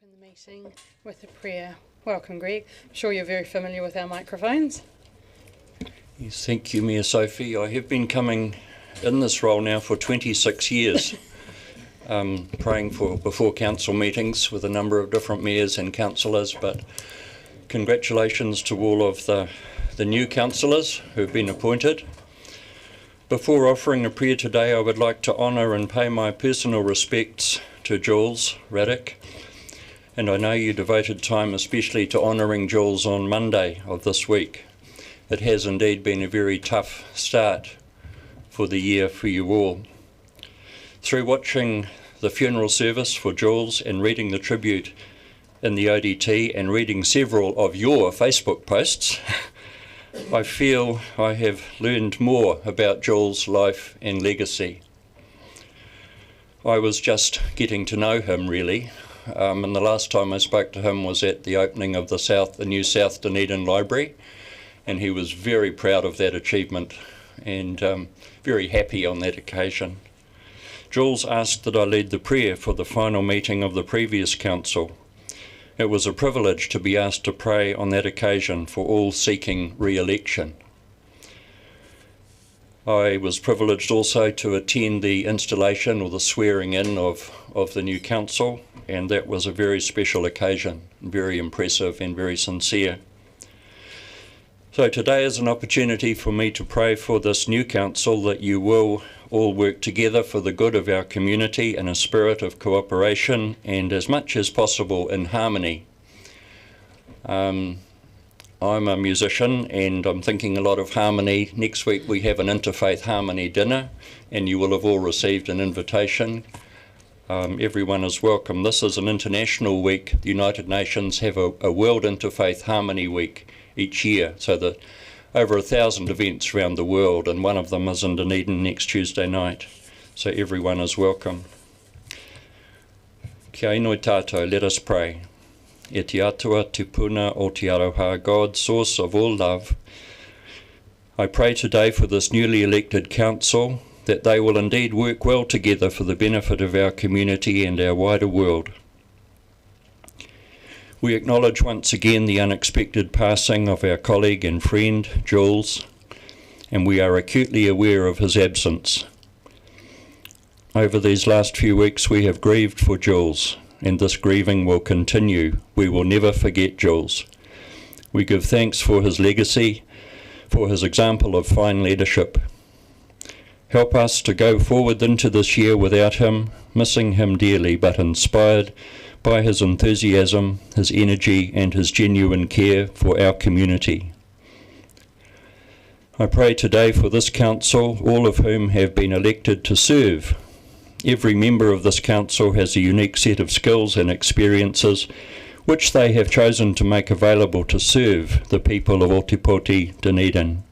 open the meeting with a prayer. Welcome, Greg. I'm sure you're very familiar with our microphones. Yes, thank you, Mayor Sophie. I have been coming in this role now for 26 years, praying before council meetings with a number of different mayors and councillors, but congratulations to all of the new councillors who have been appointed. Before offering a prayer today, I would like to honour and pay my personal respects to Jules Raddick, and I know you devoted time especially to honouring Jules on Monday of this week. It has indeed been a very tough start for the year for you all. Through watching the funeral service for Jules and reading the tribute in the ODT and reading several of your Facebook posts, I feel I have learned more about Jules' life and legacy. I was just getting to know him really, and the last time I spoke to him was at the opening of the new South Dunedin Library, and he was very proud of that achievement and very happy on that occasion. Jules asked that I lead the prayer for the final meeting of the previous council. It was a privilege to be asked to pray on that occasion for all seeking re-election. I was privileged also to attend the installation or the swearing in of the new council, and that was a very special occasion, very impressive and very sincere. So today is an opportunity for me to pray for this new council that you will all work together for the good of our community in a spirit of cooperation and as much as possible in harmony. I'm a musician and I'm thinking a lot of harmony. Next week we have an interfaith harmony dinner and you will have all received an invitation. Everyone is welcome. This is an international week. The United Nations have a World Interfaith Harmony Week each year, so that over 1,000 events around the world, and one of them is in Dunedin next Tuesday night. So everyone is welcome. Kia inoi tātou, let us pray. E te atua te puna o te aroha, God, source of all love, I pray today for this newly elected council that they will indeed work well together for the benefit of our community and our wider world. We acknowledge once again the unexpected passing of our colleague and friend, Jules, and we are acutely aware of his absence. Over these last few weeks we have grieved for Jules, and this grieving will continue. We will never forget Jules. We give thanks for his legacy, for his example of fine leadership. Help us to go forward into this year without him, missing him dearly, but inspired by his enthusiasm, his energy, and his genuine care for our community. I pray today for this council, all of whom have been elected to serve. Every member of this council has a unique set of skills and experiences which they have chosen to make available to serve the people of Otipoti, Dunedin.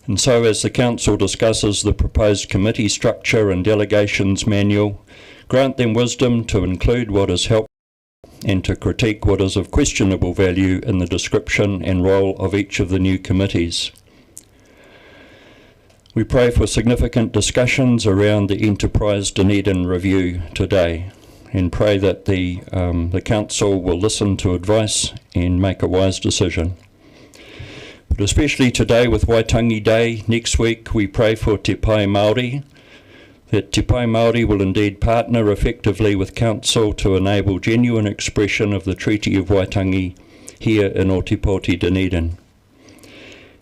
And so as the council discusses the proposed committee structure and delegations manual, grant them wisdom to include what is helpful and to critique what is of questionable value in the description and role of each of the new committees. We pray for significant discussions around the Enterprise Dunedin review today and pray that the council will listen to advice and make a wise decision. But especially today with Waitangi Day, next week we pray for Te Pai Māori, that Te Pai Māori will indeed partner effectively with Council to enable genuine expression of the Treaty of Waitangi here in Otipoti, Dunedin.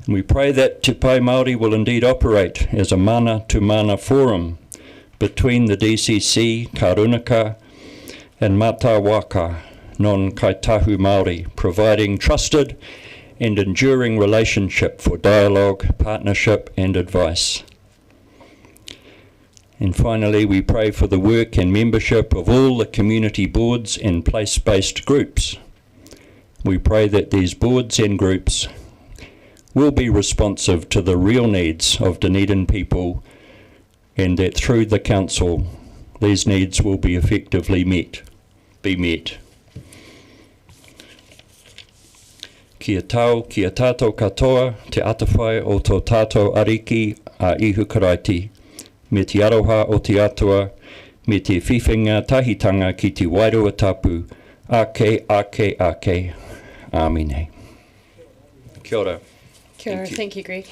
And we pray that Te Pai Māori will indeed operate as a mana-to-mana forum between the DCC, Karunaka and Matawaka, non-Kaitahu Māori, providing trusted and enduring relationship for dialogue, partnership and advice. And finally, we pray for the work and membership of all the community boards and place-based groups. We pray that these boards and groups will be responsive to the real needs of Dunedin people and that through the council these needs will be effectively met. Kia tātou katoa, te atawhai o tō tātou ariki a ihu karaiti, me te aroha o te atua, me te whiwhinga tahitanga ki te wairua tapu, ake, ake, ake, āmine. Kia ora. Kia ora, thank you, Greg.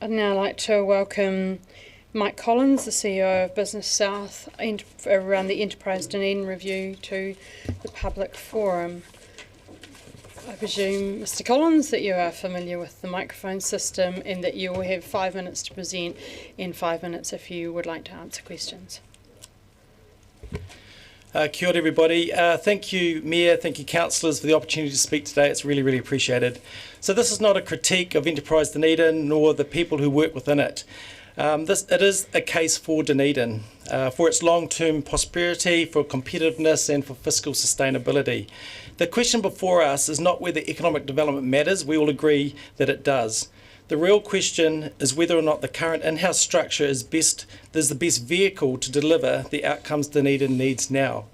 I'd now like to welcome Mike Collins, the CEO of Business South, around the Enterprise Dunedin review to the public forum. I presume, Mr. Collins, that you are familiar with the microphone system and that you will have 5 minutes to present and 5 minutes if you would like to answer questions. Kia ora everybody. Thank you, Mayor, thank you councillors for the opportunity to speak today. It's really, really appreciated. So this is not a critique of Enterprise Dunedin nor the people who work within it. It is a case for Dunedin, for its long-term prosperity, for competitiveness and for fiscal sustainability. The question before us is not whether economic development matters. We all agree that it does. The real question is whether or not the current in-house structure is the best vehicle to deliver the outcomes Dunedin needs now.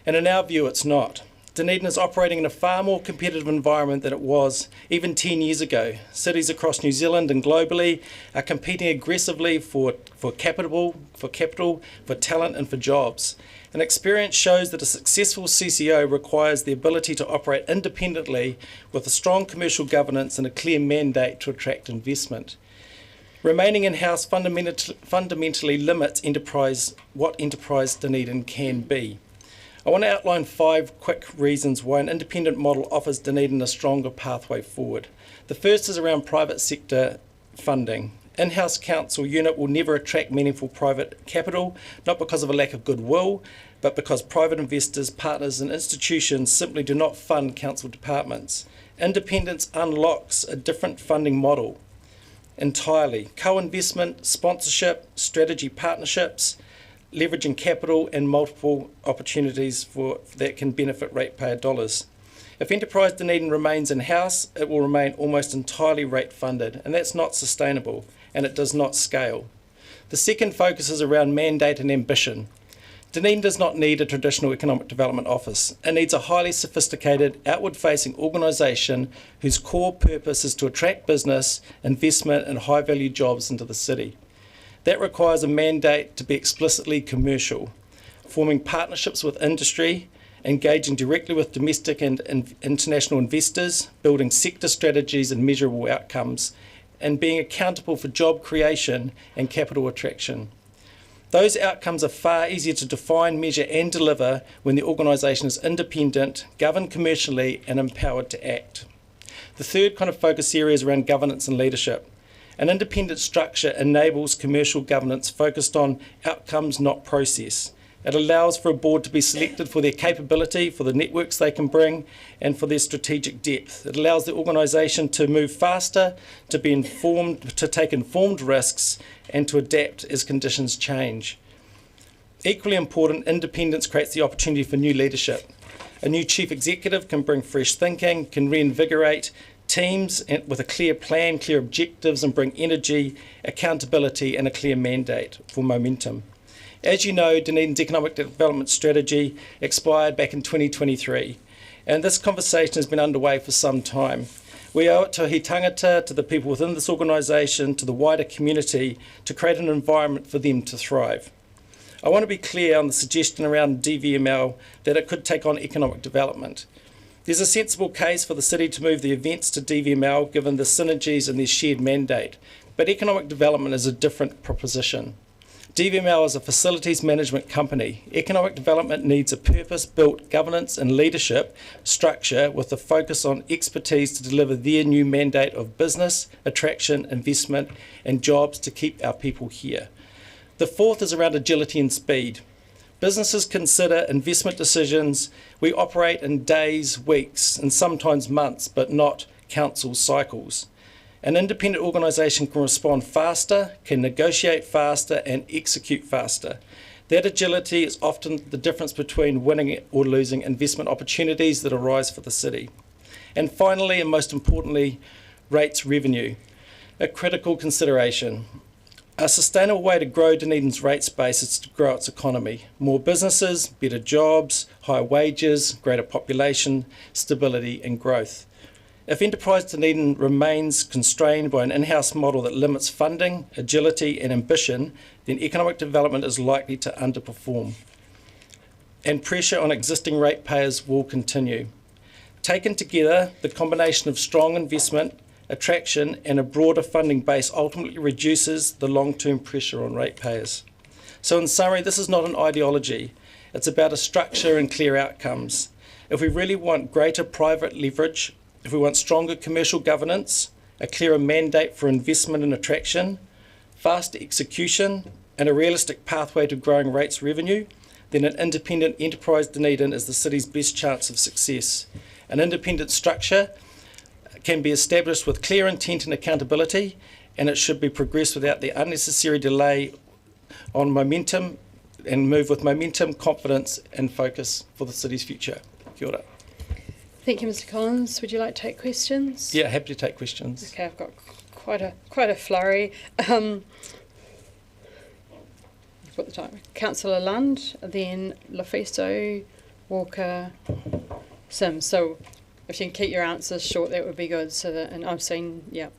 And in our view, it's not. Dunedin is operating in a far more competitive environment than it was even 10 years ago. Cities across New Zealand and globally are competing aggressively for capital, for talent and for jobs. And experience shows that a successful CCO requires the ability to operate independently with a strong commercial governance and a clear mandate to attract investment. Remaining in-house fundamentally limits what Enterprise Dunedin can be. I want to outline 5 quick reasons why an independent model offers Dunedin a stronger pathway forward. The first is around private sector funding. In-house council unit will never attract meaningful private capital, not because of a lack of goodwill, but because private investors, partners and institutions simply do not fund council departments. Independence unlocks a different funding model entirely. Co-investment, sponsorship, strategy partnerships, leveraging capital and multiple opportunities that can benefit ratepayer dollars. If Enterprise Dunedin remains in-house, it will remain almost entirely rate funded, and that's not sustainable, and it does not scale. The second focus is around mandate and ambition. Dunedin does not need a traditional economic development office. It needs a highly sophisticated, outward-facing organisation whose core purpose is to attract business, investment and high-value jobs into the city. That requires a mandate to be explicitly commercial, forming partnerships with industry, engaging directly with domestic and international investors, building sector strategies and measurable outcomes, and being accountable for job creation and capital attraction. Those outcomes are far easier to define, measure and deliver when the organisation is independent, governed commercially and empowered to act. The third kind of focus area is around governance and leadership. An independent structure enables commercial governance focused on outcomes, not process. It allows for a board to be selected for their capability, for the networks they can bring, and for their strategic depth. It allows the organisation to move faster, to be informed, to take informed risks, and to adapt as conditions change. Equally important, independence creates the opportunity for new leadership. A new chief executive can bring fresh thinking, can reinvigorate teams with a clear plan, clear objectives, and bring energy, accountability, and a clear mandate for momentum. As you know, Dunedin's economic development strategy expired back in 2023, and this conversation has been underway for some time. We owe it to he tangata, to the people within this organisation, to the wider community, to create an environment for them to thrive. I want to be clear on the suggestion around DVML that it could take on economic development. There's a sensible case for the city to move the events to DVML given the synergies and their shared mandate, but economic development is a different proposition. DVML is a facilities management company. Economic development needs a purpose-built governance and leadership structure with a focus on expertise to deliver their new mandate of business, attraction, investment, and jobs to keep our people here. The fourth is around agility and speed. Businesses consider investment decisions. We operate in days, weeks, and sometimes months, but not council cycles. An independent organisation can respond faster, can negotiate faster and execute faster. That agility is often the difference between winning or losing investment opportunities that arise for the city. And finally, and most importantly, rates revenue, a critical consideration. A sustainable way to grow Dunedin's rates base is to grow its economy. More businesses, better jobs, higher wages, greater population, stability and growth. If Enterprise Dunedin remains constrained by an in-house model that limits funding, agility and ambition, then economic development is likely to underperform. And pressure on existing ratepayers will continue. Taken together, the combination of strong investment, attraction and a broader funding base ultimately reduces the long-term pressure on ratepayers. So in summary, this is not an ideology. It's about a structure and clear outcomes. If we really want greater private leverage, if we want stronger commercial governance, a clearer mandate for investment and attraction, faster execution, and a realistic pathway to growing rates revenue, then an independent Enterprise Dunedin is the city's best chance of success. An independent structure can be established with clear intent and accountability, and it should be progressed without the unnecessary delay on momentum and move with momentum, confidence and focus for the city's future. Kia ora. Thank you, Mr. Collins. Would you like to take questions? Yeah, happy to take questions. Okay, I've got quite a flurry. Put the time. Councillor Lund, then Lafiso, Walker, Sims. So if you can keep your answers short, that would be good. So that, and I've seen, we're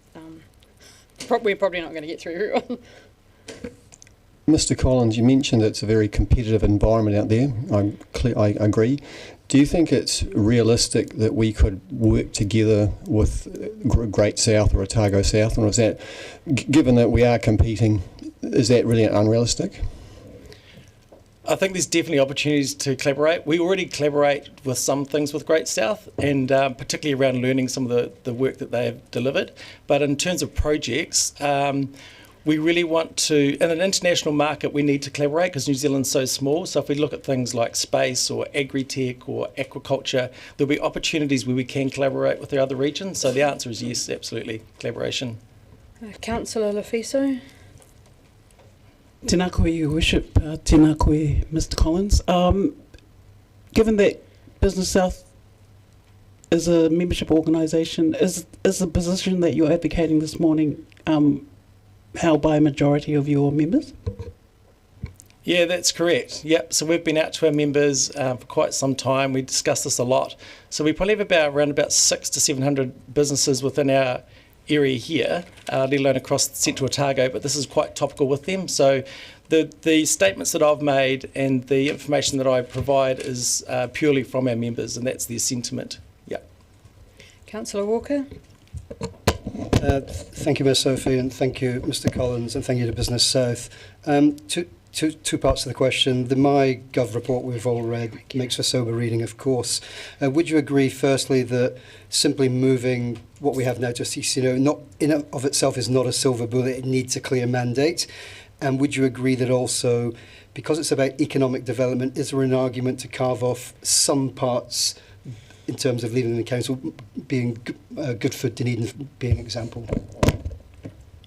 probably not going to get through everyone. Mr. Collins, you mentioned it's a very competitive environment out there. I agree. Do you think it's realistic that we could work together with Great South or Otago South? And is that, given that we are competing, is that really unrealistic? I think there's definitely opportunities to collaborate. We already collaborate with some things with Great South, and particularly around learning some of the work that they have delivered. But in terms of projects, we really want to, in an international market, we need to collaborate because New Zealand's so small. So if we look at things like space or agri-tech or aquaculture, there'll be opportunities where we can collaborate with the other regions. So the answer is yes, absolutely, collaboration. Councillor Lafiso. Tēnā koe, Your Worship. Tēnā koe, Mr. Collins. Given that Business South is a membership organisation, is the position that you're advocating this morning held by a majority of your members? Yeah, that's correct. Yep. So we've been out to our members for quite some time. We discuss this a lot. So we probably have around about 600 to 700 businesses within our area here, let alone across Central Otago, but this is quite topical with them. So the statements that I've made and the information that I provide is purely from our members, and that's their sentiment. Yeah. Councillor Walker. Thank you, Ms. Sophie, and thank you, Mr. Collins, and thank you to Business South. Two parts of the question. The MyGov report we've all read makes for sober reading, of course. Would you agree, firstly, that simply moving what we have now to CCNO not in and of itself is not a silver bullet, it needs a clear mandate? And would you agree that also, because it's about economic development, is there an argument to carve off some parts in terms of leaving the council being good for Dunedin being an example?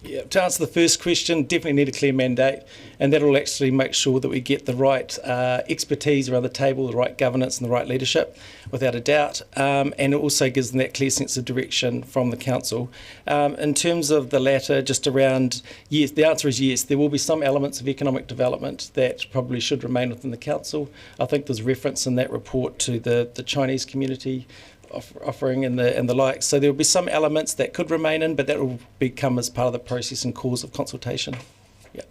Yeah, to answer the first question, definitely need a clear mandate, and that will actually make sure that we get the right expertise around the table, the right governance and the right leadership, without a doubt, and it also gives them that clear sense of direction from the council. In terms of the latter, just around, yes, the answer is yes, there will be some elements of economic development that probably should remain within the council. I think there's reference in that report to the Chinese community offering and the like. So there will be some elements that could remain in, but that will become as part of the process and cause of consultation. Yeah.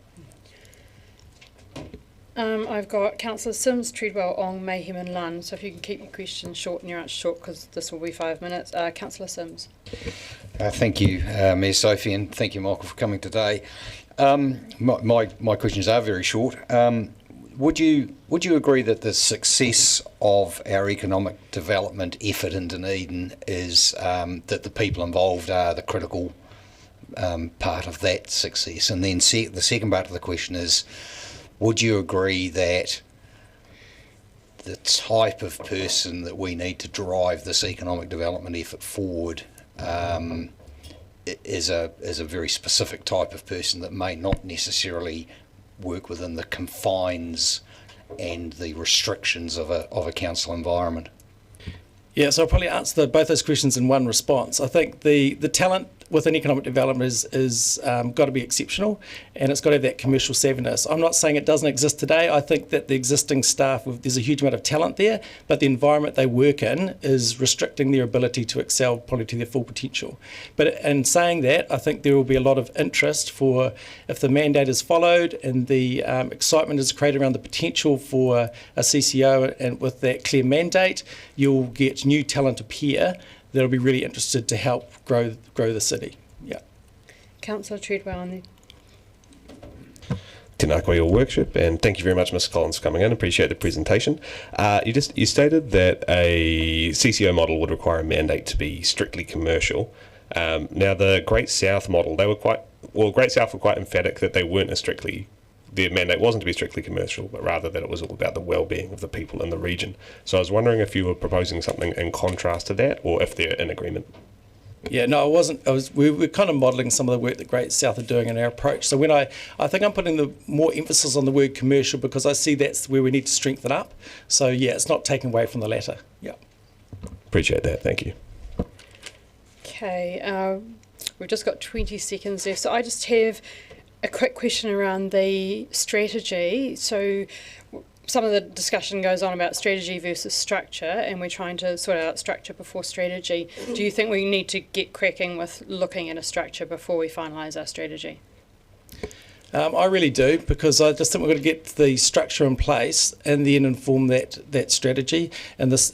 I've got Councillor Sims, Treadwell, Ong, Mayhem and Lunn. So if you can keep your questions short and your answers short, because this will be 5 minutes. Councillor Sims. Thank you, Ms. Sophie, and thank you, Michael, for coming today. My questions are very short. Would you agree that the success of our economic development effort in Dunedin is that the people involved are the critical part of that success? And then the second part of the question is, would you agree that the type of person that we need to drive this economic development effort forward is a very specific type of person that may not necessarily work within the confines and the restrictions of a council environment? Yeah, so I'll probably answer both those questions in one response. I think the talent within economic development is got to be exceptional, and it's got to have that commercial savviness. I'm not saying it doesn't exist today. I think that the existing staff, there's a huge amount of talent there, but the environment they work in is restricting their ability to excel probably to their full potential. But in saying that, I think there will be a lot of interest for, if the mandate is followed and the excitement is created around the potential for a CCO, and with that clear mandate, you'll get new talent appear that'll be really interested to help grow the city. Yeah. Councillor Treadwell on there. Tēnā koe, your worship, and thank you very much, Mr. Collins, for coming in. Appreciate the presentation. You stated that a CCO model would require a mandate to be strictly commercial. Now, the Great South model, Great South were quite emphatic that they weren't their mandate wasn't to be strictly commercial, but rather that it was all about the well-being of the people in the region. So I was wondering if you were proposing something in contrast to that, or if they're in agreement. Yeah, no, I wasn't. We were kind of modelling some of the work that Great South are doing in our approach. So when I think I'm putting the more emphasis on the word commercial, because I see that's where we need to strengthen up. So yeah, it's not taken away from the latter. Yeah. Appreciate that. Thank you. Okay, we've just got 20 seconds left. So I just have a quick question around the strategy. So some of the discussion goes on about strategy versus structure, and we're trying to sort out structure before strategy. Do you think we need to get cracking with looking at a structure before we finalise our strategy? I really do, because I just think we're going to get the structure in place and then inform that strategy. In this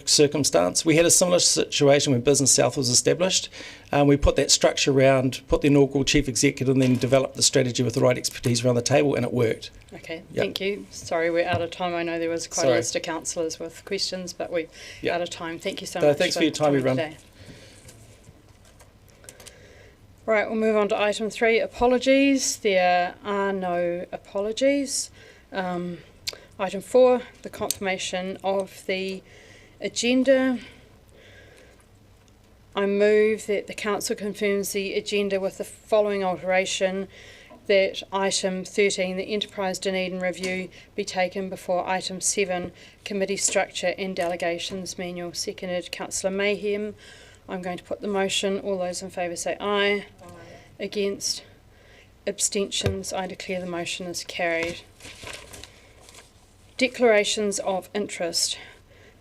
circumstance, we had a similar situation when Business South was established. We put that structure around, put the inaugural chief executive, and then developed the strategy with the right expertise around the table, and it worked. Okay, Yep. Thank you. Sorry, we're out of time. I know there was quite a list of councillors with questions, but we're out of time. Thank you so much. Thanks for your time, everyone. Today. Right, we'll move on to item 3, apologies. There are no apologies. Item 4, the confirmation of the agenda. I move that the council confirms the agenda with the following alteration: that item 13, the Enterprise Dunedin Review, be taken before item 7, Committee Structure and Delegations Manual. Seconded, Councillor Mayhem. I'm going to put the motion. All those in favour say aye. Aye. Against? Abstentions? I declare the motion is carried. Declarations of interest.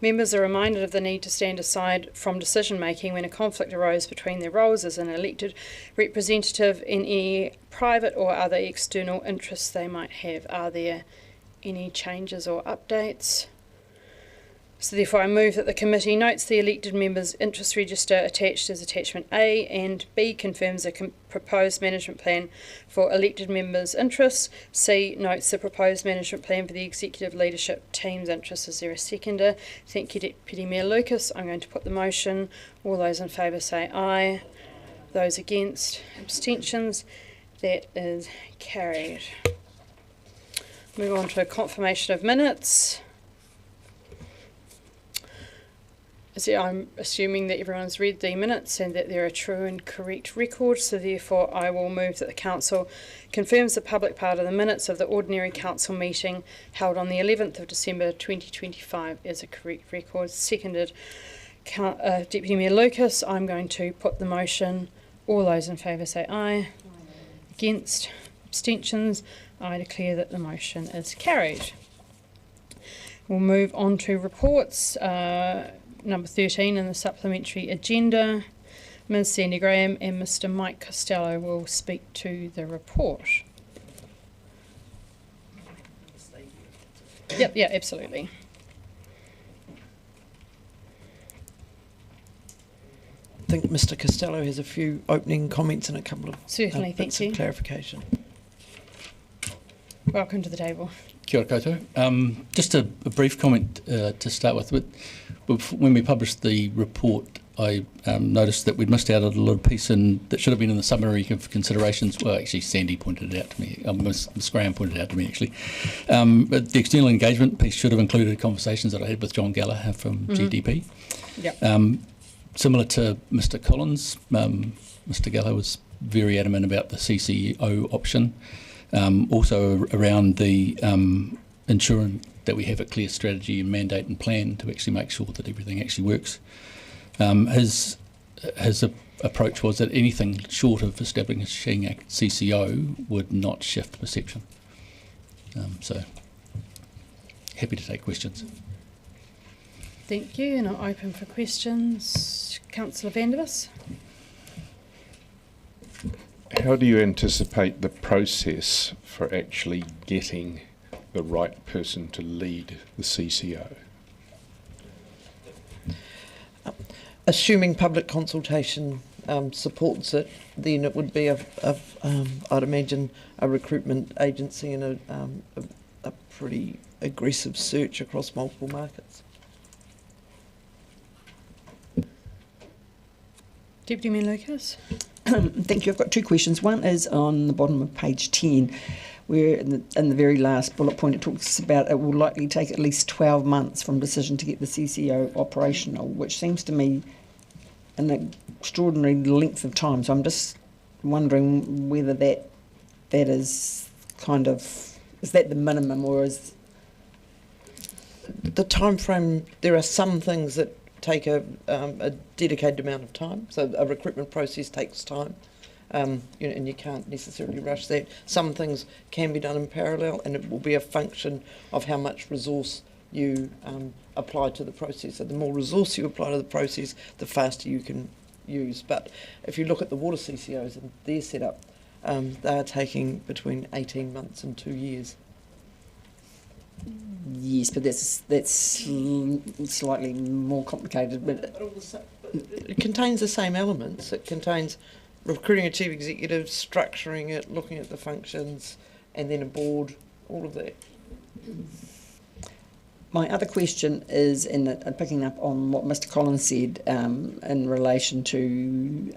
Members are reminded of the need to stand aside from decision making when a conflict arose between their roles as an elected representative and any private or other external interests they might have. Are there any changes or updates? So therefore I move that the committee notes the elected members' interest register attached as attachment A, and B, confirms a proposed management plan for elected members' interests. C, notes the proposed management plan for the executive leadership team's interests. Is there a seconder? Thank you, Deputy Mayor Lucas. I'm going to put the motion. All those in favour say aye. Those against? Abstentions? That is carried. Move on to confirmation of minutes. I'm assuming that everyone's read the minutes and that they're a true and correct record, so therefore I will move that the council confirms the public part of the minutes of the ordinary council meeting held on the 11th of December 2025 as a correct record. Seconded, Deputy Mayor Lucas. I'm going to put the motion. All those in favour say aye. Against? Abstentions? I declare that the motion is carried. We'll move on to reports. Number 13 in the supplementary agenda. Ms. Sandy Graham and Mr. Mike Costello will speak to the report. Yep, yeah, absolutely. I think Mr. Costello has a few opening comments and a couple of Certainly, bits thank of you. clarification. Welcome to the table. Kia ora koutou. Just a brief comment to start with. When we published the report, I noticed that we'd missed out a little piece that should have been in the summary of considerations. Well, actually, Sandy pointed it out to me. Ms. Graham pointed it out to me, actually. But the external engagement piece should have included conversations that I had with John Gallagher from GDP. Yep. Similar to Mr. Collins, Mr. Gallagher was very adamant about the CCO option. Also around the ensuring that we have a clear strategy and mandate and plan to actually make sure that everything actually works. His approach was that anything short of establishing a CCO would not shift perception. So happy to take questions. Thank you, and I'll open for questions. Councillor Vandervis. How do you anticipate the process for actually getting the right person to lead the CCO? Assuming public consultation supports it, then it would be I'd imagine a recruitment agency and a pretty aggressive search across multiple markets. Deputy Mayor Lucas. Thank you. I've got two questions. One is on the bottom of page 10, where in the very last bullet point it talks about it will likely take at least 12 months from decision to get the CCO operational, which seems to me an extraordinary length of time. So I'm just wondering whether that is kind of, is that the minimum, or is the time frame? There are some things that take a dedicated amount of time. So a recruitment process takes time, and you can't necessarily rush that. Some things can be done in parallel, and it will be a function of how much resource you apply to the process. So the more resource you apply to the process, the faster you can use. But if you look at the water CCOs and their setup, they are taking between 18 months and 2 years. Yes, but that's slightly more complicated. But it contains the same elements. It contains recruiting a chief executive, structuring it, looking at the functions, and then a board, all of that. My other question is, picking up on what Mr. Collins said in relation to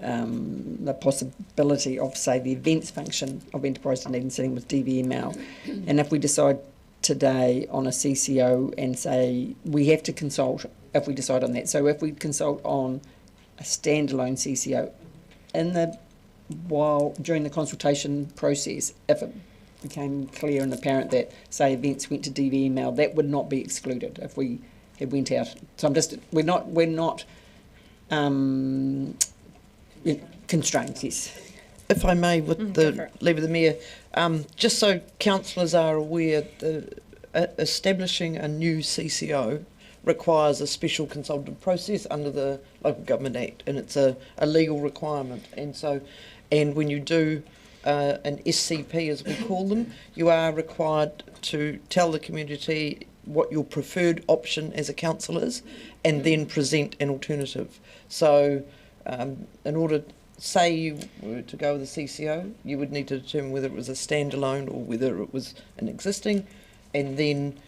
the possibility of, say, the events function of Enterprise Dunedin sitting with DVML, and if we decide today on a CCO and say we have to consult if we decide on that. So if we consult on a standalone CCO during the consultation process, if it became clear and apparent that, say, events went to DVML, that would not be excluded if we had went out. So we're not constrained, yes. If I may, with the leave of the Mayor, just so councillors are aware, establishing a new CCO requires a special consultative process under the Local Government Act, and it's a legal requirement. And when you do an SCP, as we call them, you are required to tell the community what your preferred option as a council is, and then present an alternative. So, in order, say you were to go with a CCO, you would need to determine whether it was a standalone or whether it was an existing, and then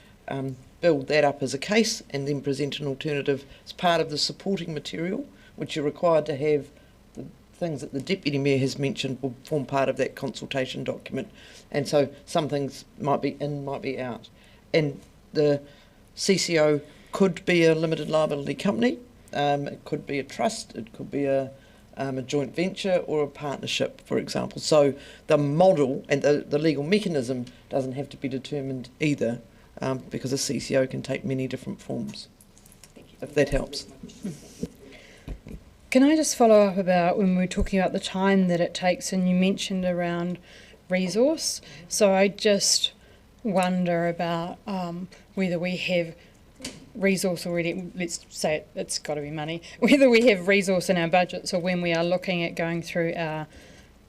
build that up as a case, and then present an alternative as part of the supporting material, which you're required to have. The things that the Deputy Mayor has mentioned will form part of that consultation document, and so some things might be in, might be out. And the CCO could be a limited liability company, it could be a trust, it could be a joint venture or a partnership, for example. So the model and the legal mechanism doesn't have to be determined either, because a CCO can take many different forms, if that helps. Can I just follow up about when we were talking about the time that it takes, and you mentioned around resource. So I just wonder about whether we have resource already, let's say it's got to be money, whether we have resource in our budget. So when we are looking at going through our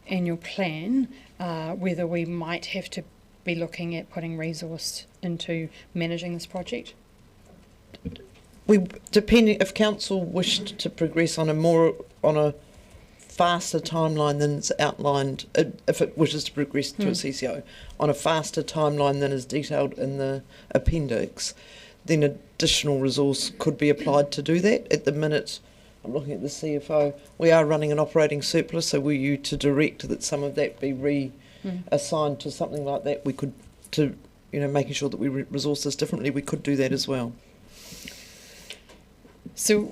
annual plan, whether we might have to be looking at putting resource into managing this project. Depending if council wished to progress on a faster timeline than it's outlined, if it wishes to progress to a CCO on a faster timeline than is detailed in the appendix, then additional resource could be applied to do that. At the minute, I'm looking at the CFO, we are running an operating surplus, so were you to direct that some of that be reassigned to something like that, we could, to making sure that we resource this differently, we could do that as well. So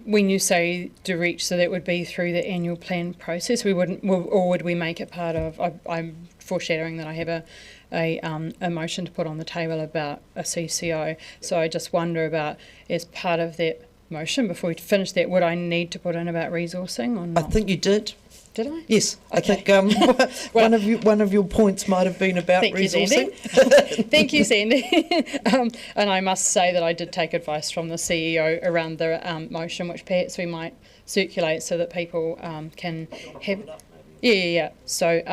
when you say direct, so that would be through the annual plan process, or would we make it part of, I'm foreshadowing that I have a motion to put on the table about a CCO, so I just wonder about, as part of that motion. Before we finish that, would I need to put in about resourcing or not? I think you did. Did I? Yes, Okay. I think one of your points might have been about Thank you, resourcing. Sandy. Thank you, Sandy. And I must say that I did take advice from the CEO around the motion, which perhaps we might circulate so that people can have. Yeah. So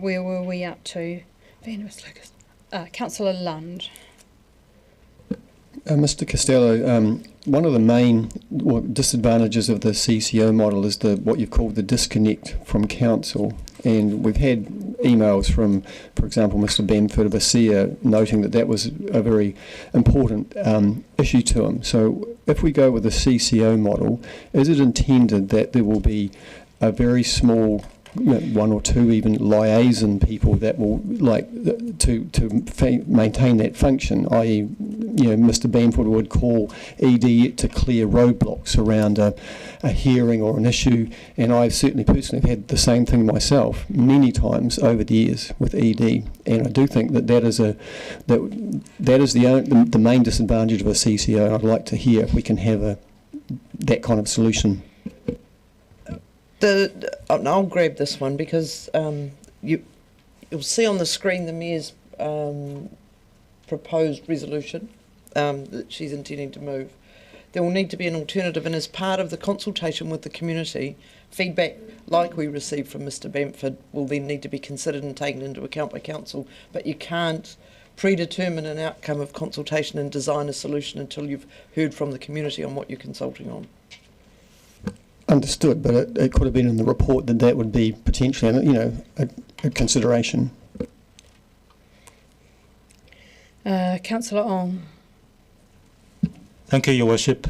where were we up to? Lucas. Councillor Lund. Mr. Costello, one of the main disadvantages of the CCO model is what you've called the disconnect from council. And we've had emails from, for example, Mr. Bamford of ASEA noting that was a very important issue to him. So if we go with the CCO model, is it intended that there will be a very small, one or two even liaison people that will maintain that function, i.e., Mr. Bamford would call ED to clear roadblocks around a hearing or an issue, and I've certainly personally had the same thing myself many times over the years with ED, and I do think that is the main disadvantage of a CCO, and I'd like to hear if we can have that kind of solution. I'll grab this one because you'll see on the screen the Mayor's proposed resolution that she's intending to move. There will need to be an alternative, and as part of the consultation with the community, feedback like we received from Mr. Bamford will then need to be considered and taken into account by council, but you can't predetermine an outcome of consultation and design a solution until you've heard from the community on what you're consulting on. Understood, but it could have been in the report that would be potentially, a consideration. Councillor Ong. Thank you, Your Worship.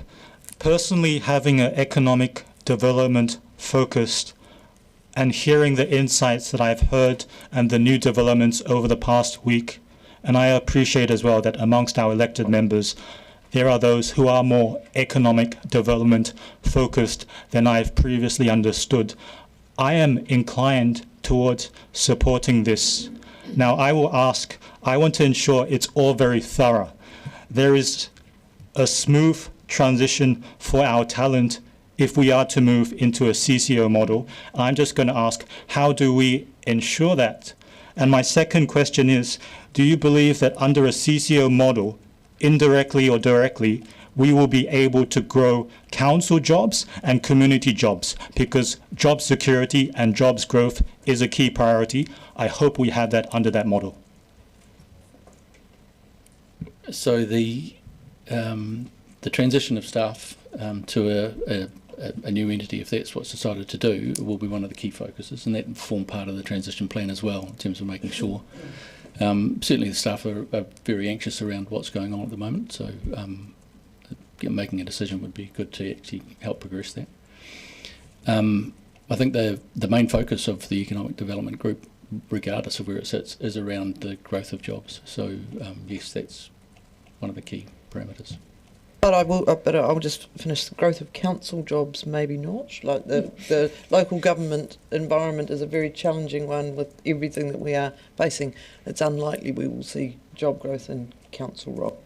Personally, having an economic development focused and hearing the insights that I've heard and the new developments over the past week, and I appreciate as well that amongst our elected members, there are those who are more economic development focused than I've previously understood. I am inclined towards supporting this. Now, I want to ensure it's all very thorough. There is a smooth transition for our talent if we are to move into a CCO model. I'm just going to ask, how do we ensure that? And my second question is, do you believe that under a CCO model, indirectly or directly, we will be able to grow council jobs and community jobs, because job security and jobs growth is a key priority? I hope we have that under that model. So the transition of staff to a new entity, if that's what's decided to do, will be one of the key focuses, and that will form part of the transition plan as well in terms of making sure. Certainly the staff are very anxious around what's going on at the moment, so making a decision would be good to actually help progress that. I think the main focus of the Economic Development Group, regardless of where it sits, is around the growth of jobs. So yes, that's one of the key parameters. But I'll just finish. The growth of council jobs, maybe not. Like the local government environment is a very challenging one with everything that we are facing. It's unlikely we will see job growth in council role.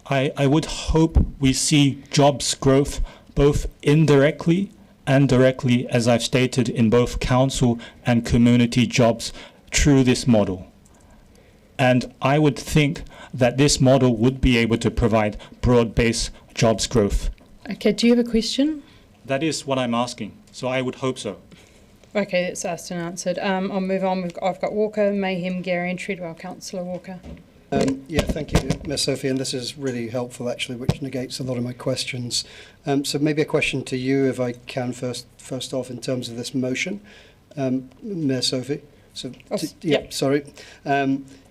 I would hope we see jobs growth both indirectly and directly, as I've stated, in both council and community jobs through this model. And I would think that this model would be able to provide broad-based jobs growth. Okay, do you have a question? That is what I'm asking, so I would hope so. Okay, that's asked and answered. I'll move on. I've got Walker, Mayhem, Gary and Treadwell. Councillor Walker. Thank you, Ms Sophie, and this is really helpful actually, which negates a lot of my questions. So maybe a question to you, if I can, first off, in terms of this motion, Ms Sophie. So, sorry.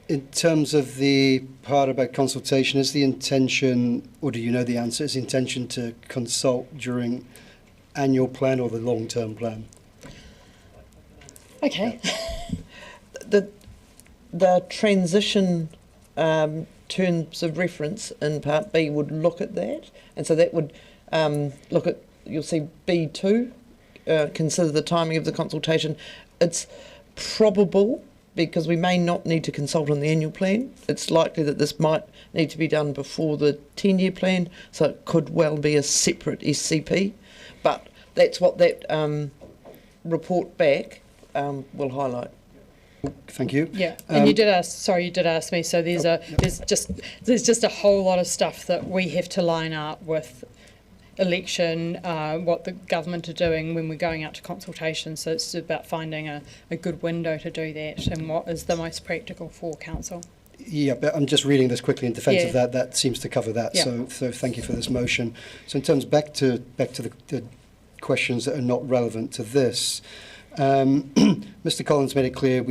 In terms of the part about consultation, is the intention, or do you know the answer, is the intention to consult during annual plan or the long-term plan? Okay. The transition terms of reference in Part B would look at that, and so that would look at, you'll see B2, consider the timing of the consultation. It's probable because we may not need to consult on the annual plan. It's likely that this might need to be done before the 10-year plan, so it could well be a separate SCP. But that's what that report back will highlight. Thank you. Yeah, and you did ask me. So there's just a whole lot of stuff that we have to line up with election, what the government are doing when we're going out to consultation. So it's about finding a good window to do that and what is the most practical for council. Yeah, but I'm just reading this quickly in defence of that. That seems to cover that. Yeah. So thank you for this motion. So in terms back to the questions that are not relevant to this, Mr. Collins made it clear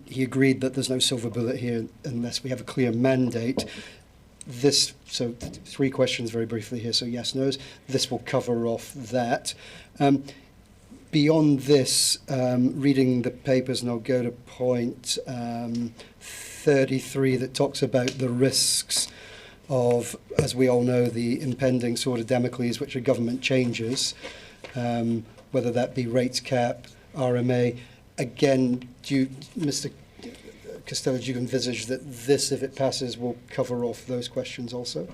he agreed that there's no silver bullet here unless we have a clear mandate. So 3 questions very briefly here. So yes, no's. This will cover off that. Beyond this, reading the papers, and I'll go to point 33 that talks about the risks of, as we all know, the impending sword of Damocles, which are government changes, whether that be rates cap, RMA. Again, Mr. Costello, do you envisage that this, if it passes, will cover off those questions also?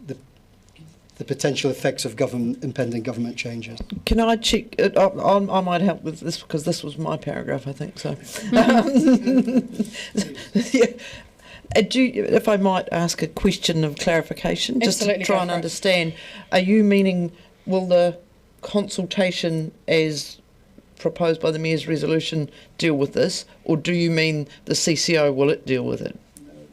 The potential effects of impending government changes. Can I check? I might help with this because this was my paragraph, I think. So, yeah. If I might ask a question of clarification, just to try and understand, are you meaning will the consultation as proposed by the Mayor's resolution deal with this, or do you mean the CCO, will it deal with it?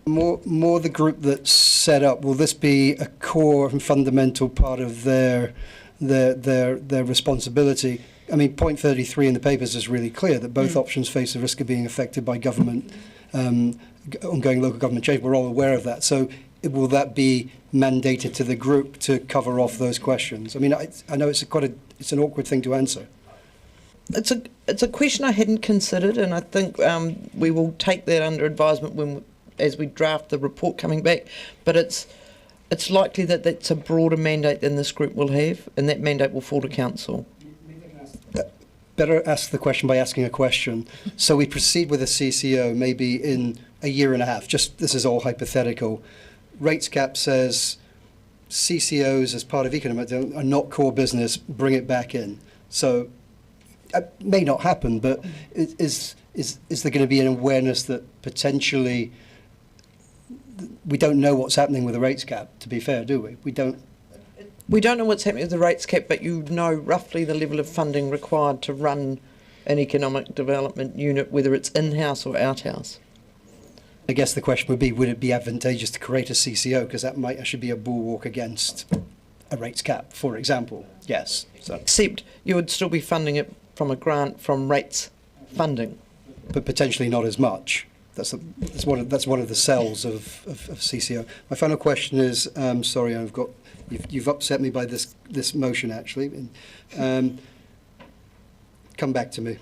More the group that's set up. Will this be a core and fundamental part of their responsibility? I mean, point 33 in the papers is really clear that both options face the risk of being affected by government, ongoing local government change. We're all aware of that. So will that be mandated to the group to cover off those questions? I mean, I know it's an awkward thing to answer. It's a question I hadn't considered, and I think we will take that under advisement as we draft the report coming back. But it's likely that that's a broader mandate than this group will have, and that mandate will fall to council. Better ask the question by asking a question. So we proceed with a CCO maybe in a year and a half. Just this is all hypothetical. Rates cap says CCOs as part of economic are not core business. Bring it back in. So it may not happen, but is there going to be an awareness that potentially we don't know what's happening with the rates cap? To be fair, do we? We don't. We don't know what's happening with the rates cap, but you know roughly the level of funding required to run an economic development unit, whether it's in-house or out-house. I guess the question would be, would it be advantageous to create a CCO? Because that might actually be a bulwark against a rates cap, for example. Yes. So. Except you would still be funding it from a grant from rates funding. But potentially not as much. That's one of the cells of CCO. My final question is, sorry, you've upset me by this motion actually. Come back to me.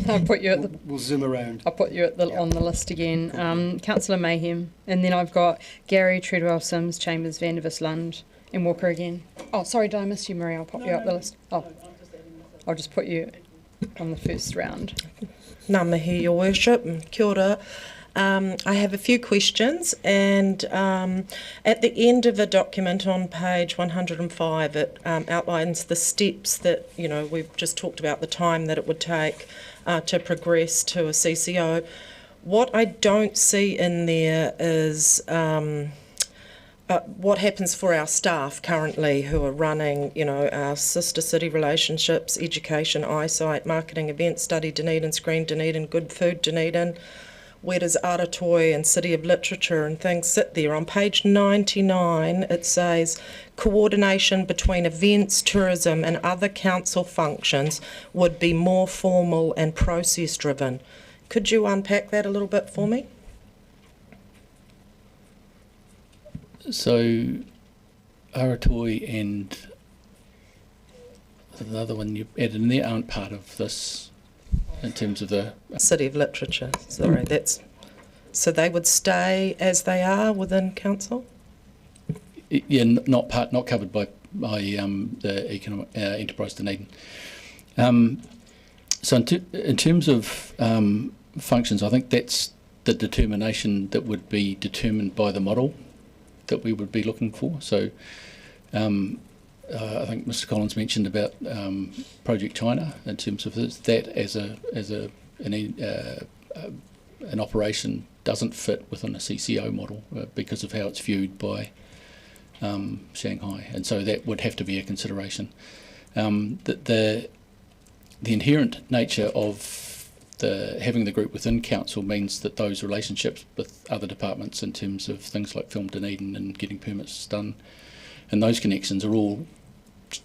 I'll put you at we'll zoom around. I'll put you on the list again. Councillor Mayhem, and then I've got Gary, Treadwell, Sims, Chambers, Van der Lund, and Walker again. Oh, sorry, did I miss you, Marie? I'll pop you up the list. Oh, I'll just put you on the first round. Ngā mihi, Your Worship. Kia ora. I have a few questions, and at the end of the document on page 105, it outlines the steps that, we've just talked about, the time that it would take to progress to a CCO. What I don't see in there is what happens for our staff currently who are running, our sister city relationships, education, eyesight, marketing, events, study Dunedin, screen Dunedin, good food Dunedin. Where does Aratoi and City of Literature and things sit there? On page 99, it says coordination between events, tourism and other council functions would be more formal and process driven. Could you unpack that a little bit for me? So, Aratoi and the other one you added in there aren't part of this in terms of the City of Literature. Sorry, so they would stay as they are within council. Yeah, not covered by the economic enterprise Dunedin. So in terms of functions, I think that's the determination that would be determined by the model that we would be looking for. So I think Mr. Collins mentioned about Project China in terms of that as an operation doesn't fit within a CCO model because of how it's viewed by Shanghai, and so that would have to be a consideration. The inherent nature of having the group within council means that those relationships with other departments in terms of things like Film Dunedin and getting permits done and those connections are all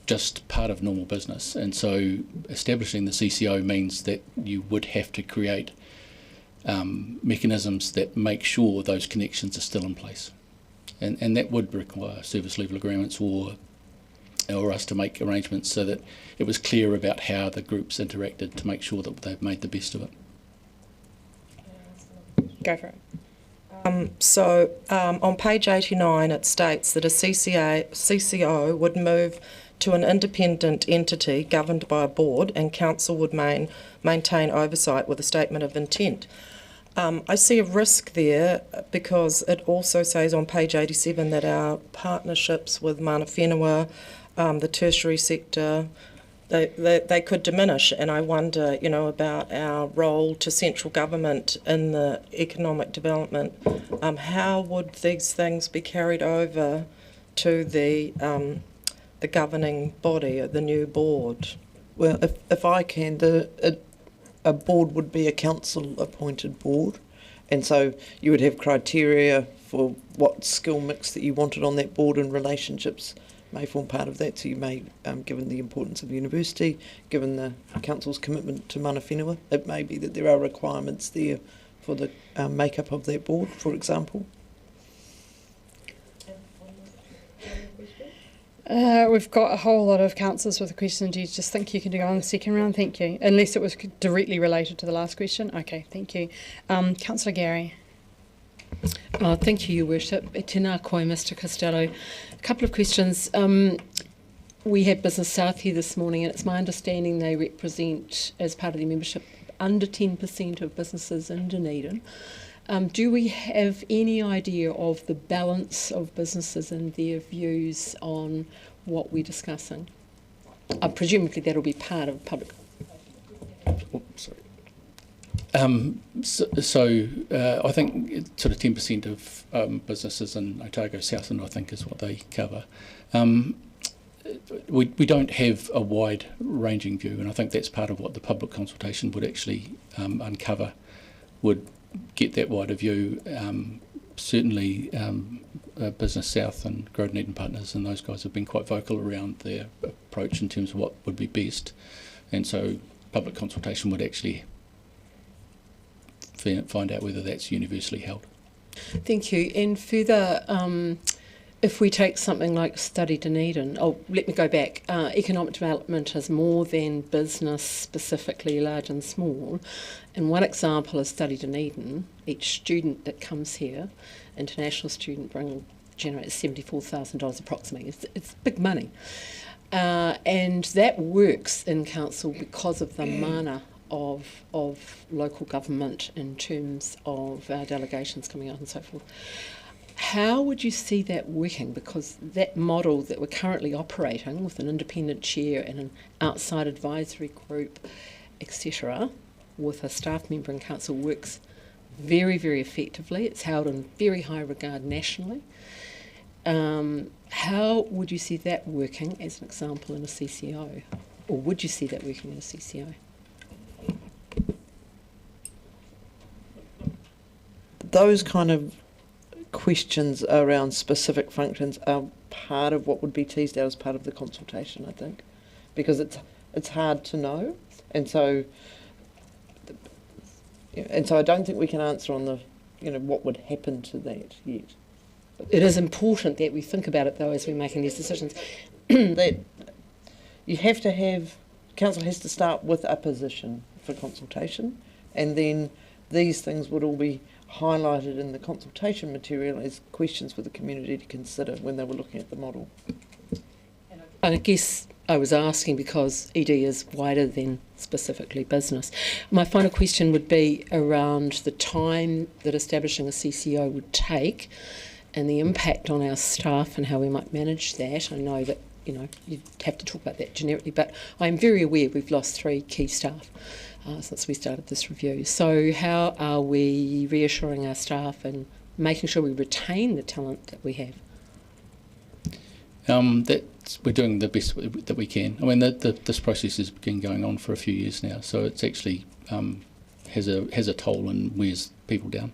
just part of normal business, and so establishing the CCO means that you would have to create mechanisms that make sure those connections are still in place, and that would require service level agreements or us to make arrangements so that it was clear about how the groups interacted to make sure that they've made the best of it. Go for it. On page 89 it states that a CCO would move to an independent entity governed by a board and council would maintain oversight with a statement of intent. I see a risk there because it also says on page 87 that our partnerships with mana whenua, the tertiary sector, they could diminish, and I wonder, about our role to central government in the economic development. How would these things be carried over to the governing body, the new board? Well, if I can, a board would be a council-appointed board, and so you would have criteria for what skill mix that you wanted on that board, and relationships may form part of that. So you may, given the importance of university, given the council's commitment to mana whenua, it may be that there are requirements there for the makeup of that board, for example. We've got a whole lot of councillors with a question. Do you just think you can go on the second round? Thank you. Unless it was directly related to the last question. Okay, thank you. Councillor Gary. Thank you, Your Worship. Tēnā koe, Mr Costello. A couple of questions. We had Business South here this morning, and it's my understanding they represent, as part of their membership, under 10% of businesses in Dunedin. Do we have any idea of the balance of businesses and their views on what we're discussing? Presumably that'll be part of public. Sorry. I think sort of 10% of businesses in Otago Southland, I think, is what they cover. We don't have a wide-ranging view, and I think that's part of what the public consultation would actually uncover, would get that wider view. Certainly Business South and Grow Dunedin Partners and those guys have been quite vocal around their approach in terms of what would be best, and so public consultation would actually find out whether that's universally held. Thank you. And further, if we take something like Study Dunedin, let me go back. Economic development is more than business, specifically large and small. And one example is Study Dunedin. Each student that comes here, international student, generates $74,000 approximately. It's big money. And that works in council because of the mana of local government in terms of our delegations coming out and so forth. How would you see that working? Because that model that we're currently operating with an independent chair and an outside advisory group, etc., with a staff member in council works very, very effectively. It's held in very high regard nationally. How would you see that working as an example in a CCO? Or would you see that working in a CCO? Those kind of questions around specific functions are part of what would be teased out as part of the consultation, I think, because it's hard to know, and so I don't think we can answer on the what would happen to that yet. It is important that we think about it though as we're making these decisions. That you have to have, council has to start with a position for consultation, and then these things would all be highlighted in the consultation material as questions for the community to consider when they were looking at the model. And I guess I was asking because ED is wider than specifically business. My final question would be around the time that establishing a CCO would take and the impact on our staff and how we might manage that. I know that, you'd have to talk about that generically, but I'm very aware we've lost 3 key staff since we started this review. So how are we reassuring our staff and making sure we retain the talent that we have? We're doing the best that we can. I mean, this process has been going on for a few years now, so it's actually has a toll and wears people down.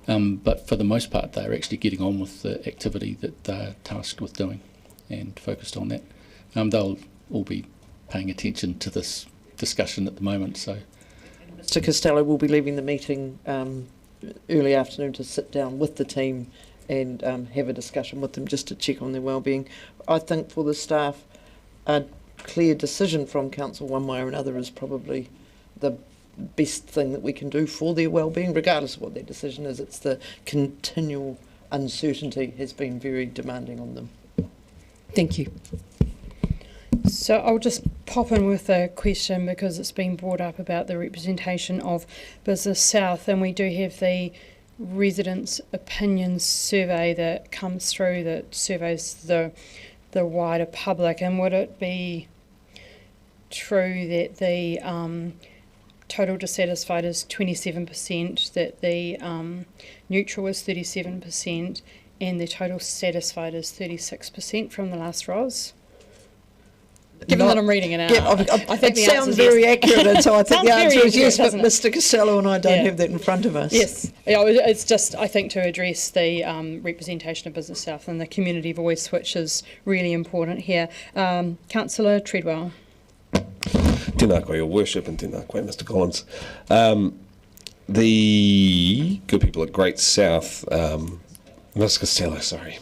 But for the most part, they're actually getting on with the activity that they're tasked with doing and focused on that. They'll all be paying attention to this discussion at the moment. So, Mr. Costello will be leaving the meeting early afternoon to sit down with the team and have a discussion with them just to check on their wellbeing. I think for the staff, a clear decision from council one way or another is probably the best thing that we can do for their wellbeing, regardless of what their decision is. It's the continual uncertainty has been very demanding on them. Thank you. So I'll just pop in with a question because it's been brought up about the representation of Business South, and we do have the residents' opinions survey that comes through that surveys the wider public. And would it be true that the total dissatisfied is 27%, that the neutral is 37%, and the total satisfied is 36% from the last ROS? Given that I'm reading it out, Yeah, I think it the sounds answer's very yes. accurate, and so I think the answer is yes, but doesn't it? Mr. Costello and I don't Yeah. have that in front of us. Yes, yeah, it's just, I think, to address the representation of Business South and the community voice, which is really important here. Councillor Treadwell. Tēnā koe, Your Worship, and tēnā koe, Mr. Collins. The good people at Great South, Mr. Costello, sorry,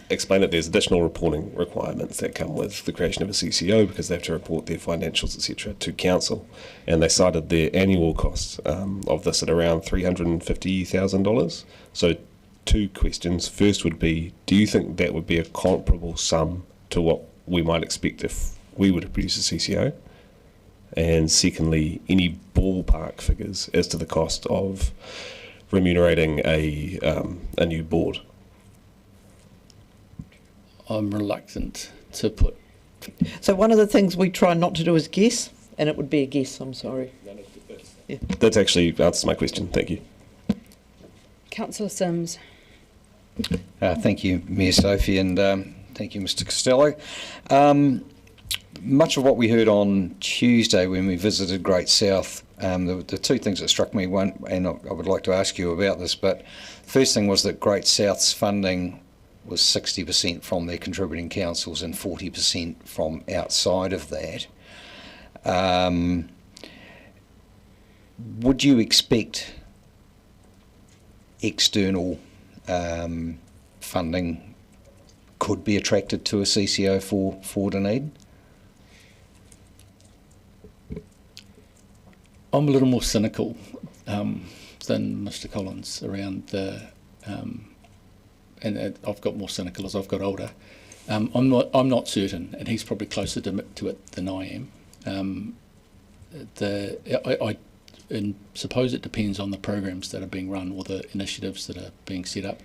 explained that there's additional reporting requirements that come with the creation of a CCO because they have to report their financials, etc., to council, and they cited their annual costs of this at around $350,000. So 2 questions. First would be, do you think that would be a comparable sum to what we might expect if we were to produce a CCO? And secondly, any ballpark figures as to the cost of remunerating a new board? I'm reluctant to put. So one of the things we try not to do is guess, and it would be a guess, I'm sorry. Yeah. That actually answers my question. Thank you. Councillor Sims. Thank you, Mayor Sophie, and thank you, Mr. Costello. Much of what we heard on Tuesday when we visited Great South, the 2 things that struck me, one, and I would like to ask you about this, but the first thing was that Great South's funding was 60% from their contributing councils and 40% from outside of that. Would you expect external funding could be attracted to a CCO for Dunedin? I'm a little more cynical than Mr. Collins around the, and I've got more cynical as I've got older. I'm not certain, and he's probably closer to it than I am. I suppose it depends on the programs that are being run or the initiatives that are being set up.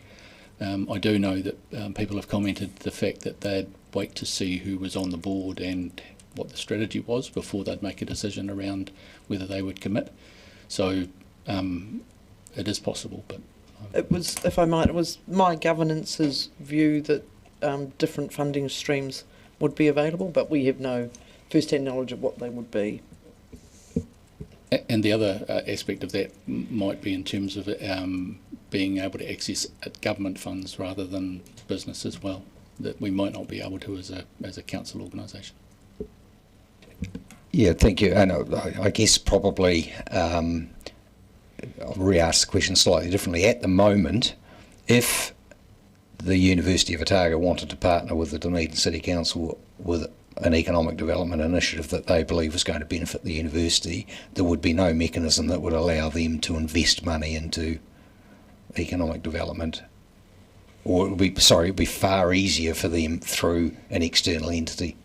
I do know that people have commented the fact that they'd wait to see who was on the board and what the strategy was before they'd make a decision around whether they would commit. So it is possible, but It was, if I might, it was my governance's view that different funding streams would be available, but we have no first-hand knowledge of what they would be. And the other aspect of that might be in terms of being able to access government funds rather than business as well, that we might not be able to as a council organisation. Yeah, thank you. And I guess probably I'll re-ask the question slightly differently. At the moment, if the University of Otago wanted to partner with the Dunedin City Council with an economic development initiative that they believe was going to benefit the university, there would be no mechanism that would allow them to invest money into economic development. Or it would be far easier for them through an external entity.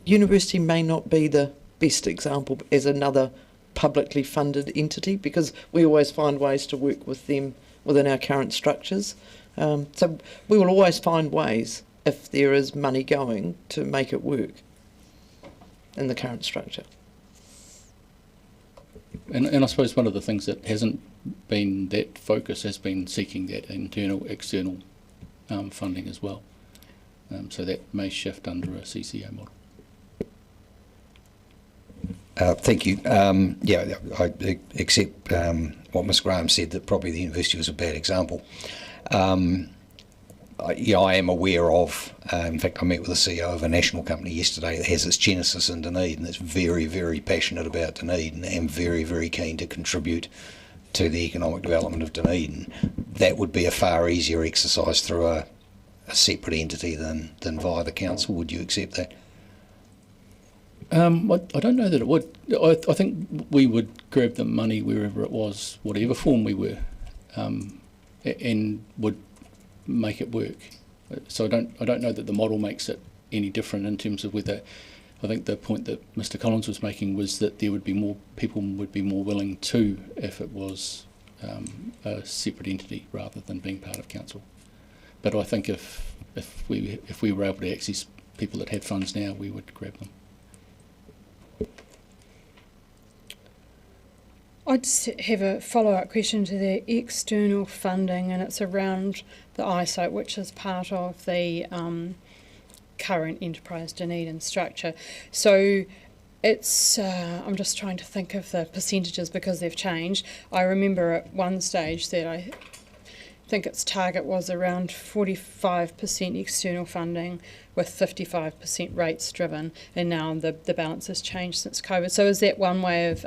university may not be the best example as another publicly funded entity, because we always find ways to work with them within our current structures. So we will always find ways, if there is money going, to make it work in the current structure. And I suppose one of the things that hasn't been that focus has been seeking that internal, external funding as well. So that may shift under a CCO model. Thank you. Yeah, I accept what Ms Graham said, that probably the university was a bad example. I am aware of, in fact I met with the CEO of a national company yesterday that has its genesis in Dunedin, that's very, very passionate about Dunedin and very, very keen to contribute to the economic development of Dunedin. That would be a far easier exercise through a separate entity than via the council. Would you accept that? I don't know that it would. I think we would grab the money wherever it was, whatever form we were, and would make it work. So I don't know that the model makes it any different in terms of whether. I think the point that Mr Collins was making was that there would be more people would be more willing to if it was a separate entity rather than being part of council. But I think if we were able to access people that had funds now, we would grab them. I just have a follow-up question to the external funding, and it's around the eyesight, which is part of the current Enterprise Dunedin structure. So it's, I'm just trying to think of the percentages because they've changed. I remember at one stage that I think its target was around 45% external funding with 55% rates driven, and now the balance has changed since COVID. So is that one way of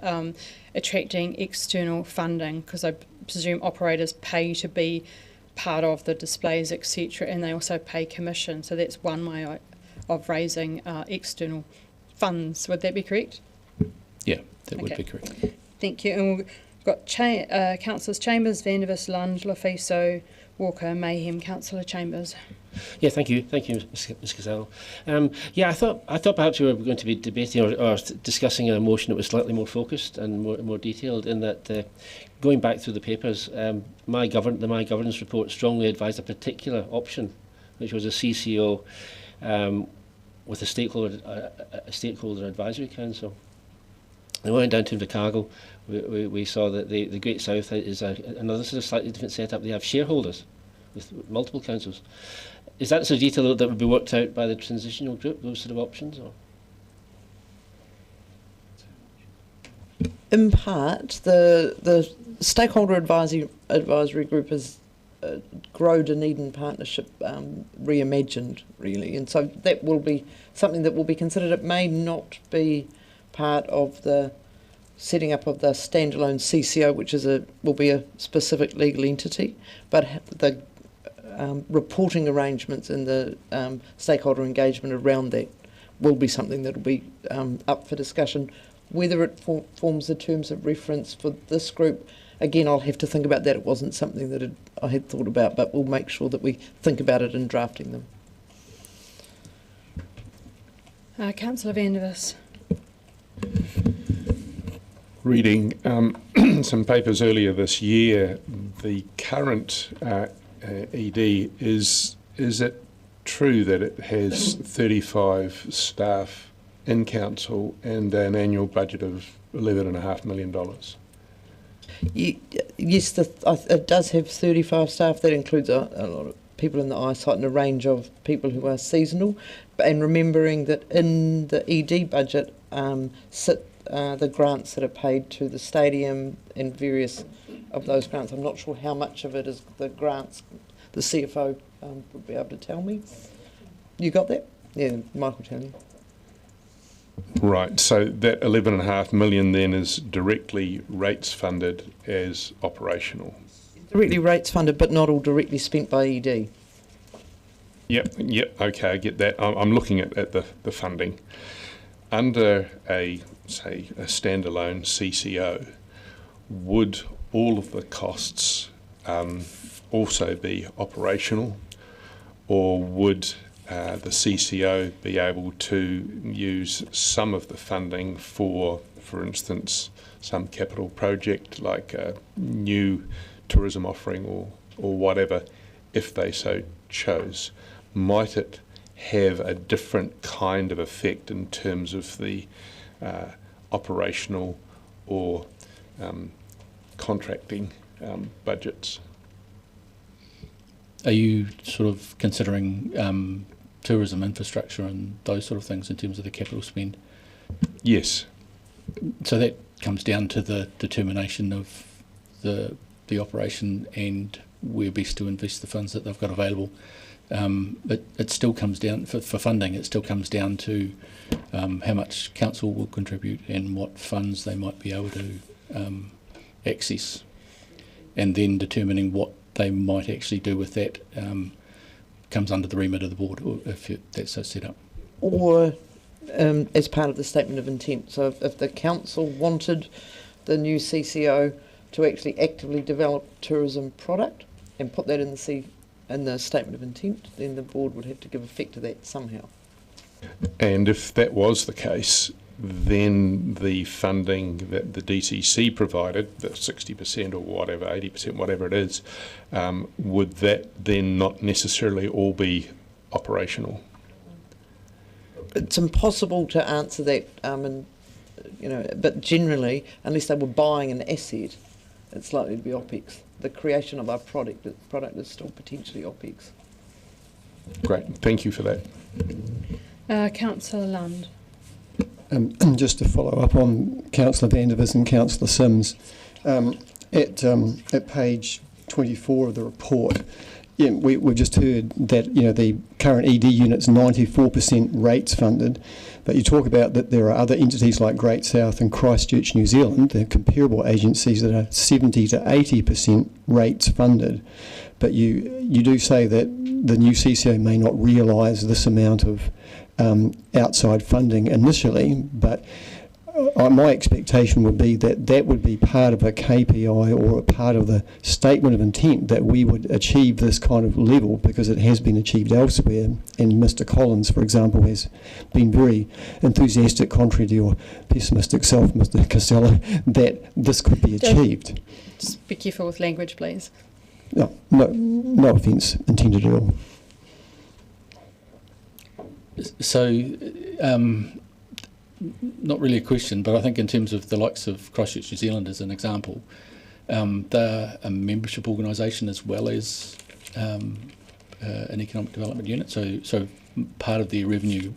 attracting external funding? Because I presume operators pay to be part of the displays, etc., and they also pay commission. So that's one way of raising external funds. Would that be correct? Yeah, that would be correct. Thank you. And we've got Councillors Chambers, Vandervis, Lund, Lafiso, Walker, Mayhem. Councillor Chambers. Yeah, thank you, Ms. Gazelle. Yeah, I thought perhaps we were going to be debating or discussing a motion that was slightly more focused and more detailed. In that, going back through the papers, the My Governance report strongly advised a particular option, which was a CCO with a stakeholder advisory council. And we went down to Invercargill. We saw that the Great South is another sort of slightly different setup. They have shareholders with multiple councils. Is that sort of detail that would be worked out by the transitional group, those sort of options? Or? In part, the stakeholder advisory group is Grow Dunedin Partnership reimagined, really, and so that will be something that will be considered. It may not be part of the setting up of the standalone CCO, which will be a specific legal entity, but the reporting arrangements and the stakeholder engagement around that will be something that will be up for discussion. Whether it forms the terms of reference for this group, again, I'll have to think about that. It wasn't something that I had thought about, but we'll make sure that we think about it in drafting them. Councillor Vandervis. Reading some papers earlier this year, the current ED, is it true that it has 35 staff in council and an annual budget of $11.5 million? Yes, it does have 35 staff. That includes a lot of people in the eyesight and a range of people who are seasonal. And remembering that in the ED budget sit the grants that are paid to the stadium and various of those grants. I'm not sure how much of it is the grants. The CFO would be able to tell me. You got that? Yeah, Michael tell you. Right, so that $11.5 million then is directly rates funded as operational? Directly rates funded, but not all directly spent by ED. Yep, okay, I get that. I'm looking at the funding. Under a standalone CCO, would all of the costs also be operational, or would the CCO be able to use some of the funding for instance, some capital project like a new tourism offering or whatever, if they so chose? Might it have a different kind of effect in terms of the operational or contracting budgets? Are you sort of considering tourism infrastructure and those sort of things in terms of the capital spend? Yes. So that comes down to the determination of the operation and where best to invest the funds that they've got available. But it still comes down, for funding, it still comes down to how much council will contribute and what funds they might be able to access. And then determining what they might actually do with that comes under the remit of the board, or if that's so set up. Or as part of the statement of intent. So if the council wanted the new CCO to actually actively develop tourism product and put that in the statement of intent, then the board would have to give effect to that somehow. And if that was the case, then the funding that the DCC provided, the 60% or whatever, 80%, whatever it is, would that then not necessarily all be operational? It's impossible to answer that, but generally, unless they were buying an asset, it's likely to be OPEX. The creation of our product is still potentially OPEX. Great, thank you for that. Councillor Lund. Just to follow up on Councillor Vandervis and Councillor Sims, at page 24 of the report, we've just heard that the current ED unit's 94% rates funded, but you talk about that there are other entities like Great South and Christchurch, New Zealand, they're comparable agencies that are 70 to 80% rates funded. But you do say that the new CCO may not realise this amount of outside funding initially, but my expectation would be that that would be part of a KPI or a part of the statement of intent that we would achieve this kind of level because it has been achieved elsewhere. And Mr. Collins, for example, has been very enthusiastic, contrary to your pessimistic self, Mr. Costello, that this could be achieved. Just be careful with language, please. No offence intended at all. So, not really a question, but I think in terms of the likes of Christchurch, New Zealand as an example, they're a membership organisation as well as an economic development unit. So part of their revenue,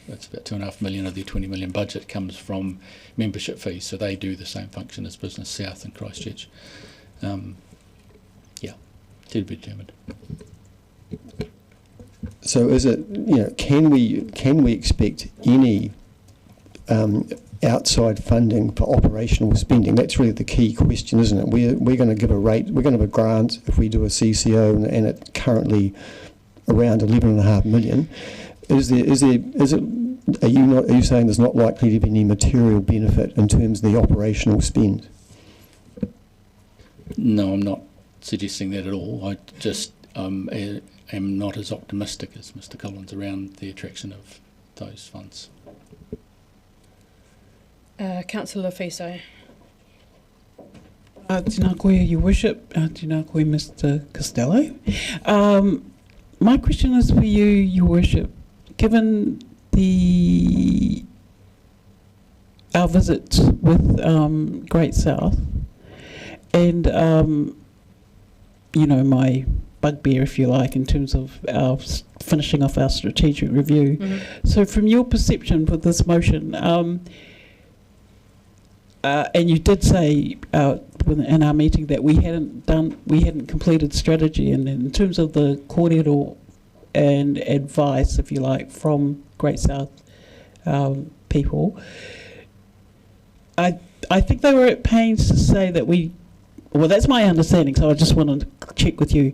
it's about $2.5 million of their $20 million budget comes from membership fees. So they do the same function as Business South and Christchurch. To be determined. So is it, can we expect any outside funding for operational spending? That's really the key question, isn't it? We're going to give a rate, we're going to have a grant if we do a CCO, and it's currently around $11.5 million. Are you saying there's not likely to be any material benefit in terms of the operational spend? No, I'm not suggesting that at all. I just am not as optimistic as Mr. Collins around the attraction of those funds. Councillor Fiso. Tēnā koe, Your Worship. Tēnā koe, Mr. Costello. My question is for you, Your Worship. Given our visit with Great South and my bugbear, if you like, in terms of our finishing off our strategic review. Mm-hmm. So from your perception with this motion, and you did say in our meeting that we hadn't completed strategy, and in terms of the kōrero and advice, if you like, from Great South people, I think they were at pains to say that well, that's my understanding, so I just wanted to check with you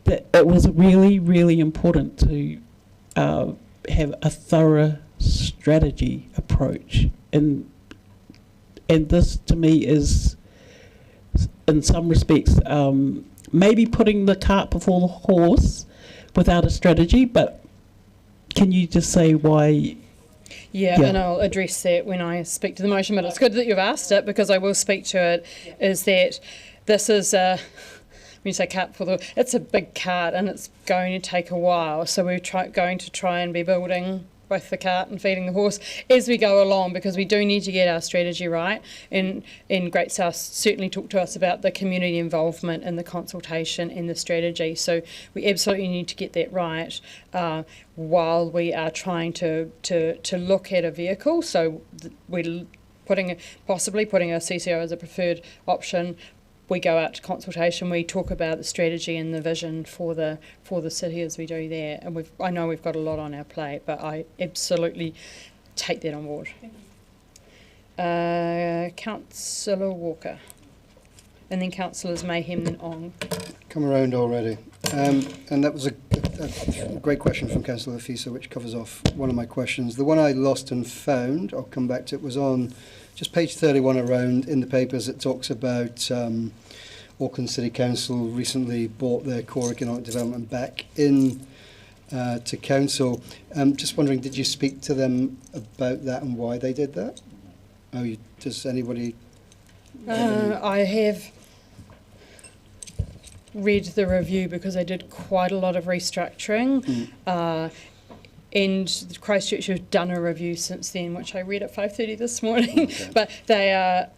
that it was really, really important to have a thorough strategy approach. And this, to me, is, in some respects, maybe putting the cart before the horse without a strategy, but can you just say why? Yeah, and I'll address that when I speak to the motion, but it's good that you've asked it because I will speak to it, is that this is when you say cart for the, it's a big cart and it's going to take a while, so we're going to try and be building both the cart and feeding the horse as we go along, because we do need to get our strategy right. And Great South certainly talked to us about the community involvement and the consultation and the strategy. So we absolutely need to get that right while we are trying to look at a vehicle. So we're possibly putting a CCO as a preferred option. We go out to consultation, we talk about the strategy and the vision for the city as we do there. And I know we've got a lot on our plate, but I absolutely take that on board. Councillor Walker. And then Councillors Mayhem and Ong. Come around already. And that was a great question from Councillor Fisa, which covers off one of my questions. The one I lost and found, I'll come back to it, was on just page 31 around in the papers. It talks about Auckland City Council recently bought their core economic development back in to council. Just wondering, did you speak to them about that and why they did that? Does anybody? I have read the review because I did quite a lot of restructuring. And Christchurch have done a review since then, which I read at 5:30 this morning. Okay. But they are,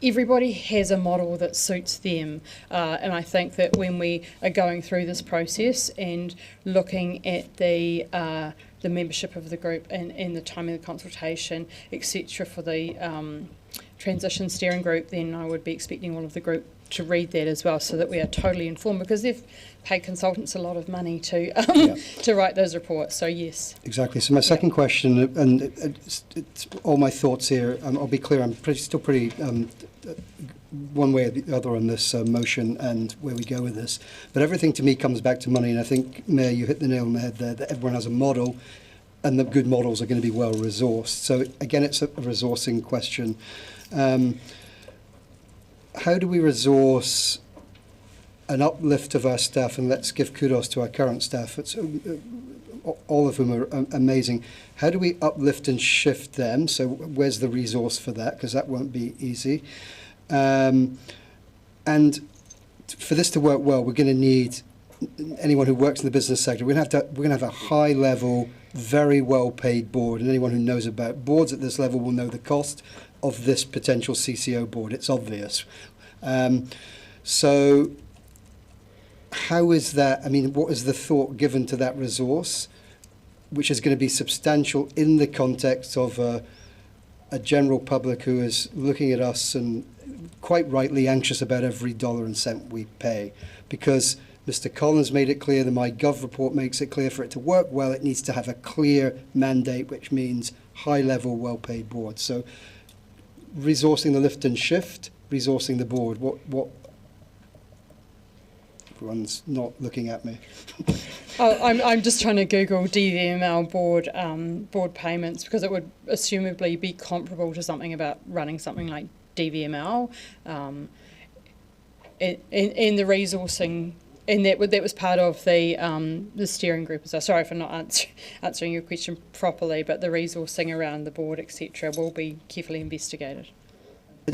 everybody has a model that suits them. And I think that when we are going through this process and looking at the membership of the group and the timing of the consultation, etc., for the transition steering group, then I would be expecting all of the group to read that as well, so that we are totally informed, because they've paid consultants a lot of money to to write those reports. So yes, exactly. So my second question, and it's all my thoughts here. I'll be clear. I'm still pretty one way or the other on this motion and where we go with this. But everything to me comes back to money, and I think, Mayor, you hit the nail on the head there. That everyone has a model, and the good models are going to be well resourced. So again, it's a resourcing question. How do we resource an uplift of our staff? And let's give kudos to our current staff. It's all of whom are amazing. How do we uplift and shift them? So where's the resource for that? Because that won't be easy. And for this to work well, we're going to need anyone who works in the business sector. We're going to have a high level, very well paid board. And anyone who knows about boards at this level will know the cost of this potential CCO board. It's obvious. So how is that, I mean, what is the thought given to that resource, which is going to be substantial in the context of a general public who is looking at us and quite rightly anxious about every dollar and cent we pay? Because Mr. Collins made it clear, the MyGov report makes it clear, for it to work well, it needs to have a clear mandate, which means high-level, well-paid boards. So resourcing the lift and shift, resourcing the board. What? Everyone's not looking at me. I'm just trying to Google DVML board payments, because it would assumably be comparable to something about running something like DVML, in the resourcing. And that was part of the steering group. So sorry for not answering your question properly, but the resourcing around the board, etc., will be carefully investigated.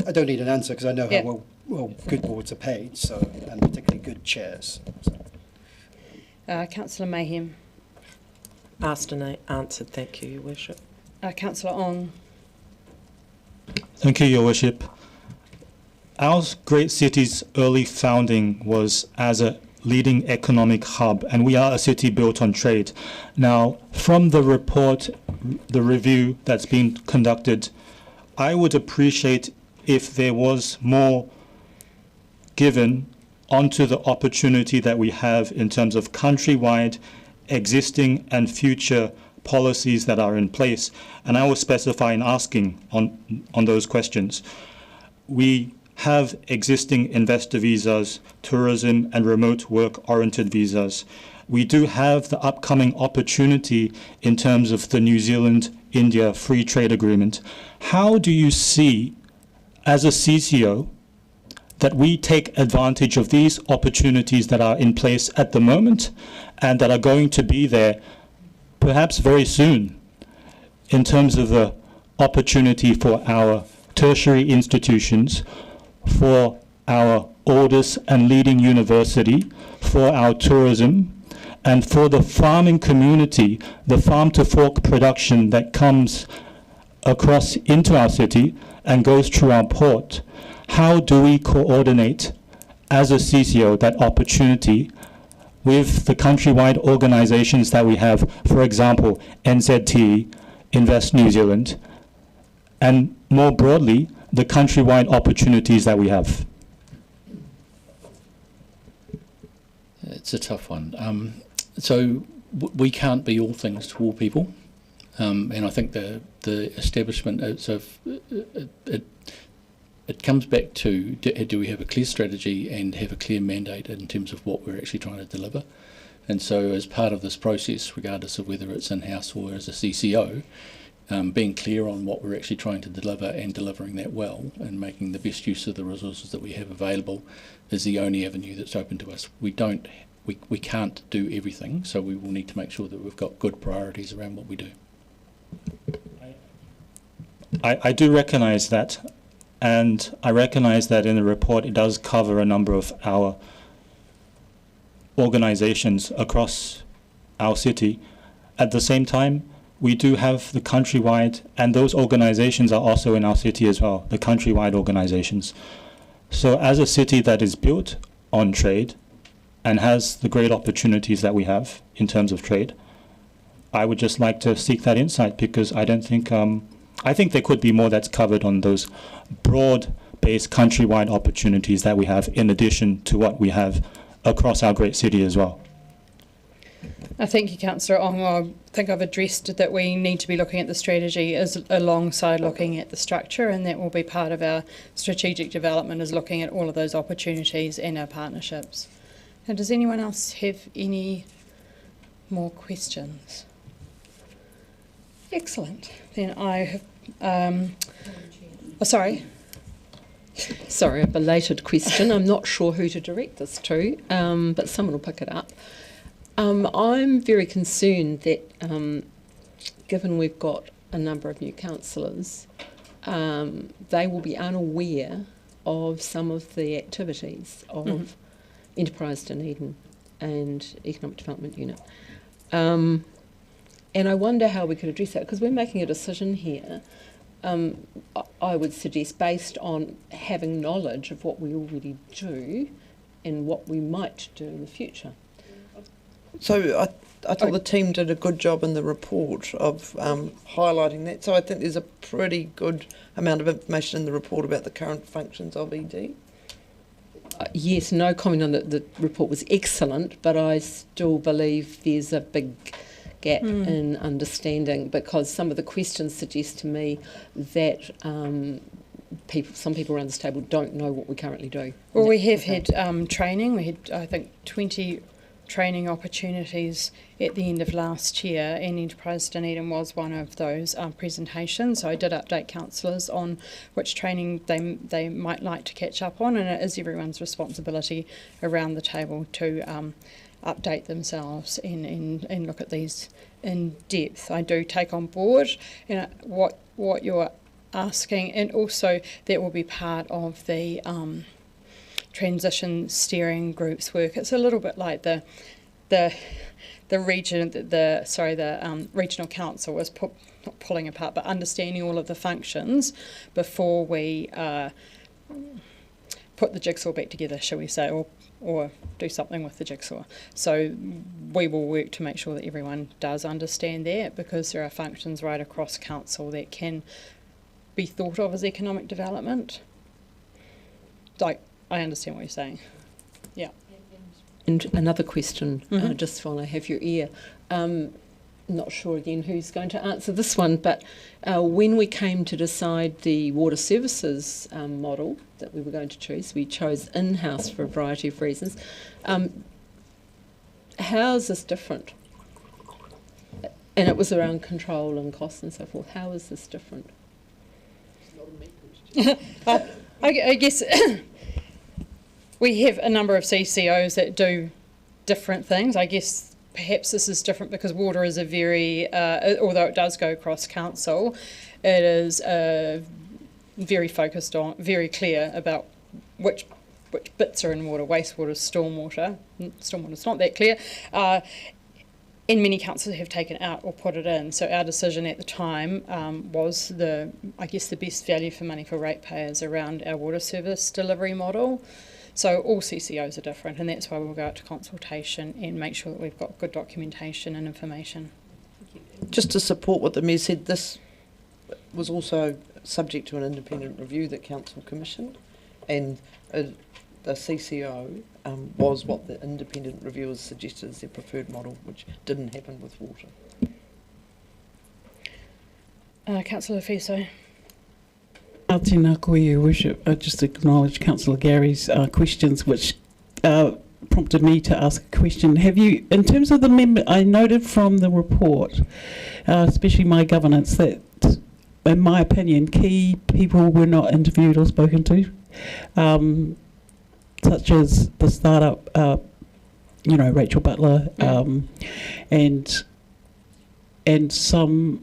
I don't need an answer, because I know how well good boards are paid, so, and particularly good chairs. So. Councillor Mayhem. Asked and answered. Thank you, Your Worship. Councillor Ong. Thank you, Your Worship. Our great city's early founding was as a leading economic hub, and we are a city built on trade. Now, from the report, the review that's been conducted, I would appreciate if there was more given onto the opportunity that we have in terms of countrywide existing and future policies that are in place. And I will specify in asking on those questions. We have existing investor visas, tourism and remote work-oriented visas. We do have the upcoming opportunity in terms of the New Zealand-India Free Trade Agreement. How do you see, as a CCO, that we take advantage of these opportunities that are in place at the moment and that are going to be there perhaps very soon, in terms of the opportunity for our tertiary institutions, for our oldest and leading university, for our tourism, and for the farming community, the farm to fork production that comes across into our city and goes through our port. How do we coordinate as a CCO that opportunity with the countrywide organizations that we have, for example, NZT, Invest New Zealand, and more broadly, the countrywide opportunities that we have? It's a tough one. So we can't be all things to all people, and I think the establishment. It comes back to do we have a clear strategy and have a clear mandate in terms of what we're actually trying to deliver, and so as part of this process, regardless of whether it's in-house or as a CCO, being clear on what we're actually trying to deliver and delivering that well and making the best use of the resources that we have available is the only avenue that's open to us. We can't do everything, so we will need to make sure that we've got good priorities around what we do. I do recognise that, and I recognise that in the report it does cover a number of our organisations across our city. At the same time, we do have the countrywide, and those organisations are also in our city as well, the countrywide organisations. So as a city that is built on trade and has the great opportunities that we have in terms of trade, I would just like to seek that insight, because I don't think, I think there could be more that's covered on those broad-based countrywide opportunities that we have, in addition to what we have across our great city as well. Thank you, Councillor Ong. I think I've addressed that we need to be looking at the strategy as alongside looking at the structure, and that will be part of our strategic development, is looking at all of those opportunities and our partnerships. Now, does anyone else have any more questions? Excellent. Then I have... sorry. Sorry, a belated question. I'm not sure who to direct this to, but someone will pick it up. I'm very concerned that, given we've got a number of new councillors, they will be unaware of some of the activities of Enterprise Dunedin and Economic Development Unit. And I wonder how we could address that, because we're making a decision here, I would suggest, based on having knowledge of what we already do and what we might do in the future. So I thought the team did a good job in the report of highlighting that. So I think there's a pretty good amount of information in the report about the current functions of ED. Yes, no comment on that. The report was excellent, but I still believe there's a big gap in understanding, because some of the questions suggest to me that some people around this table don't know what we currently do. Well, we have had training. We had, I think, 20 training opportunities at the end of last year, and Enterprise Dunedin was one of those presentations. So I did update councillors on which training they might like to catch up on, and it is everyone's responsibility around the table to update themselves and look at these in depth. I do take on board what you're asking, and also that will be part of the transition steering group's work. It's a little bit like the regional council was not pulling apart, but understanding all of the functions before we put the jigsaw back together, shall we say, or do something with the jigsaw. So we will work to make sure that everyone does understand that, because there are functions right across council that can be thought of as economic development. Like, I understand what you're saying. Yeah. And another question, just while I have your ear. Not sure again who's going to answer this one, but when we came to decide the water services model that we were going to choose, we chose in-house for a variety of reasons. How is this different? And it was around control and costs and so forth. How is this different? I guess we have a number of CCOs that do different things. I guess perhaps this is different because water is a very, although it does go across council, it is very focused on, very clear about which bits are in water, wastewater, stormwater. Stormwater's not that clear. And many councils have taken it out or put it in. So our decision at the time was the best value for money for ratepayers around our water service delivery model. So all CCOs are different, and that's why we'll go out to consultation and make sure that we've got good documentation and information. Just to support what the Mayor said, this was also subject to an independent review that Council commissioned, and the CCO was what the independent reviewers suggested as their preferred model, which didn't happen with water. Councillor Fiso. Tēnā koe, Your Worship. Just acknowledge Councillor Gary's questions, which prompted me to ask a question. Have you, in terms of the member, I noted from the report, especially my governance, that in my opinion, key people were not interviewed or spoken to, such as the startup, Rachel Butler, and some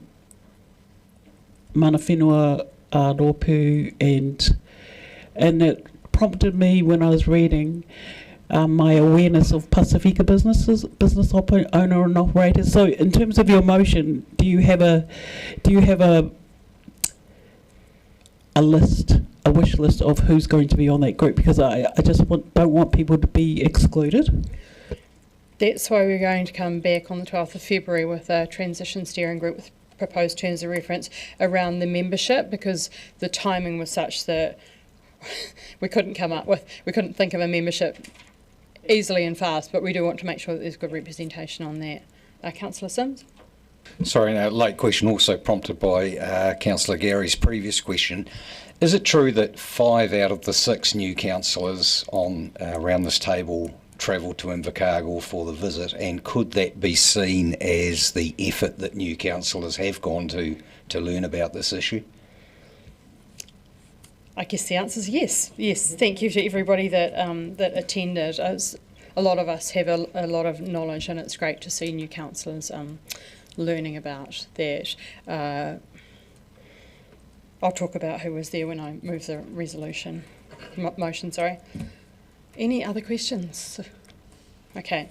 mana whenua Rōpū, and it prompted me when I was reading my awareness of Pasifika business owner and operators. So, in terms of your motion, do you have a list, a wish list of who's going to be on that group? Because I just don't want people to be excluded. That's why we're going to come back on the 12th of February with a transition steering group with proposed terms of reference around the membership, because the timing was such that we couldn't think of a membership easily and fast, but we do want to make sure that there's good representation on that. Councillor Sims? Sorry, a late question also prompted by Councillor Gary's previous question. Is it true that 5 out of the 6 new councillors on around this table travelled to Invercargill for the visit, and could that be seen as the effort that new councillors have gone to learn about this issue? I guess the answer is yes. Yes, thank you to everybody that attended. A lot of us have a lot of knowledge, and it's great to see new councillors learning about that. I'll talk about who was there when I move the resolution motion. Sorry. Any other questions? Okay,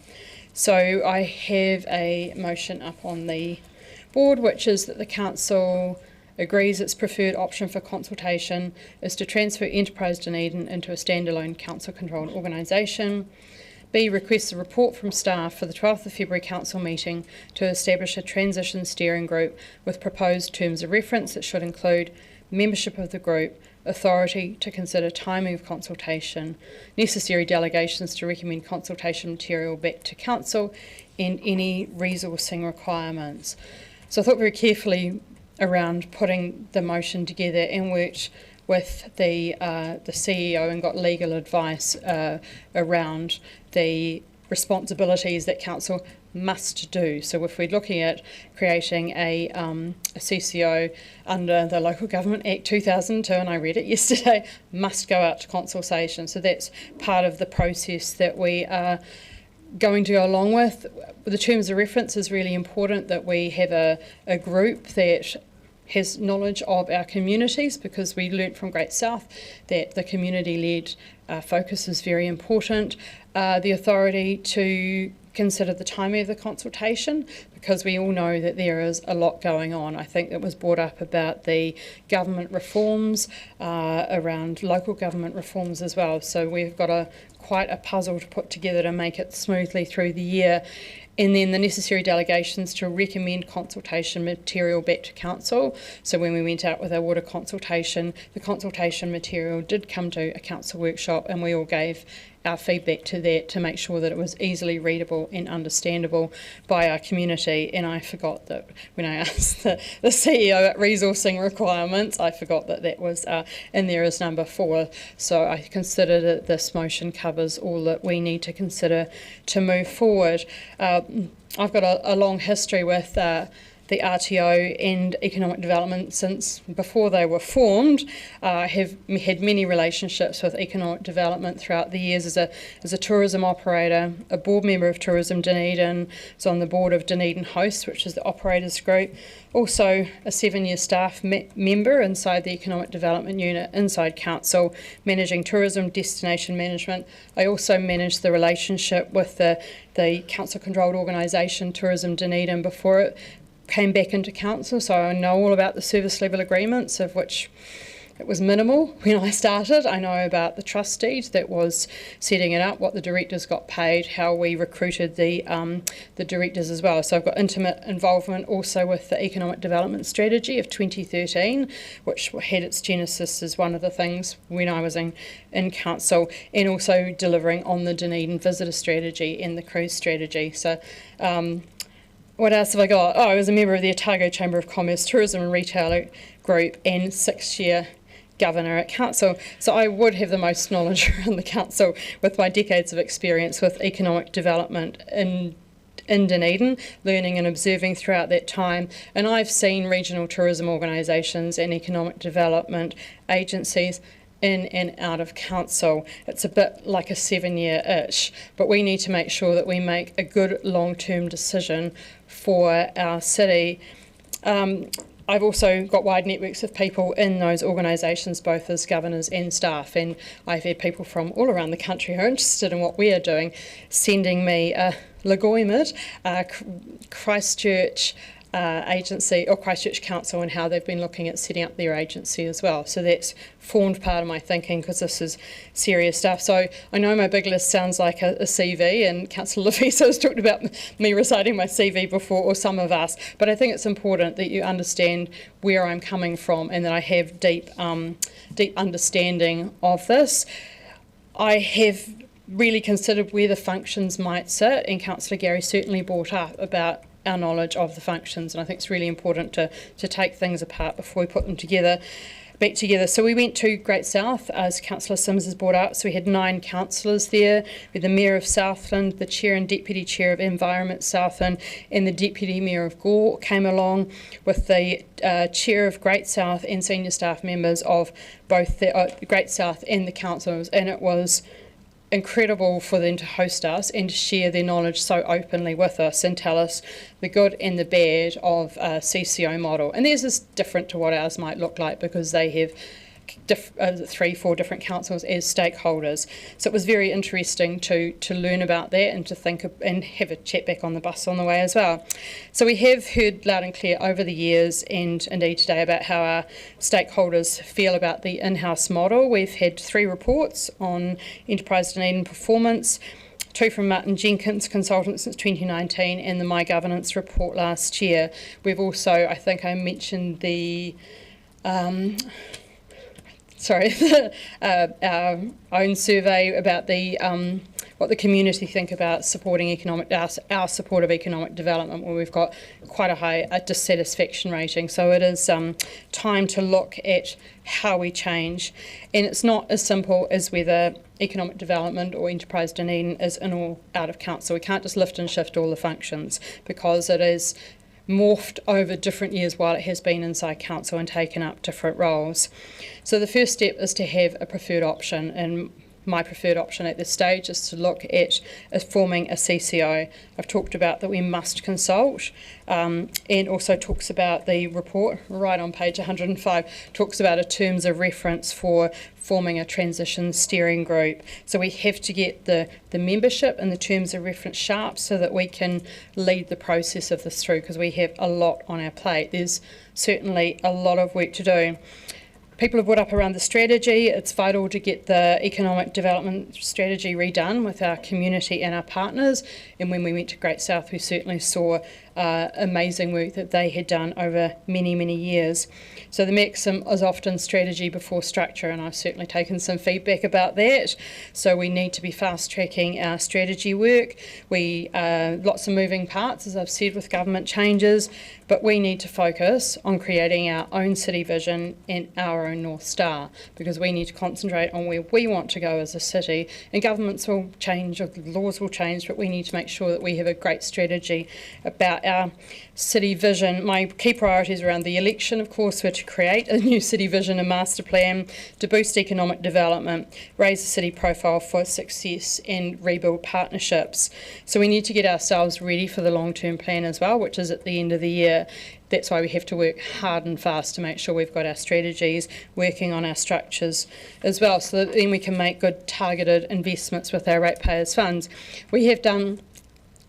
so I have a motion up on the board, which is that the council agrees its preferred option for consultation is to transfer Enterprise Dunedin into a standalone council-controlled organisation. B, requests a report from staff for the 12th of February council meeting to establish a transition steering group with proposed terms of reference that should include membership of the group, authority to consider timing of consultation, necessary delegations to recommend consultation material back to council, and any resourcing requirements. So I thought very carefully around putting the motion together and worked with the CEO and got legal advice around the responsibilities that council must do. So if we're looking at creating a CCO under the Local Government Act 2002, and I read it yesterday, must go out to consultation. So that's part of the process that we are going to go along with. The terms of reference is really important, that we have a group that has knowledge of our communities, because we learnt from Great South that the community-led focus is very important. The authority to consider the timing of the consultation, because we all know that there is a lot going on. I think it was brought up about the government reforms, around local government reforms as well. So we've got quite a puzzle to put together to make it smoothly through the year. And then the necessary delegations to recommend consultation material back to council. So when we went out with our water consultation, the consultation material did come to a council workshop, and we all gave our feedback to that to make sure that it was easily readable and understandable by our community. And I forgot that when I asked the CEO at resourcing requirements, I forgot that was in there as number 4. So I consider that this motion covers all that we need to consider to move forward. I've got a long history with the RTO and economic development since before they were formed, have had many relationships with economic development throughout the years as a tourism operator, a board member of Tourism Dunedin, was on the board of Dunedin Hosts, which is the operators group, also a 7-year staff member inside the economic development unit inside council, managing tourism destination management. I also managed the relationship with the council controlled organisation Tourism Dunedin before it came back into council, so I know all about the service level agreements, of which it was minimal when I started. I know about the trust deed that was setting it up, what the directors got paid, how we recruited the directors as well. So I've got intimate involvement also with the economic development strategy of 2013, which had its genesis as one of the things when I was in council, and also delivering on the Dunedin visitor strategy and the cruise strategy. So what else have I got? I was a member of the Otago Chamber of Commerce, Tourism and Retail Group, and 6-year governor at council. So I would have the most knowledge around the council with my decades of experience with economic development in Dunedin, learning and observing throughout that time. And I've seen regional tourism organisations and economic development agencies in and out of council. It's a bit like a 7-year itch, but we need to make sure that we make a good long-term decision for our city. I've also got wide networks of people in those organisations, both as governors and staff, and I've had people from all around the country who are interested in what we are doing, sending me a Lagoimid, Christchurch agency, or Christchurch Council, and how they've been looking at setting up their agency as well. So that's formed part of my thinking, because this is serious stuff. So I know my big list sounds like a CV, and Councillor Leviso has talked about me reciting my CV before, or some of us, but I think it's important that you understand where I'm coming from and that I have deep understanding of this. I have really considered where the functions might sit, and Councillor Gary certainly brought up about our knowledge of the functions, and I think it's really important to take things apart before we put them back together. So we went to Great South, as Councillor Sims has brought up. So we had 9 councillors there, with the Mayor of Southland, the Chair and Deputy Chair of Environment Southland, and the Deputy Mayor of Gore came along with the Chair of Great South and senior staff members of both the Great South and the councils, and it was incredible for them to host us and to share their knowledge so openly with us and tell us the good and the bad of a CCO model. And theirs is different to what ours might look like, because they have 3-4 different councils as stakeholders. So it was very interesting to learn about that and to think and have a chat back on the bus on the way as well. So we have heard loud and clear over the years, and indeed today, about how our stakeholders feel about the in-house model. We've had 3 reports on Enterprise Dunedin performance, 2 from Martin Jenkins, consultant since 2019, and the My Governance report last year. We've also, I think I mentioned the our own survey about the what the community think about supporting our support of economic development, where we've got quite a high dissatisfaction rating. So it is time to look at how we change, and it's not as simple as whether economic development or Enterprise Dunedin is in or out of council. We can't just lift and shift all the functions, because it is morphed over different years while it has been inside council and taken up different roles. So the first step is to have a preferred option, and my preferred option at this stage is to look at forming a CCO. I've talked about that we must consult, and also talks about the report right on page 105, talks about a terms of reference for forming a transition steering group. So we have to get the membership and the terms of reference sharp so that we can lead the process of this through, because we have a lot on our plate. There's certainly a lot of work to do. People have brought up around the strategy. It's vital to get the economic development strategy redone with our community and our partners. And when we went to Great South, we certainly saw amazing work that they had done over many, many years. So the maxim is often strategy before structure, and I've certainly taken some feedback about that. So we need to be fast-tracking our strategy work. Lots of moving parts, as I've said, with government changes. but we need to focus on creating our own city vision and our own North Star, because we need to concentrate on where we want to go as a city, and governments will change, or laws will change, but we need to make sure that we have a great strategy about our city vision. My key priorities around the election, of course, were to create a new city vision and master plan, to boost economic development, raise the city profile for success, and rebuild partnerships. So we need to get ourselves ready for the long-term plan as well, which is at the end of the year. That's why we have to work hard and fast to make sure we've got our strategies, working on our structures as well, so that then we can make good targeted investments with our ratepayers' funds. We have done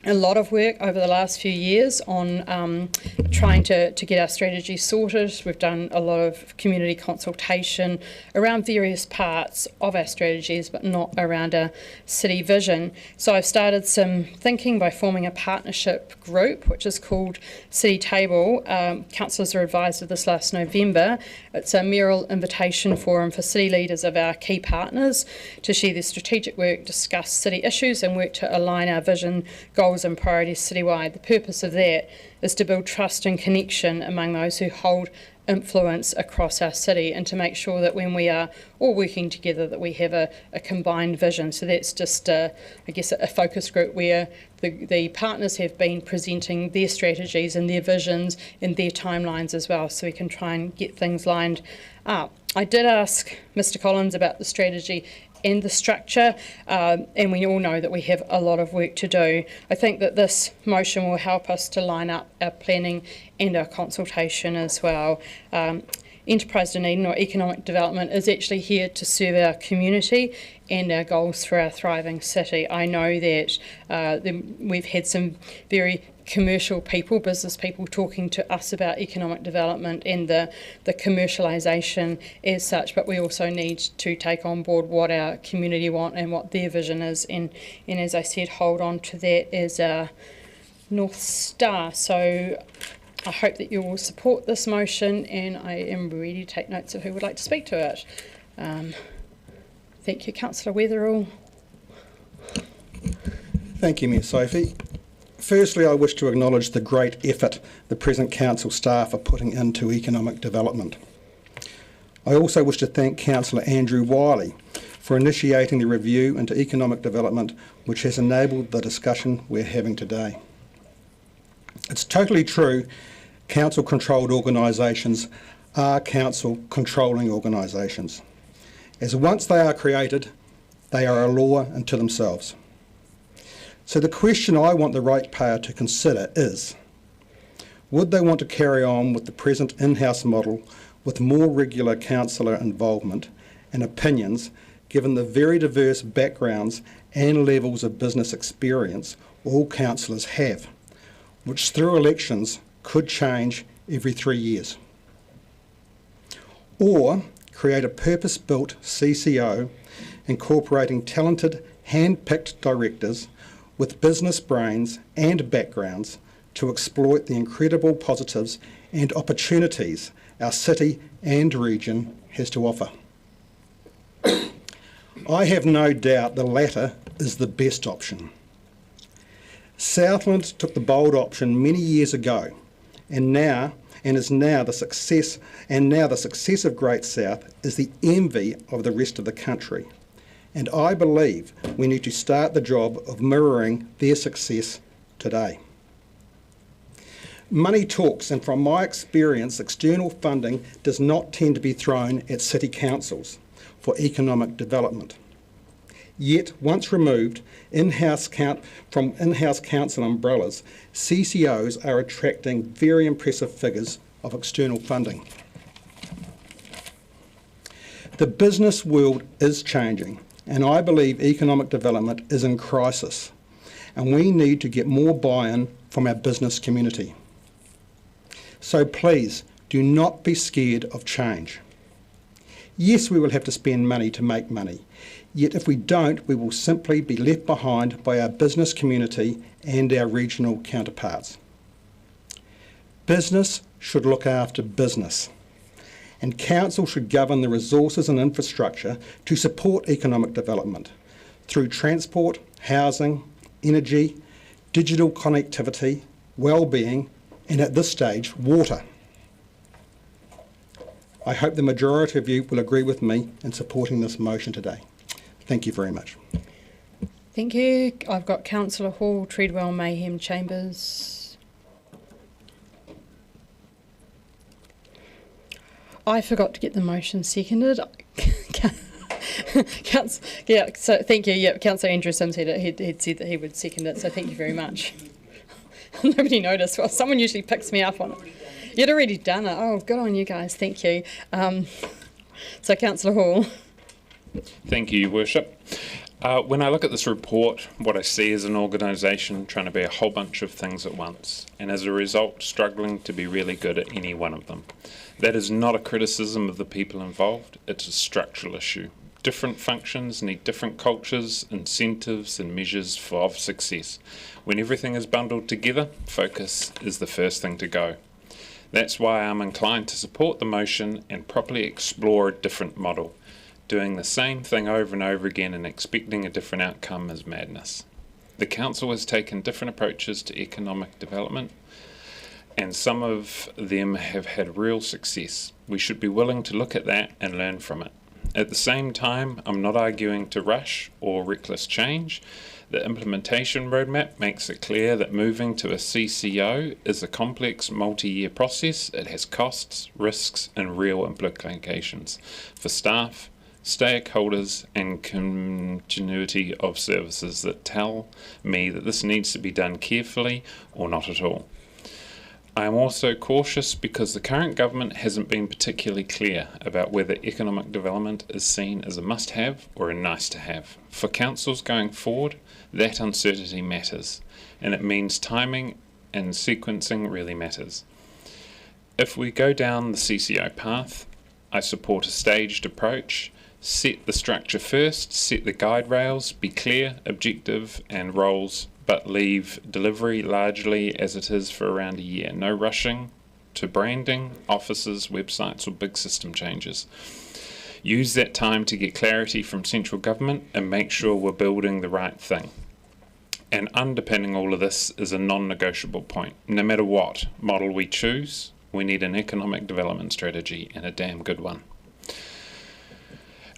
a lot of work over the last few years on trying to get our strategy sorted. We've done a lot of community consultation around various parts of our strategies, but not around our city vision. So I've started some thinking by forming a partnership group, which is called City Table. Councillors were advised of this last November. It's a mayoral invitation forum for city leaders of our key partners to share their strategic work, discuss city issues, and work to align our vision, goals and priorities citywide. The purpose of that is to build trust and connection among those who hold influence across our city, and to make sure that when we are all working together that we have a combined vision. So that's just, I guess, a focus group where the partners have been presenting their strategies and their visions and their timelines as well, so we can try and get things lined up. I did ask Mr. Collins about the strategy and the structure, and we all know that we have a lot of work to do. I think that this motion will help us to line up our planning and our consultation as well. Enterprise Dunedin, or economic development, is actually here to serve our community and our goals for our thriving city. I know that we've had some very commercial people, business people, talking to us about economic development and the commercialisation as such, but we also need to take on board what our community want and what their vision is, and as I said, hold on to that as a North Star. So I hope that you will support this motion, and I am ready to take notes of who would like to speak to it. Thank you, Councillor Weatherall. Thank you, Mayor Sophie. Firstly, I wish to acknowledge the great effort the present council staff are putting into economic development. I also wish to thank Councillor Andrew Wiley for initiating the review into economic development, which has enabled the discussion we're having today. It's totally true, council-controlled organisations are council-controlling organisations, as once they are created, they are a law unto themselves. So the question I want the ratepayer to consider is, would they want to carry on with the present in-house model with more regular councillor involvement and opinions, given the very diverse backgrounds and levels of business experience all councillors have, which through elections could change every 3 years? Or create a purpose-built CCO incorporating talented, hand-picked directors with business brains and backgrounds to exploit the incredible positives and opportunities our city and region has to offer. I have no doubt the latter is the best option. Southland took the bold option many years ago, and the success of Great South is the envy of the rest of the country. And I believe we need to start the job of mirroring their success today. Money talks, and from my experience, external funding does not tend to be thrown at city councils for economic development. Yet, once removed from in-house council umbrellas, CCOs are attracting very impressive figures of external funding. The business world is changing, and I believe economic development is in crisis, and we need to get more buy-in from our business community. So please, do not be scared of change. Yes, we will have to spend money to make money, yet if we don't, we will simply be left behind by our business community and our regional counterparts. Business should look after business, and council should govern the resources and infrastructure to support economic development through transport, housing, energy, digital connectivity, well-being and at this stage, water. I hope the majority of you will agree with me in supporting this motion today. Thank you very much. Thank you. I've got Councillor Hall, Treadwell, Mayhem, Chambers. I forgot to get the motion seconded. So thank you. Yeah, Councillor Andrew Sims he'd said that he would second it, so thank you very much. Nobody noticed. Well, someone usually picks me up on it. You'd already done it. Oh, good on you guys. Thank you. So Councillor Hall. Thank you, Your Worship. When I look at this report, what I see is an organisation trying to be a whole bunch of things at once, and as a result, struggling to be really good at any one of them. That is not a criticism of the people involved, it's a structural issue. Different functions need different cultures, incentives and measures of success. When everything is bundled together, focus is the first thing to go. That's why I'm inclined to support the motion and properly explore a different model. Doing the same thing over and over again and expecting a different outcome is madness. The Council has taken different approaches to economic development, and some of them have had real success. We should be willing to look at that and learn from it. At the same time, I'm not arguing to rush or reckless change. The implementation roadmap makes it clear that moving to a CCO is a complex multi-year process. It has costs, risks, and real implications for staff, stakeholders, and continuity of services that tell me that this needs to be done carefully or not at all. I am also cautious because the current government hasn't been particularly clear about whether economic development is seen as a must-have or a nice-to-have. For councils going forward, that uncertainty matters, and it means timing and sequencing really matters. If we go down the CCO path, I support a staged approach. Set the structure first, set the guide rails, be clear, objective, and roles, but leave delivery largely as it is for around a year. No rushing to branding, offices, websites, or big system changes. Use that time to get clarity from central government and make sure we're building the right thing. And underpinning all of this is a non-negotiable point. No matter what model we choose, we need an economic development strategy, and a damn good one.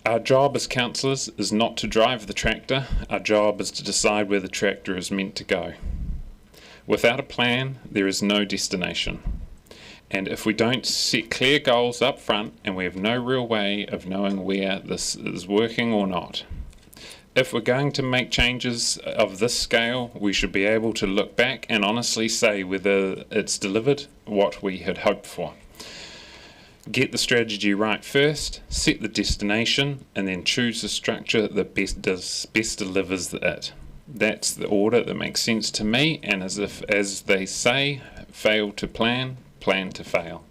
Our job as councillors is not to drive the tractor. Our job is to decide where the tractor is meant to go. Without a plan, there is no destination. And if we don't set clear goals up front, and we have no real way of knowing where this is working or not, if we're going to make changes of this scale, we should be able to look back and honestly say whether it's delivered what we had hoped for. Get the strategy right first, set the destination, and then choose the structure that best delivers it. That's the order that makes sense to me, and as they say, fail to plan, plan to fail.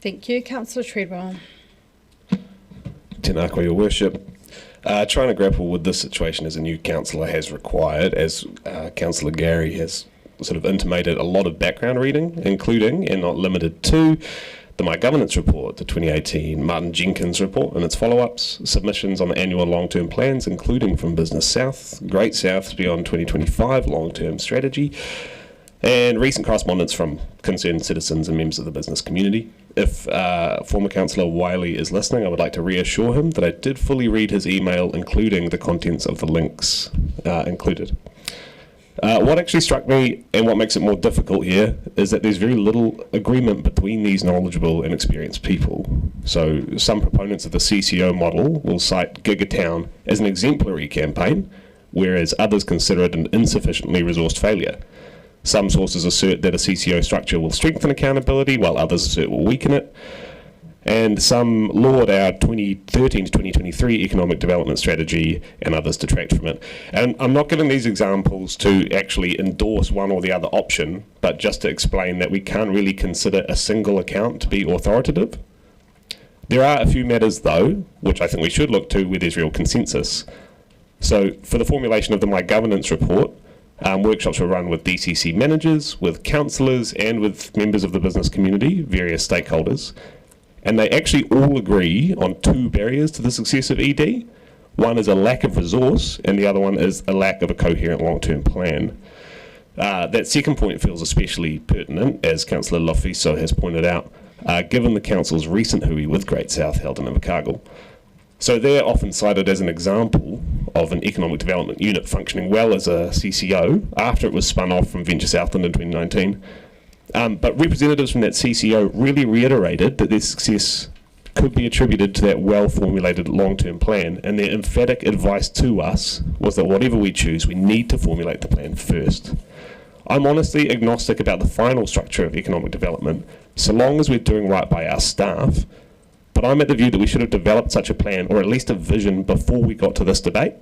Thank you. Councillor Treadwell. Tēnā koe, Your Worship. Trying to grapple with this situation as a new councillor has required, as Councillor Gary has sort of intimated, a lot of background reading, including and not limited to the My Governance report, the 2018 Martin Jenkins report and its follow-ups, submissions on the annual long-term plans, including from Business South, Great South Beyond 2025 long-term strategy, and recent correspondence from concerned citizens and members of the business community. If former Councillor Wiley is listening, I would like to reassure him that I did fully read his email, including the contents of the links included. What actually struck me, and what makes it more difficult here, is that there's very little agreement between these knowledgeable and experienced people. So some proponents of the CCO model will cite Gigatown as an exemplary campaign, whereas others consider it an insufficiently resourced failure. Some sources assert that a CCO structure will strengthen accountability, while others assert it will weaken it. And some laud our 2013 to 2023 economic development strategy, and others detract from it. And I'm not giving these examples to actually endorse one or the other option, but just to explain that we can't really consider a single account to be authoritative. There are a few matters, though, which I think we should look to where there's real consensus. So for the formulation of the My Governance report, workshops were run with DCC managers, with councillors, and with members of the business community, various stakeholders. And they actually all agree on two barriers to the success of ED. One is a lack of resource, and the other one is a lack of a coherent long-term plan. That second point feels especially pertinent, as Councillor Lofiso has pointed out, given the Council's recent hui with Great South held in Invercargill. So they're often cited as an example of an economic development unit functioning well as a CCO after it was spun off from Venture Southland in 2019. But representatives from that CCO really reiterated that their success could be attributed to that well-formulated long-term plan, and their emphatic advice to us was that whatever we choose, we need to formulate the plan first. I'm honestly agnostic about the final structure of economic development, so long as we're doing right by our staff, but I'm at the view that we should have developed such a plan, or at least a vision, before we got to this debate.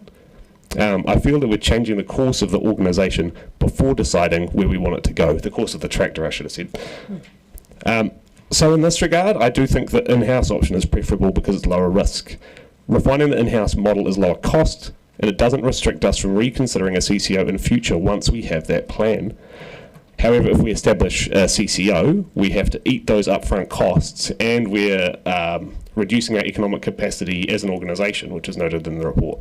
I feel that we're changing the course of the organisation before deciding where we want it to go, the course of the tractor, I should have said. So in this regard, I do think the in-house option is preferable because it's lower risk. Refining the in-house model is lower cost, and it doesn't restrict us from reconsidering a CCO in future once we have that plan. However, if we establish a CCO, we have to eat those upfront costs, and we're reducing our economic capacity as an organisation, which is noted in the report.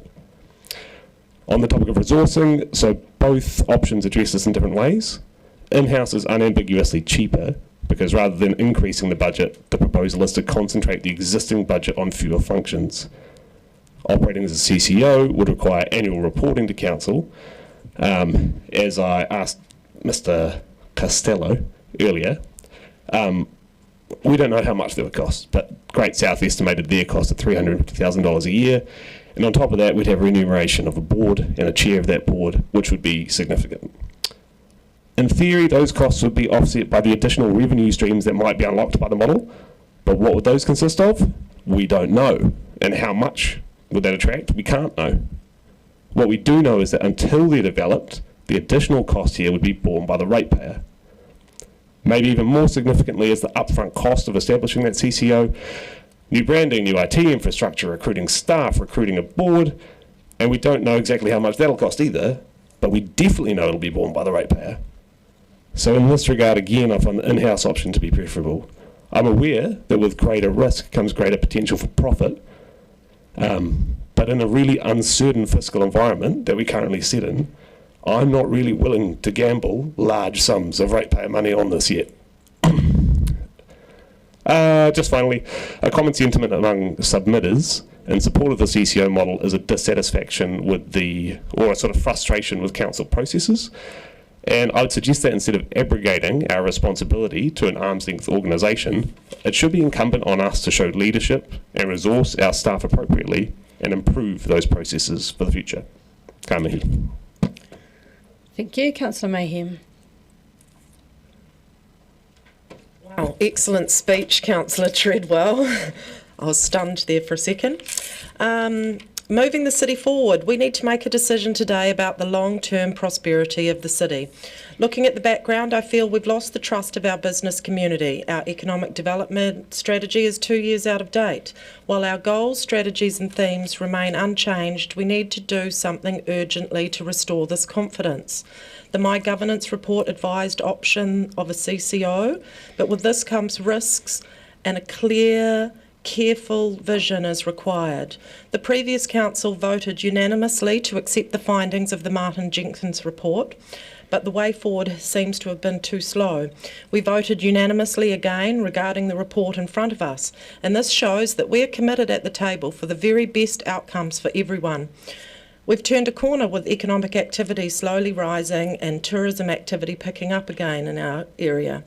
On the topic of resourcing, so both options address this in different ways. In-house is unambiguously cheaper, because rather than increasing the budget, the proposal is to concentrate the existing budget on fewer functions. Operating as a CCO would require annual reporting to Council. As I asked Mr. Costello earlier, we don't know how much that would cost, but Great South estimated their cost at $350,000 a year, and on top of that we'd have remuneration of a board and a chair of that board, which would be significant. In theory, those costs would be offset by the additional revenue streams that might be unlocked by the model, but what would those consist of? We don't know. And how much would that attract? We can't know. What we do know is that until they're developed, the additional cost here would be borne by the ratepayer. Maybe even more significantly is the upfront cost of establishing that CCO, new branding, new IT infrastructure, recruiting staff, recruiting a board, and we don't know exactly how much that'll cost either, but we definitely know it'll be borne by the ratepayer. So in this regard, again, I find the in-house option to be preferable. I'm aware that with greater risk comes greater potential for profit, but in a really uncertain fiscal environment that we currently sit in, I'm not really willing to gamble large sums of ratepayer money on this yet. Just finally, a common sentiment among submitters in support of the CCO model is a dissatisfaction with or a sort of frustration with council processes. And I would suggest that instead of abrogating our responsibility to an arm's length organisation, it should be incumbent on us to show leadership and resource our staff appropriately and improve those processes for the future. Ka mihi. Thank you. Councillor Mayhem. Wow, excellent speech, Councillor Treadwell. I was stunned there for a second. Moving the city forward, we need to make a decision today about the long-term prosperity of the city. Looking at the background, I feel we've lost the trust of our business community. Our economic development strategy is 2 years out of date. While our goals, strategies and themes remain unchanged, we need to do something urgently to restore this confidence. The My Governance report advised option of a CCO, but with this comes risks, and a clear, careful vision is required. The previous council voted unanimously to accept the findings of the Martin Jenkins report, but the way forward seems to have been too slow. We voted unanimously again regarding the report in front of us, and this shows that we're committed at the table for the very best outcomes for everyone. We've turned a corner with economic activity slowly rising and tourism activity picking up again in our area.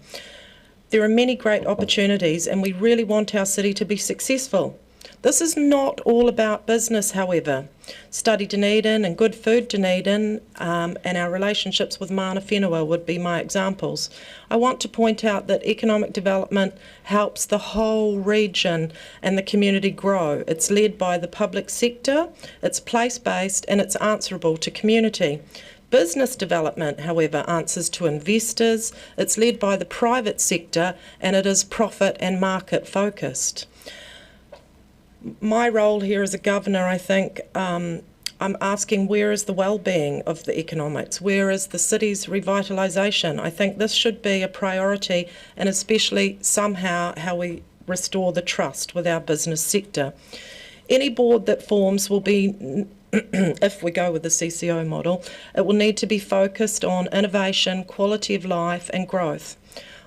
There are many great opportunities and we really want our city to be successful. This is not all about business, however. Study Dunedin and Good Food Dunedin and our relationships with Mana Whenua would be my examples. I want to point out that economic development helps the whole region and the community grow. It's led by the public sector, it's place-based and it's answerable to community. Business development, however, answers to investors, it's led by the private sector and it is profit and market focused. My role here as a governor, I think, I'm asking where is the well-being of the economics? Where is the city's revitalisation? I think this should be a priority and especially somehow how we restore the trust with our business sector. Any board that forms will be if we go with the CCO model, it will need to be focused on innovation, quality of life and growth.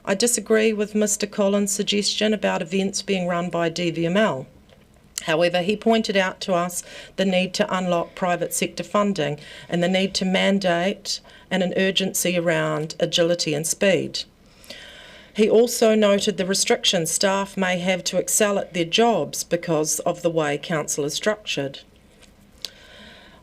I disagree with Mr. Collins' suggestion about events being run by DVML. However, he pointed out to us the need to unlock private sector funding and the need to mandate and an urgency around agility and speed. He also noted the restrictions staff may have to excel at their jobs because of the way council is structured.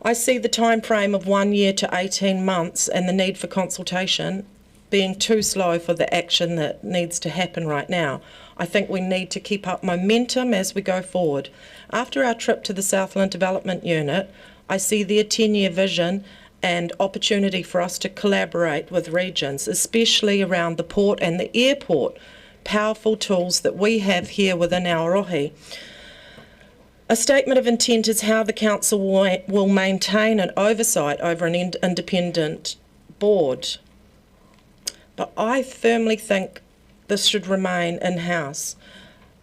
I see the time frame of 1 year to 18 months and the need for consultation being too slow for the action that needs to happen right now. I think we need to keep up momentum as we go forward. After our trip to the Southland Development Unit, I see their 10-year vision and opportunity for us to collaborate with regions, especially around the port and the airport, powerful tools that we have here within our rohi. A statement of intent is how the council will maintain an oversight over an independent board. But I firmly think this should remain in-house.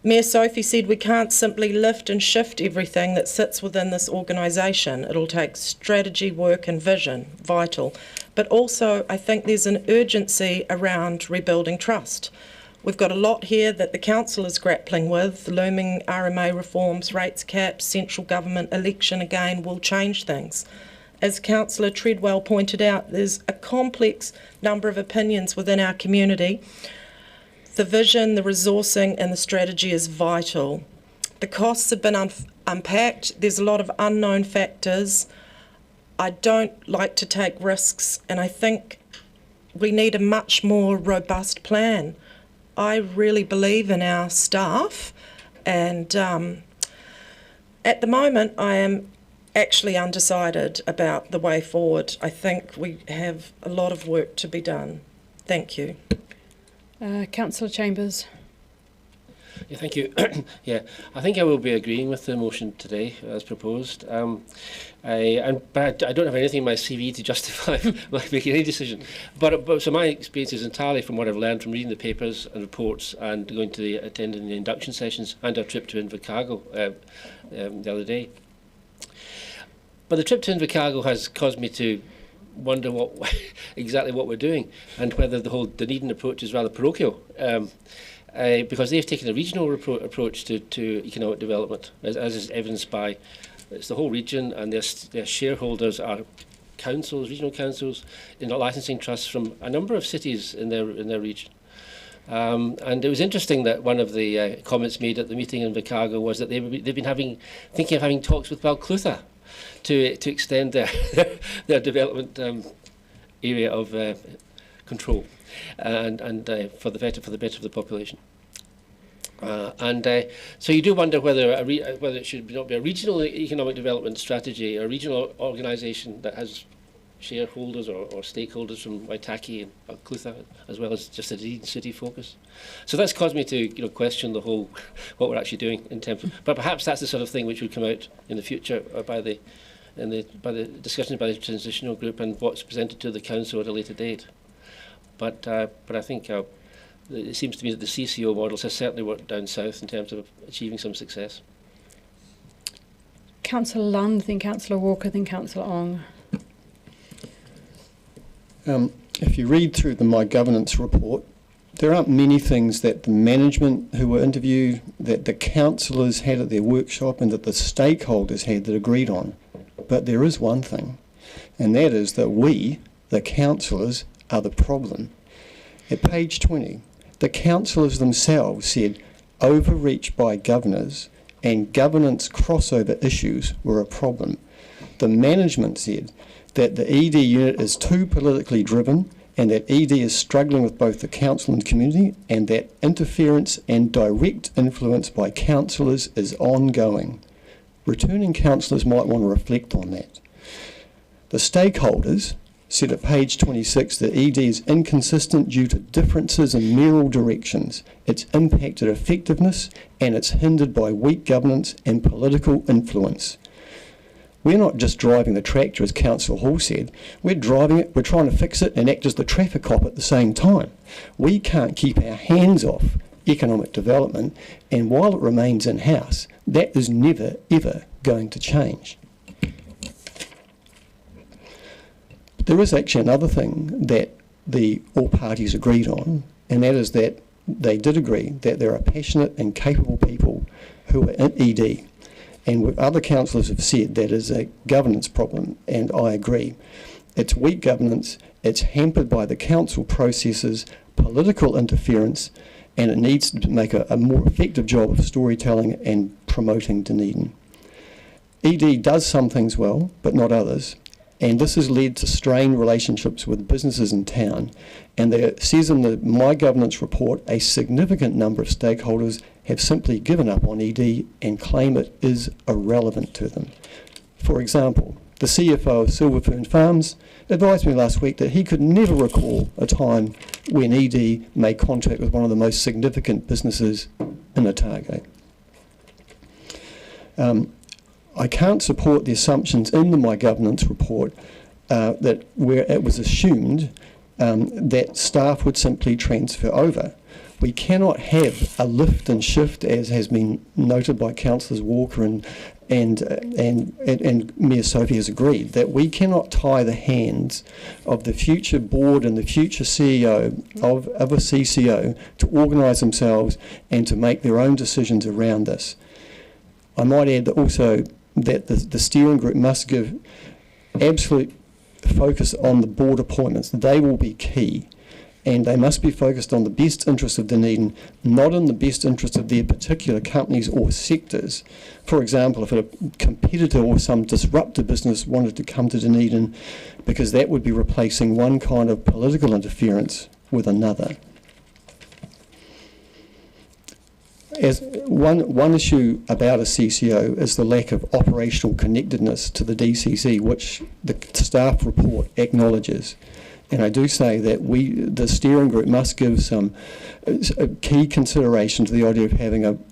Mayor Sophie said we can't simply lift and shift everything that sits within this organisation. It'll take strategy, work and vision, vital. But also I think there's an urgency around rebuilding trust. We've got a lot here that the council is grappling with. Looming RMA reforms, rates caps, central government election again will change things. As Councillor Treadwell pointed out, there's a complex number of opinions within our community. The vision, the resourcing and the strategy is vital. The costs have been unpacked. There's a lot of unknown factors. I don't like to take risks and I think we need a much more robust plan. I really believe in our staff and at the moment I am actually undecided about the way forward. I think we have a lot of work to be done. Thank you. Councillor Chambers. Yeah, thank you. Yeah, I think I will be agreeing with the motion today as proposed. But I don't have anything in my CV to justify making any decision. But so my experience is entirely from what I've learned from reading the papers and reports and going to attending the induction sessions and our trip to Invercargill the other day. But the trip to Invercargill has caused me to wonder exactly what we're doing and whether the whole Dunedin approach is rather parochial. Because they've taken a regional approach to economic development, as is evidenced by it's the whole region, and their shareholders are councils, regional councils, in the licensing trusts from a number of cities in their region. And it was interesting that one of the comments made at the meeting in Invercargill was that they've been thinking of having talks with Balclutha to extend their development area of control and for the better of the population. So you do wonder whether it should not be a regional economic development strategy, a regional organisation that has shareholders or stakeholders from Waitaki and Balclutha, as well as just a Dunedin City focus. So that's caused me to question the whole what we're actually doing in terms of, but perhaps that's the sort of thing which would come out in the future by the discussion by the transitional group and what's presented to the council at a later date. But I think it seems to me that the CCO models has certainly worked down south in terms of achieving some success. Councillor Lund, then Councillor Walker, then Councillor Ong. If you read through the My Governance report, there aren't many things that the management who were interviewed, that the councillors had at their workshop and that the stakeholders had that agreed on. But there is one thing, and that is that we, the councillors, are the problem. At page 20, the councillors themselves said overreach by governors and governance crossover issues were a problem. The management said that the ED unit is too politically driven and that ED is struggling with both the council and community, and that interference and direct influence by councillors is ongoing. Returning councillors might want to reflect on that. The stakeholders said at page 26 that ED is inconsistent due to differences in mayoral directions. It's impacted effectiveness and it's hindered by weak governance and political influence. We're not just driving the tractor, as Councillor Hall said. We're driving it, we're trying to fix it and act as the traffic cop at the same time. We can't keep our hands off economic development, and while it remains in-house, that is never, ever going to change. There is actually another thing that all parties agreed on, and that is that they did agree that there are passionate and capable people who are in ED. And what other councillors have said, that is a governance problem, and I agree. It's weak governance, it's hampered by the council processes, political interference, and it needs to make a more effective job of storytelling and promoting Dunedin. ED does some things well, but not others, and this has led to strained relationships with businesses in town. And it says in the My Governance report, a significant number of stakeholders have simply given up on ED and claim it is irrelevant to them. For example, the CFO of Silver Fern Farms advised me last week that he could never recall a time when ED made contact with one of the most significant businesses in Otago. I can't support the assumptions in the My Governance report that where it was assumed that staff would simply transfer over. We cannot have a lift and shift, as has been noted by Councillors Walker and Mayor Sophie has agreed, that we cannot tie the hands of the future board and the future CEO of a CCO to organise themselves and to make their own decisions around this. I might add that also that the steering group must give absolute focus on the board appointments. They will be key, and they must be focused on the best interest of Dunedin, not in the best interest of their particular companies or sectors. For example, if a competitor or some disruptive business wanted to come to Dunedin, because that would be replacing one kind of political interference with another. As one issue about a CCO is the lack of operational connectedness to the DCC, which the staff report acknowledges. And I do say that the steering group must give some key consideration to the idea of having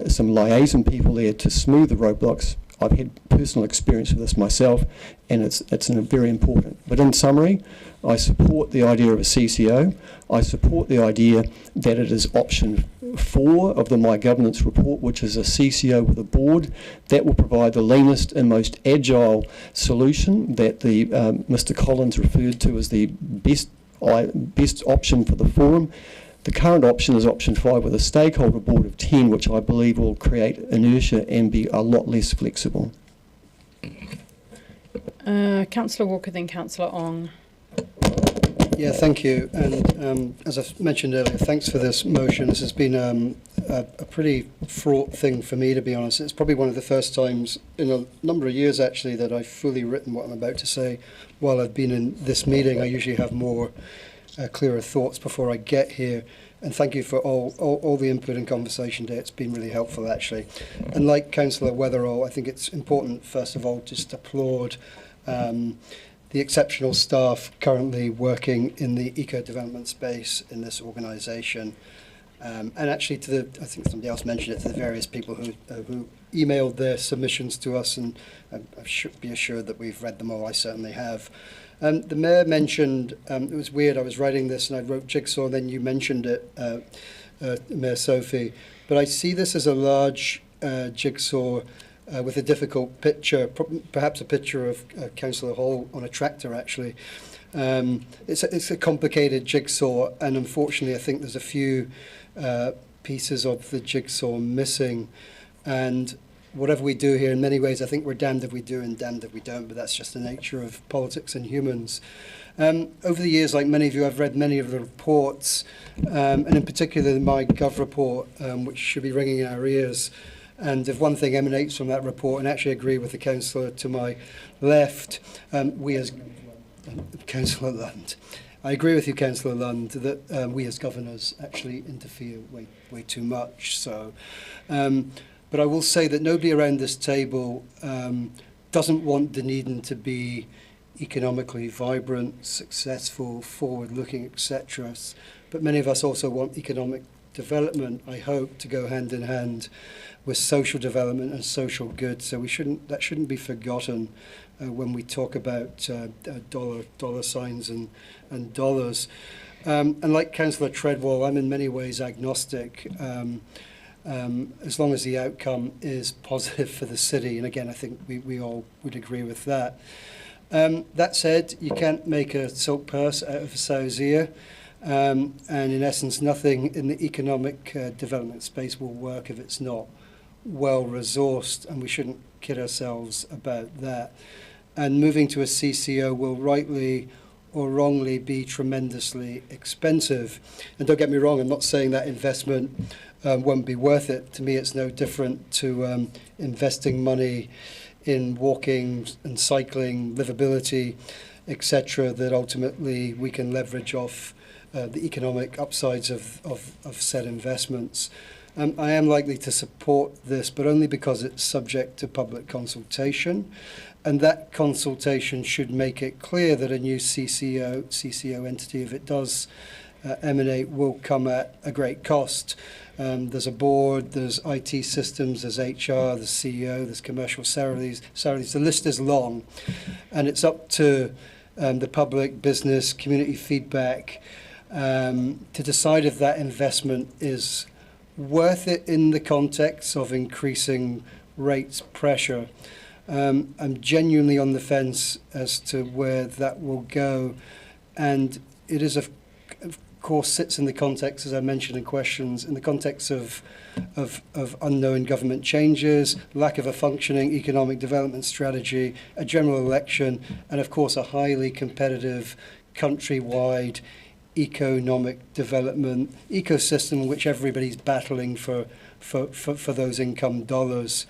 some liaison people there to smooth the roadblocks. I've had personal experience with this myself, and it's very important. But in summary, I support the idea of a CCO. I support the idea that it is option 4 of the My Governance report, which is a CCO with a board. That will provide the leanest and most agile solution that Mr. Collins referred to as the best option for the forum. The current option is option 5 with a stakeholder board of 10, which I believe will create inertia and be a lot less flexible. Councillor Walker, then Councillor Ong. Yeah, thank you. And as I've mentioned earlier, thanks for this motion. This has been a pretty fraught thing for me, to be honest. It's probably one of the first times in a number of years, actually, that I've fully written what I'm about to say while I've been in this meeting. I usually have more clearer thoughts before I get here. And thank you for all the input and conversation today. It's been really helpful, actually. And like Councillor Weatherall, I think it's important, first of all, just to applaud the exceptional staff currently working in the eco-development space in this organisation. And actually, I think somebody else mentioned it, to the various people who emailed their submissions to us, and I should be assured that we've read them all. I certainly have. The Mayor mentioned, it was weird, I was writing this and I wrote jigsaw, and then you mentioned it, Mayor Sophie, but I see this as a large jigsaw with a difficult picture, perhaps a picture of Councillor Hall on a tractor, actually. It's a complicated jigsaw, and unfortunately I think there's a few pieces of the jigsaw missing, and whatever we do here, in many ways, I think we're damned if we do and damned if we don't, but that's just the nature of politics and humans. Over the years, like many of you, I've read many of the reports, and in particular the My Gov report, which should be ringing in our ears. And if one thing emanates from that report, and actually agree with the councillor to my left, we as Councillor Lund, I agree with you, Councillor Lund, that we as governors actually interfere way too much. So. But I will say that nobody around this table doesn't want Dunedin to be economically vibrant, successful, forward-looking, etc. But many of us also want economic development, I hope, to go hand in hand with social development and social good. So that shouldn't be forgotten when we talk about dollar signs and dollars. And like Councillor Treadwell, I'm in many ways agnostic. As long as the outcome is positive for the city, and again, I think we all would agree with that. That said, you can't make a silk purse out of a sow's ear, and in essence, nothing in the economic development space will work if it's not well resourced, and we shouldn't kid ourselves about that. And moving to a CCO will rightly or wrongly be tremendously expensive. And don't get me wrong, I'm not saying that investment won't be worth it. To me, it's no different to investing money in walking and cycling, livability, etc., that ultimately we can leverage off the economic upsides of said investments. I am likely to support this, but only because it's subject to public consultation, and that consultation should make it clear that a new CCO entity, if it does emanate, will come at a great cost. There's a board, there's IT systems, there's HR, there's CEO, there's commercial salaries. The list is long, and it's up to the public, business, community feedback to decide if that investment is worth it in the context of increasing rates pressure. I'm genuinely on the fence as to where that will go, and it is of course sits in the context, as I mentioned in questions, in the context of unknown government changes, lack of a functioning economic development strategy, a general election, and of course a highly competitive countrywide economic development ecosystem, which everybody's battling for those income dollars.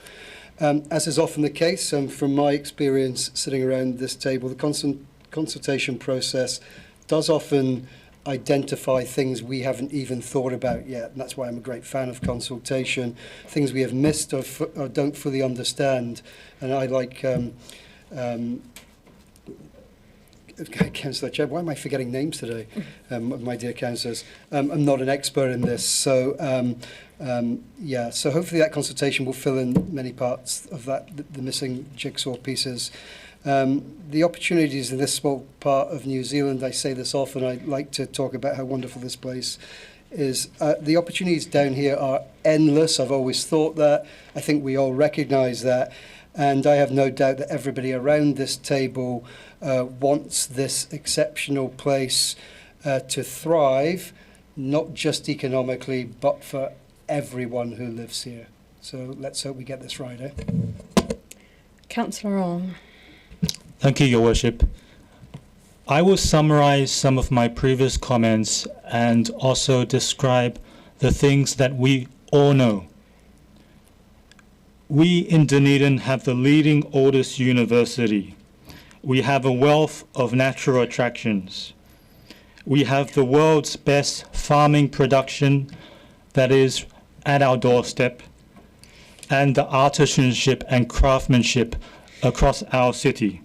As is often the case, from my experience sitting around this table, the consultation process does often identify things we haven't even thought about yet, and that's why I'm a great fan of consultation, things we have missed or don't fully understand. And I like Councillor Chebb, why am I forgetting names today, my dear councillors? I'm not an expert in this, so yeah, so hopefully that consultation will fill in many parts of the missing jigsaw pieces. The opportunities in this small part of New Zealand, I say this often, I like to talk about how wonderful this place is. The opportunities down here are endless. I've always thought that. I think we all recognise that. And I have no doubt that everybody around this table wants this exceptional place to thrive, not just economically, but for everyone who lives here. So let's hope we get this right, eh? Councillor Ong. Thank you, Your Worship. I will summarise some of my previous comments and also describe the things that we all know. We in Dunedin have the leading oldest university. We have a wealth of natural attractions. We have the world's best farming production that is at our doorstep, and the artisanship and craftsmanship across our city.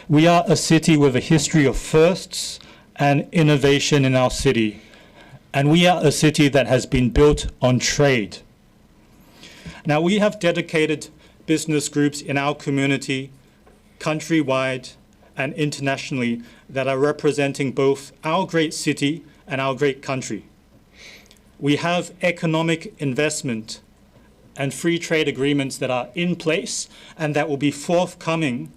We are a city with a history of firsts and innovation in our city, and we are a city that has been built on trade. Now, we have dedicated business groups in our community, countrywide and internationally, that are representing both our great city and our great country. We have economic investment and free trade agreements that are in place and that will be forthcoming,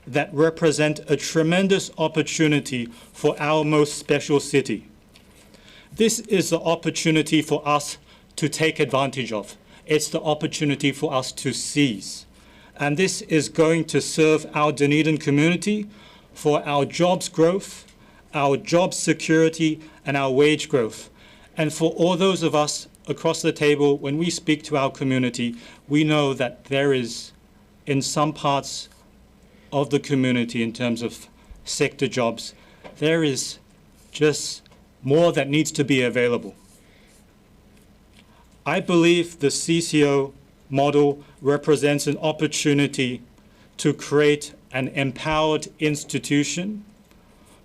that represent a tremendous opportunity for our most special city. This is the opportunity for us to take advantage of. It's the opportunity for us to seize. And this is going to serve our Dunedin community for our jobs growth, our job security, and our wage growth. And for all those of us across the table, when we speak to our community, we know that there is, in some parts of the community in terms of sector jobs, there is just more that needs to be available. I believe the CCO model represents an opportunity to create an empowered institution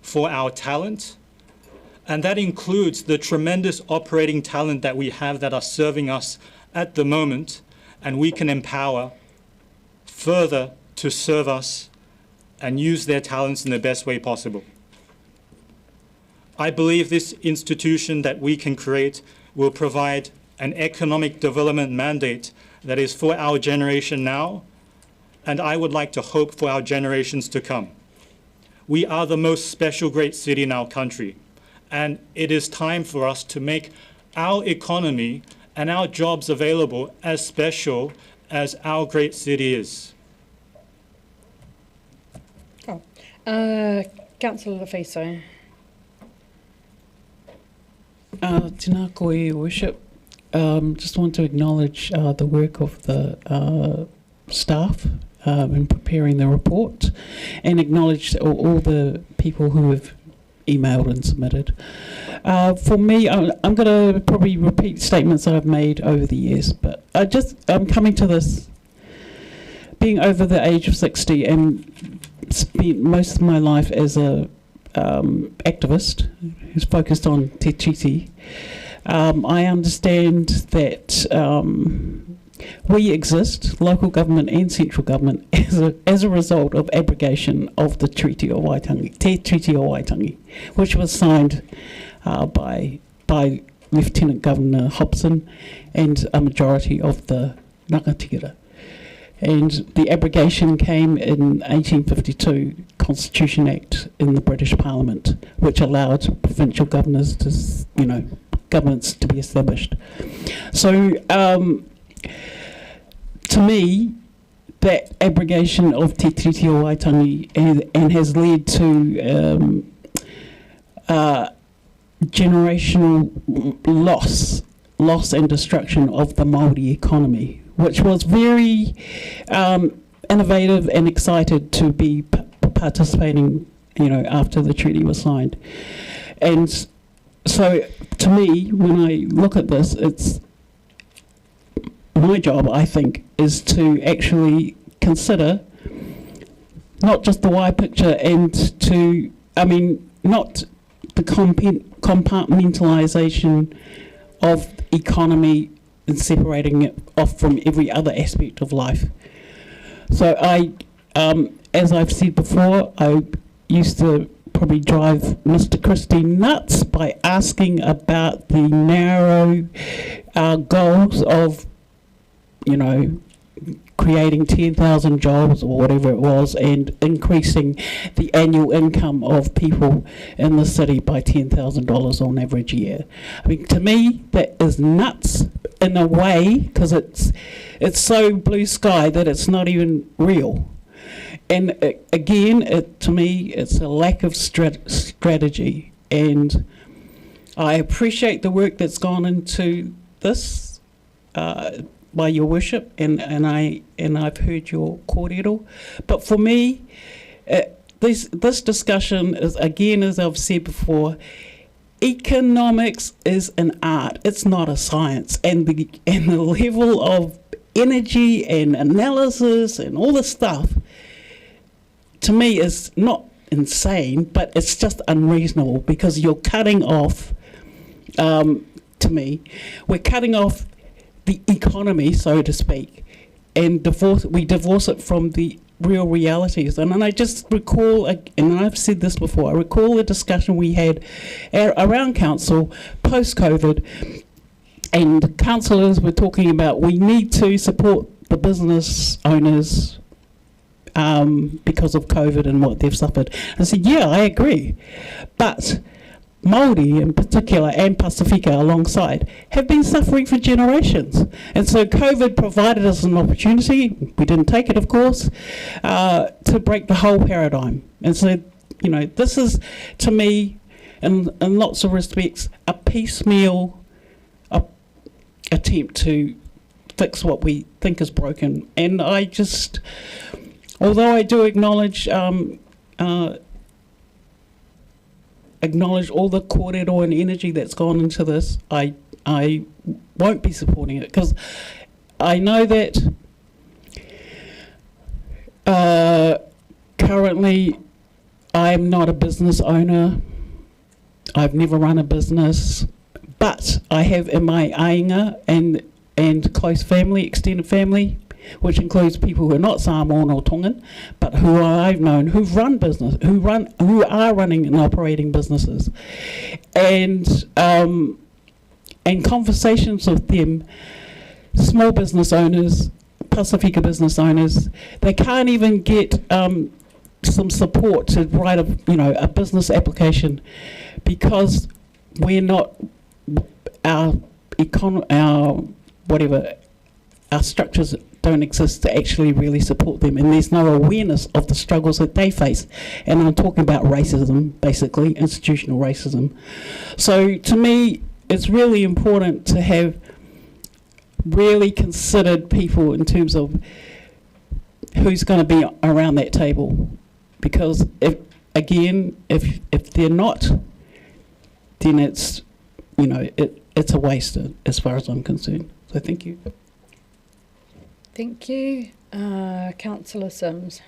for our talent, and that includes the tremendous operating talent that we have that are serving us at the moment, and we can empower further to serve us and use their talents in the best way possible. I believe this institution that we can create will provide an economic development mandate that is for our generation now, and I would like to hope for our generations to come. we are the most special great city in our country. And it is time for us to make our economy and our jobs available as special as our great city is. Councillor Lefiso. Tēnā koe, Your Worship. Just want to acknowledge the work of the staff in preparing the report, and acknowledge all the people who have emailed and submitted. For me, I'm going to probably repeat statements I've made over the years, but I'm coming to this being over the age of 60 and spent most of my life as a activist who's focused on te tiriti. I understand that we exist, local government and central government, as a result of abrogation of the Treaty of Waitangi, Te Treaty of Waitangi, which was signed by Lieutenant Governor Hobson and a majority of the Ngāti. And the abrogation came in 1852 Constitution Act in the British Parliament, which allowed provincial governors to, governments to be established. So, to me, that abrogation of Te Tiriti o Waitangi and has led to generational loss and destruction of the Māori economy, which was very innovative and excited to be participating, after the treaty was signed. And so, to me, when I look at this, it's my job, I think, is to actually consider not just the wide picture and not the compartmentalisation of economy and separating it off from every other aspect of life. So as I've said before, I used to probably drive Mr. Christie nuts by asking about the narrow goals of, creating 10,000 jobs or whatever it was, and increasing the annual income of people in the city by $10,000 on average a year. I mean, to me, that is nuts in a way, because it's so blue sky that it's not even real. And again, to me, it's a lack of strategy. And I appreciate the work that's gone into this by Your Worship, and I've heard your kōrero. But for me, this discussion is, again, as I've said before, economics is an art. It's not a science. And the level of energy and analysis and all this stuff, to me, is not insane, but it's just unreasonable, because you're cutting off, to me, we're cutting off the economy, so to speak, and we divorce it from the real realities. And I just recall, and I've said this before, I recall the discussion we had around council post-COVID, and councillors were talking about we need to support the business owners because of COVID and what they've suffered. I said, yeah, I agree, but Māori in particular, and Pasifika alongside, have been suffering for generations. And so COVID provided us an opportunity, we didn't take it of course, to break the whole paradigm. And so, this is, to me, in lots of respects, a piecemeal attempt to fix what we think is broken. And I just, although I do acknowledge all the kōrero and energy that's gone into this, I won't be supporting it, because I know that currently I'm not a business owner. I've never run a business, but I have in my ainga and close family, extended family, which includes people who are not Samoan or Tongan, but who I've known who've run business, who are running and operating businesses, and conversations with them, small business owners, Pasifika business owners, they can't even get some support to write a business application, because we're not our structures don't exist to actually really support them, and there's no awareness of the struggles that they face. And I'm talking about racism, basically, institutional racism. So to me, it's really important to have really considered people in terms of who's going to be around that table. Because if they're not, then it's it's a waste as far as I'm concerned. So thank you. Thank you. Councillor Sims.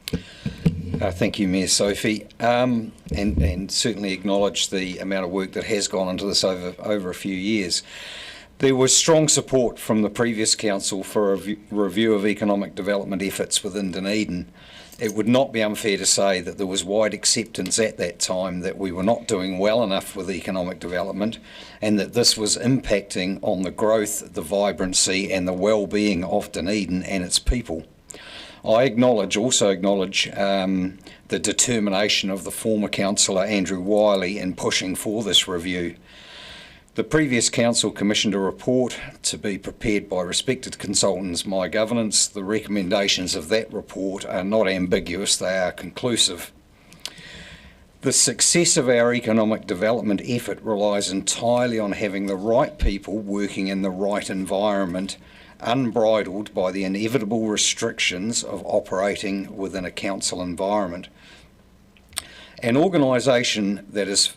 Thank you, Mayor Sophie, and certainly acknowledge the amount of work that has gone into this over a few years. There was strong support from the previous council for a review of economic development efforts within Dunedin. It would not be unfair to say that there was wide acceptance at that time that we were not doing well enough with economic development, and that this was impacting on the growth, the vibrancy and the well-being of Dunedin and its people. I also acknowledge the determination of the former councillor Andrew Wiley in pushing for this review. The previous council commissioned a report to be prepared by respected consultants, My Governance. The recommendations of that report are not ambiguous, they are conclusive. The success of our economic development effort relies entirely on having the right people working in the right environment, unbridled by the inevitable restrictions of operating within a council environment. An organisation that is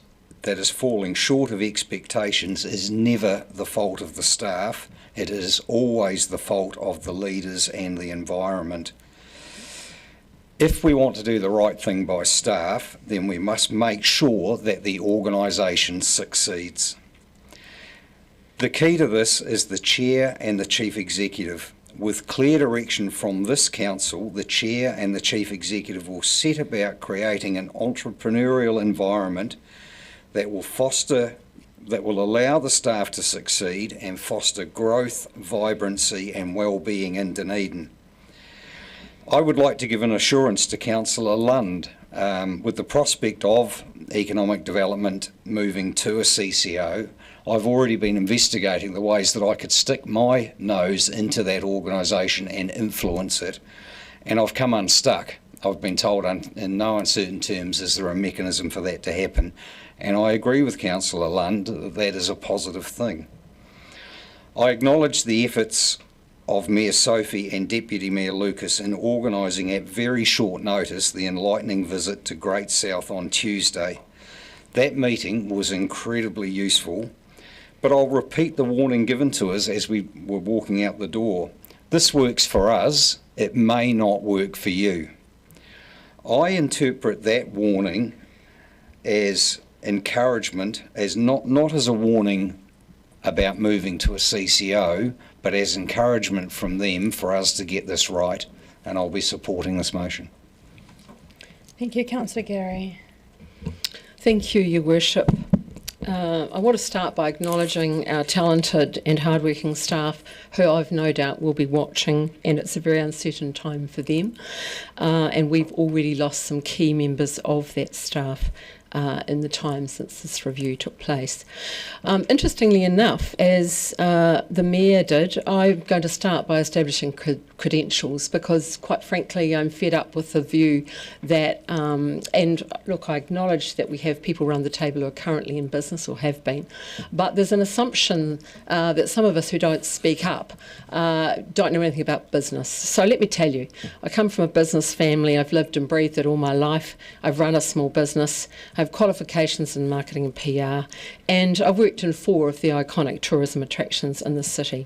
falling short of expectations is never the fault of the staff. It is always the fault of the leaders and the environment. If we want to do the right thing by staff, then we must make sure that the organisation succeeds. The key to this is the Chair and the Chief Executive. With clear direction from this council, the Chair and the Chief Executive will set about creating an entrepreneurial environment that will allow the staff to succeed and foster growth, vibrancy and well-being in Dunedin. I would like to give an assurance to Councillor Lund with the prospect of economic development moving to a CCO. I've already been investigating the ways that I could stick my nose into that organisation and influence it, and I've come unstuck. I've been told in no uncertain terms is there a mechanism for that to happen. And I agree with Councillor Lund that that is a positive thing. I acknowledge the efforts of Mayor Sophie and Deputy Mayor Lucas in organising at very short notice the enlightening visit to Great South on Tuesday. That meeting was incredibly useful, but I'll repeat the warning given to us as we were walking out the door. This works for us, it may not work for you. I interpret that warning as encouragement, as not as a warning about moving to a CCO, but as encouragement from them for us to get this right, and I'll be supporting this motion. Thank you, Councillor Gary. Thank you, Your Worship. I want to start by acknowledging our talented and hardworking staff who I've no doubt will be watching, and it's a very uncertain time for them. And we've already lost some key members of that staff in the time since this review took place. Interestingly enough, as the Mayor did, I'm going to start by establishing credentials, because quite frankly I'm fed up with the view that, and look, I acknowledge that we have people around the table who are currently in business or have been, but there's an assumption that some of us who don't speak up don't know anything about business. So let me tell you, I come from a business family. I've lived and breathed it all my life. I've run a small business. I have qualifications in marketing and PR, and I've worked in 4 of the iconic tourism attractions in the city.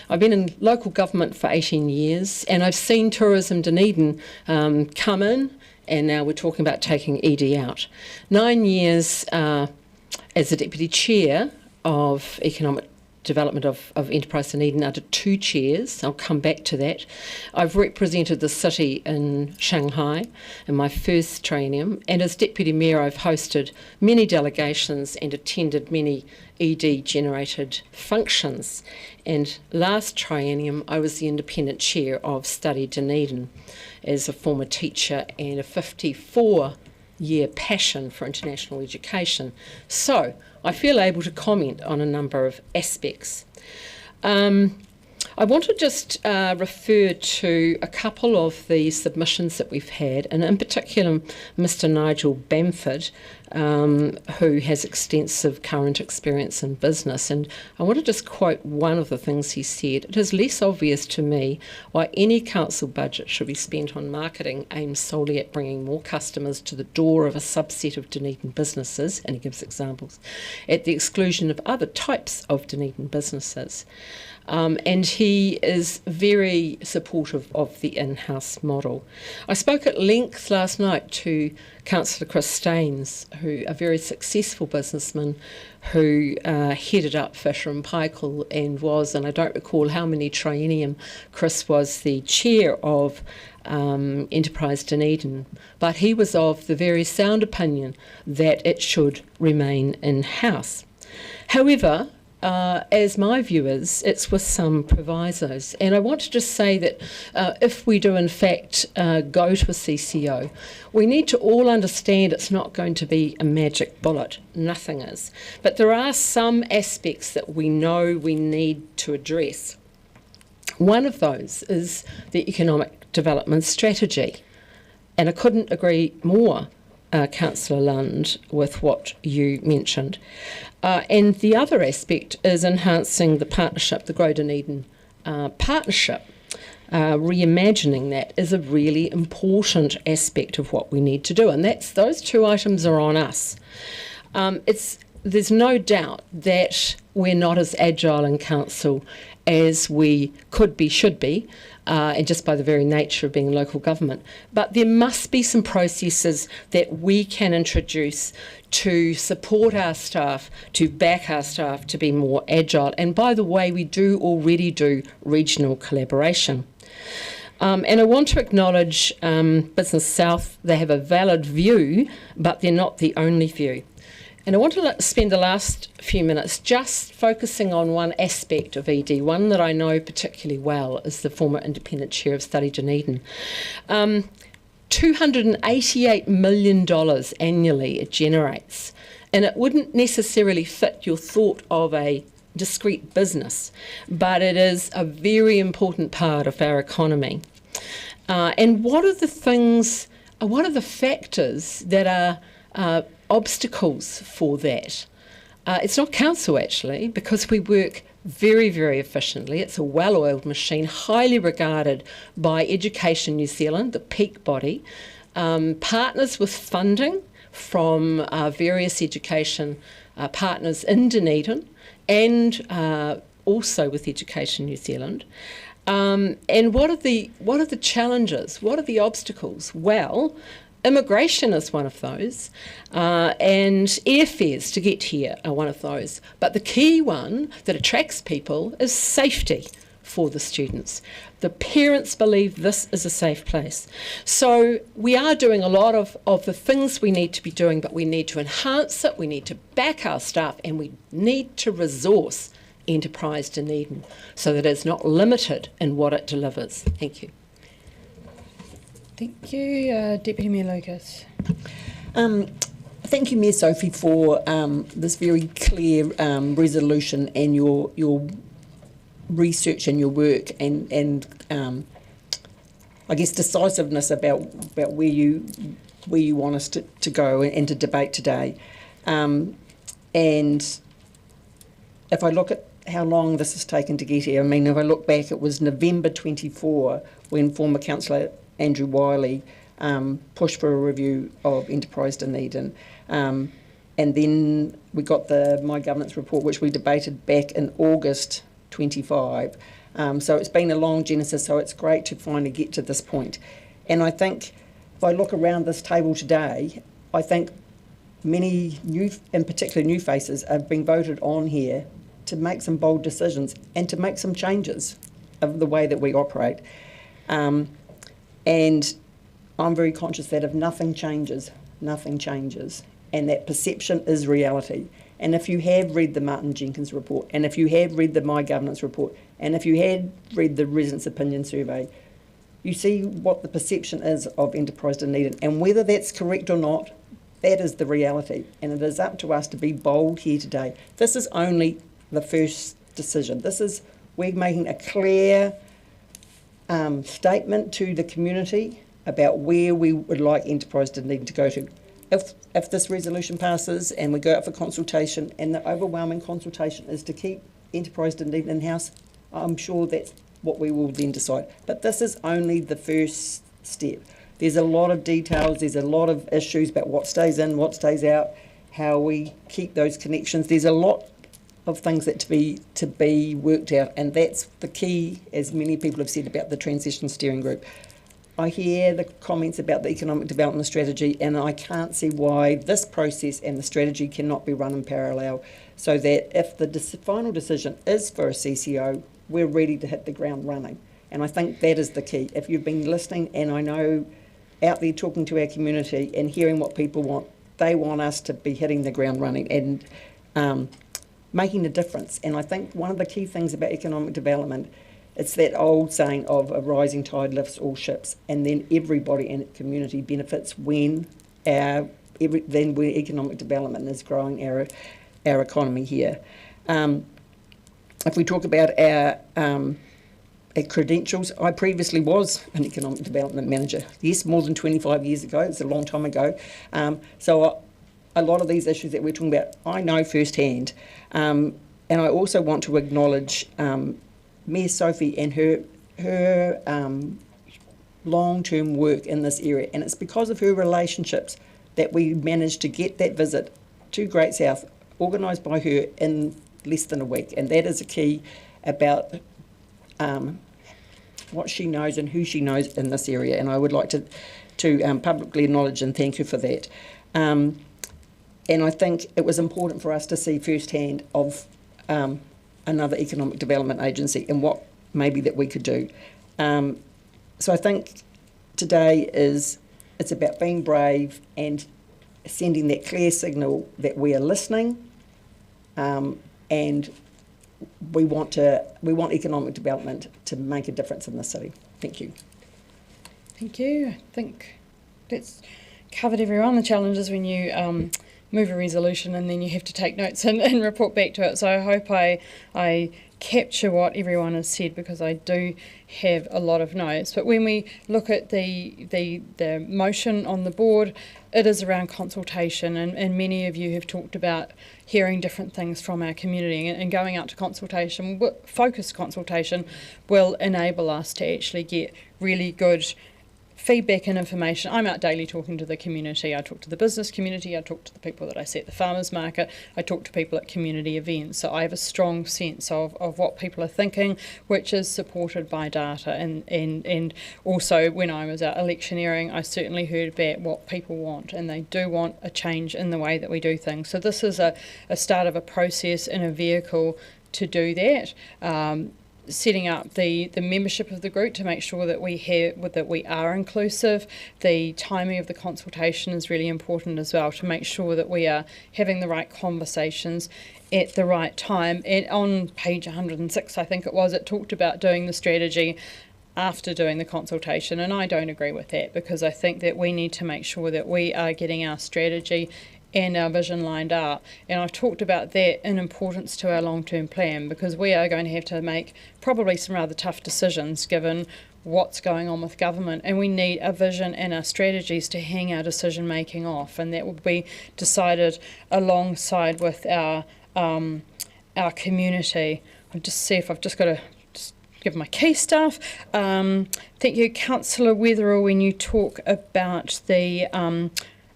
I've been in local government for 18 years, and I've seen Tourism Dunedin come in, and now we're talking about taking ED out. 9 years as the Deputy Chair of Economic development of Enterprise Dunedin under 2 chairs. I'll come back to that. I've represented the city in Shanghai in my first triennium, and as Deputy Mayor I've hosted many delegations and attended many ED-generated functions. And last triennium I was the independent chair of Study Dunedin as a former teacher and a 54-year passion for international education. So I feel able to comment on a number of aspects. I want to just refer to a couple of the submissions that we've had, and in particular Mr. Nigel Bamford, who has extensive current experience in business. And I want to just quote one of the things he said. It is less obvious to me why any council budget should be spent on marketing aimed solely at bringing more customers to the door of a subset of Dunedin businesses, and he gives examples, at the exclusion of other types of Dunedin businesses. And he is very supportive of the in-house model. I spoke at length last night to Councillor Chris Staines, who a very successful businessman who headed up Fisher and Paykel and was, and I don't recall how many triennium, Chris was the chair of Enterprise Dunedin, but he was of the very sound opinion that it should remain in-house. However, as my view is, it's with some provisos. And I want to just say that if we do in fact go to a CCO, we need to all understand it's not going to be a magic bullet. Nothing is. But there are some aspects that we know we need to address. One of those is the economic development strategy. And I couldn't agree more, Councillor Lund, with what you mentioned. And the other aspect is enhancing the partnership, the Grow Dunedin partnership. Reimagining that is a really important aspect of what we need to do, and those 2 items are on us. There's no doubt that we're not as agile in council as we could be, should be, and just by the very nature of being local government. But there must be some processes that we can introduce to support our staff, to back our staff to be more agile. And by the way, we do already do regional collaboration. And I want to acknowledge Business South. They have a valid view, but they're not the only view. And I want to spend the last few minutes just focusing on one aspect of ED, one that I know particularly well as the former independent chair of Study Dunedin. $288 million annually it generates, and it wouldn't necessarily fit your thought of a discrete business, but it is a very important part of our economy. And what are the factors that are obstacles for that? It's not council actually, because we work very, very efficiently. It's a well-oiled machine, highly regarded by Education New Zealand, the peak body, partners with funding from various education partners in Dunedin and also with Education New Zealand. And what are the challenges? What are the obstacles? Well, immigration is one of those, and airfares to get here are one of those. But the key one that attracts people is safety for the students. The parents believe this is a safe place. So we are doing a lot of the things we need to be doing, but we need to enhance it, we need to back our staff, and we need to resource Enterprise Dunedin so that it's not limited in what it delivers. Thank you. Thank you. Deputy Mayor Lucas. Thank you, Mayor Sophie, for this very clear resolution and your research and your work and I guess decisiveness about where you want us to go and to debate today. And if I look at how long this has taken to get here, I mean, if I look back, it was November 24 when former councillor Andrew Wiley pushed for a review of Enterprise Dunedin. And then we got the My Governance report, which we debated back in August 25. So it's been a long genesis, so it's great to finally get to this point. And I think if I look around this table today, I think many new, in particular new faces, have been voted on here to make some bold decisions and to make some changes of the way that we operate. And I'm very conscious that if nothing changes, and that perception is reality. And if you have read the Martin Jenkins report, and if you have read the My Governance report, and if you had read the Residents' Opinion Survey, you see what the perception is of Enterprise Dunedin. And whether that's correct or not, that is the reality. And it is up to us to be bold here today. This is only the first decision. We're making a clear statement to the community about where we would like Enterprise Dunedin to go to. If this resolution passes and we go out for consultation, and the overwhelming consultation is to keep Enterprise Dunedin in-house, I'm sure that's what we will then decide. But this is only the first step. There's a lot of details, there's a lot of issues about what stays in, what stays out, how we keep those connections. There's a lot of things that to be worked out, and that's the key, as many people have said, about the Transition Steering Group. I hear the comments about the economic development strategy, and I can't see why this process and the strategy cannot be run in parallel, so that if the final decision is for a CCO, we're ready to hit the ground running. And I think that is the key. If you've been listening, and I know out there talking to our community and hearing what people want, they want us to be hitting the ground running and making a difference. And I think one of the key things about economic development, it's that old saying of a rising tide lifts all ships, and then everybody in the community benefits when economic development is growing our economy here. If we talk about our credentials, I previously was an economic development manager. Yes, more than 25 years ago. It's a long time ago. So a lot of these issues that we're talking about, I know firsthand. And I also want to acknowledge Mayor Sophie and her long-term work in this area. And it's because of her relationships that we managed to get that visit to Great South organised by her in less than a week. And that is a key about what she knows and who she knows in this area. And I would like to publicly acknowledge and thank her for that. And I think it was important for us to see firsthand of another economic development agency and what maybe that we could do. So I think today it's about being brave and sending that clear signal that we are listening, and we want economic development to make a difference in the city. Thank you. Thank you. I think that's covered everyone. The challenge is when you move a resolution and then you have to take notes and report back to it. So I hope I capture what everyone has said, because I do have a lot of notes. But when we look at the motion on the board, it is around consultation, and many of you have talked about hearing different things from our community, and going out to consultation, focused consultation, will enable us to actually get really good feedback and information. I'm out daily talking to the community. I talk to the business community, I talk to the people that I see at the farmers market, I talk to people at community events. So I have a strong sense of what people are thinking, which is supported by data. And also when I was out electioneering, I certainly heard about what people want, and they do want a change in the way that we do things. So this is a start of a process and a vehicle to do that. Setting up the membership of the group to make sure that we are inclusive. The timing of the consultation is really important as well, to make sure that we are having the right conversations at the right time. And on page 106, I think it was, it talked about doing the strategy after doing the consultation, and I don't agree with that, because I think that we need to make sure that we are getting our strategy and our vision lined up. And I've talked about that in importance to our long-term plan, because we are going to have to make probably some rather tough decisions given what's going on with government, and we need a vision and our strategies to hang our decision making off, and that will be decided alongside with our community. I'll just see if I've just got to give my key stuff. Thank you, Councillor Weatherall, when you talk about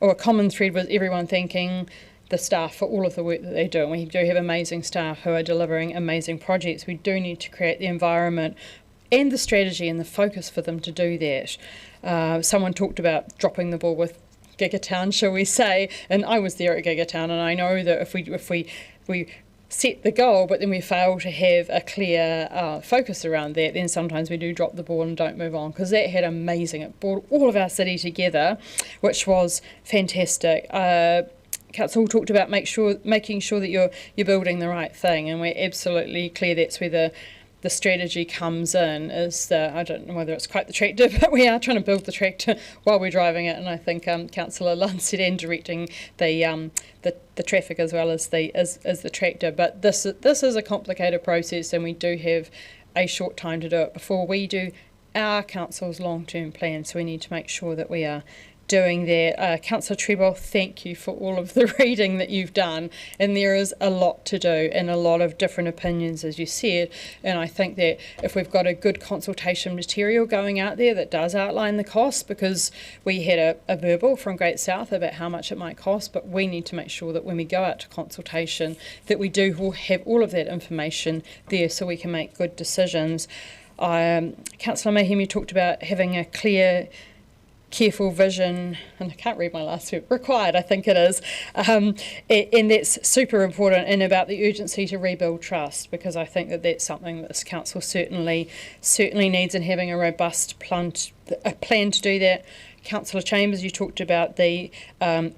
or a common thread was everyone thanking the staff for all of the work that they do. And we do have amazing staff who are delivering amazing projects. We do need to create the environment and the strategy and the focus for them to do that. Someone talked about dropping the ball with Gigatown, shall we say, and I was there at Gigatown, and I know that if we set the goal, but then we fail to have a clear focus around that, then sometimes we do drop the ball and don't move on, because that had amazing. It brought all of our city together, which was fantastic. Council talked about making sure that you're building the right thing, and we're absolutely clear that's where the strategy comes in. I don't know whether it's quite the tractor, but we are trying to build the tractor while we're driving it, and I think Councillor Lunn said, and directing the traffic as well as the tractor. But this is a complicated process, and we do have a short time to do it before we do our council's long-term plan, so we need to make sure that we are doing that. Councillor Treble, thank you for all of the reading that you've done, and there is a lot to do and a lot of different opinions, as you said, and I think that if we've got a good consultation material going out there that does outline the cost, because we had a verbal from Great South about how much it might cost, but we need to make sure that when we go out to consultation that we do have all of that information there so we can make good decisions. Councillor Mayhem, you talked about having a clear, careful vision, and I can't read my last word, required, I think it is, and that's super important, and about the urgency to rebuild trust, because I think that that's something that this council certainly needs, and having a robust plan to do that. Councillor Chambers, you talked about the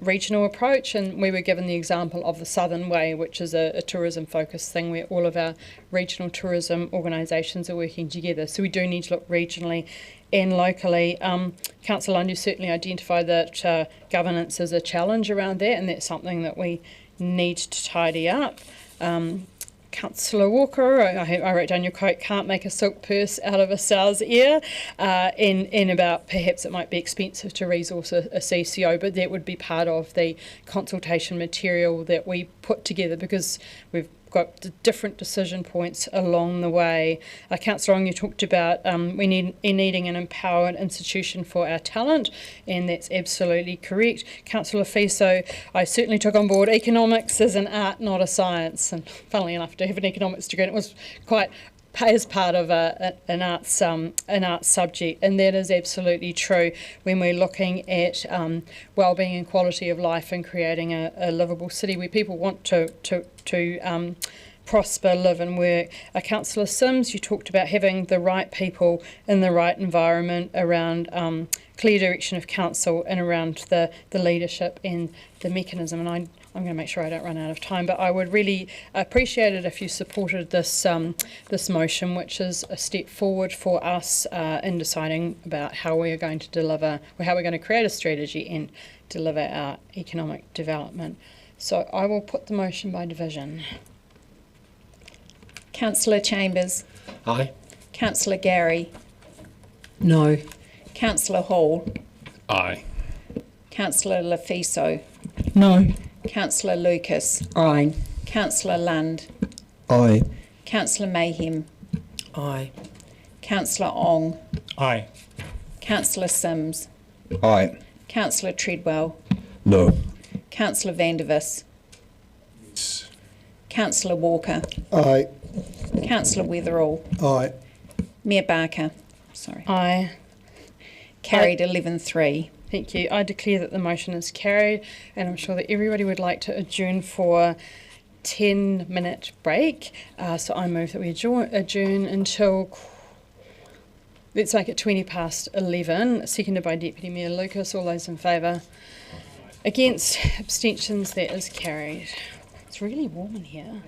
regional approach, and we were given the example of the Southern Way, which is a tourism-focused thing where all of our regional tourism organisations are working together. So we do need to look regionally and locally. Councillor Lund, you certainly identified that governance is a challenge around that, and that's something that we need to tidy up. Councillor Walker, I wrote down your quote, can't make a silk purse out of a sow's ear, and about perhaps it might be expensive to resource a CCO, but that would be part of the consultation material that we put together, because we've got the different decision points along the way. Councillor Ong, you talked about needing an empowered institution for our talent, and that's absolutely correct. Councillor Fiso, I certainly took on board economics as an art, not a science, and funnily enough, I do have an economics degree, and it was quite as part of an arts subject, and that is absolutely true when we're looking at well-being and quality of life and creating a livable city where people want to prosper, live and work. Councillor Sims, you talked about having the right people in the right environment around clear direction of council and around the leadership and the mechanism, and I'm going to make sure I don't run out of time, but I would really appreciate it if you supported this motion, which is a step forward for us in deciding about how we are going to deliver, or how we're going to create a strategy and deliver our economic development. So I will put the motion by division. Councillor Chambers. Aye. Councillor Gary. No. Councillor Hall. Aye. Councillor Lafiso. No. Councillor Lucas. Aye. Councillor Lund. Aye. Councillor Mayhem. Aye. Councillor Ong. Aye. Councillor Sims. Aye. Councillor Treadwell. No. Councillor Vandervis. Yes. Councillor Walker. Aye. Councillor Weatherall. Aye. Mayor Barker. Sorry. Aye. Carried 11-3. Thank you. I declare that the motion is carried, and I'm sure that everybody would like to adjourn for 10-minute break. So I move that we adjourn until, let's make it 11:20, seconded by Deputy Mayor Lucas. All those in favour? Against? Abstentions? That is carried. It's really warm in here.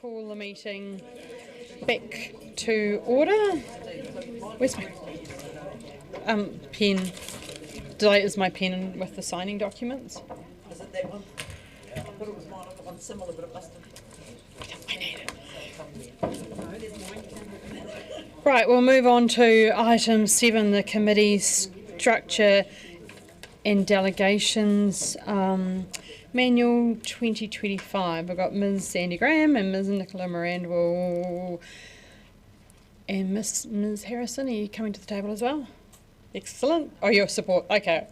call the meeting back to order. Where's my pen? Is my pen with the signing documents? Is it that one? I thought it was mine. I've got one similar, but it must have. I need it. Right, we'll move on to item 7, the committee structure and delegations manual 2025. I've got Ms. Sandy Graham and Ms. Nicola Mirandwell and Ms. Harrison. Are you coming to the table as well? Excellent. Oh, your support. Okay.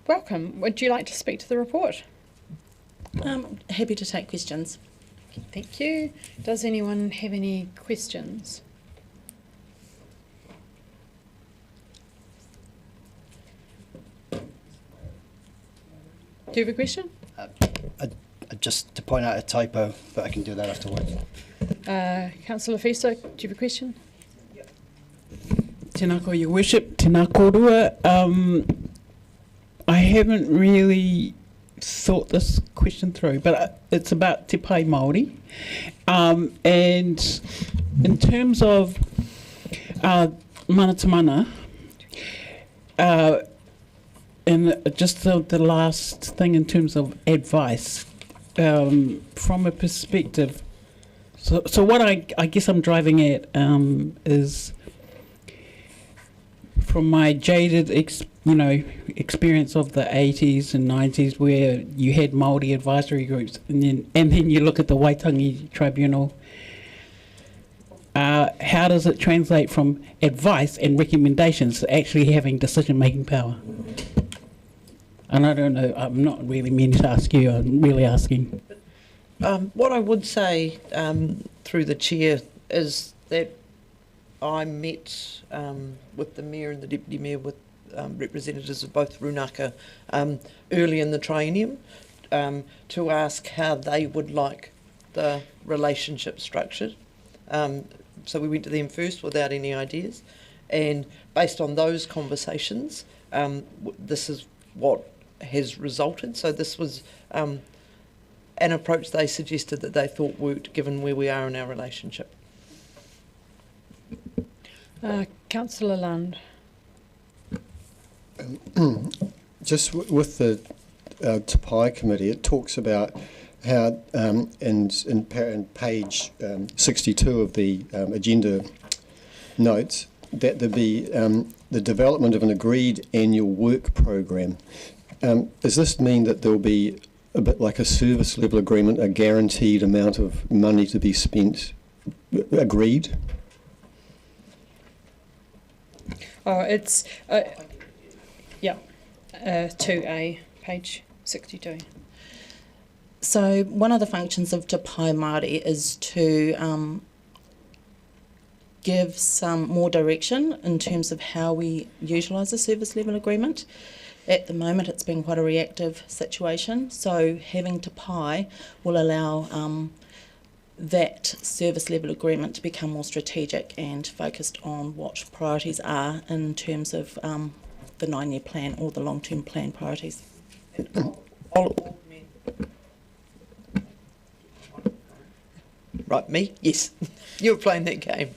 Welcome. Would you like to speak to the report? Happy to take questions. Thank you. Does anyone have any questions? Do you have a question? Just to point out a typo, but I can do that afterwards. Councillor Fisto, do you have a question? Tēnā koe, Your Worship, tēnā kōrua. I haven't really thought this question through, but it's about Te Pai Māori. And in terms of mana to mana, and just the last thing in terms of advice, from a perspective, so what I guess I'm driving at is from my jaded experience of the 80s and 90s, where you had Māori advisory groups, and then you look at the Waitangi Tribunal. How does it translate from advice and recommendations to actually having decision-making power? And I don't know, I'm not really meaning to ask you, I'm really asking. What I would say through the chair is that I met with the Mayor and the Deputy Mayor with representatives of both Runaka early in the triennium to ask how they would like the relationship structured. So we went to them first without any ideas, and based on those conversations, this is what has resulted. So this was an approach they suggested that they thought worked given where we are in our relationship. Councillor Lund. Just with the Te Pai committee, it talks about how in page 62 of the agenda notes that there be the development of an agreed annual work program. Does this mean that there will be a bit like a service level agreement, a guaranteed amount of money to be spent, agreed? Oh, it's 2A, page 62. So one of the functions of Te Pai Māori is to give some more direction in terms of how we utilise the service level agreement. At the moment it's been quite a reactive situation, so having Te Pai will allow that service level agreement to become more strategic and focused on what priorities are in terms of the 9-year plan or the long-term plan priorities. Right, me? Yes. You were playing that game.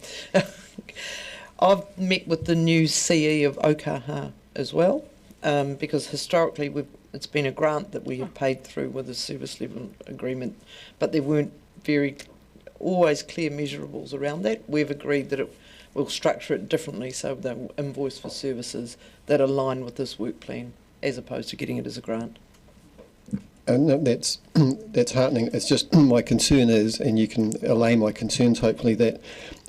I've met with the new CE of Okaha as well, because historically it's been a grant that we have paid through with a service level agreement, but there weren't always clear measurables around that. We've agreed that we'll structure it differently so they'll invoice for services that align with this work plan as opposed to getting it as a grant. No, that's heartening. It's just my concern is, and you can allay my concerns hopefully, that,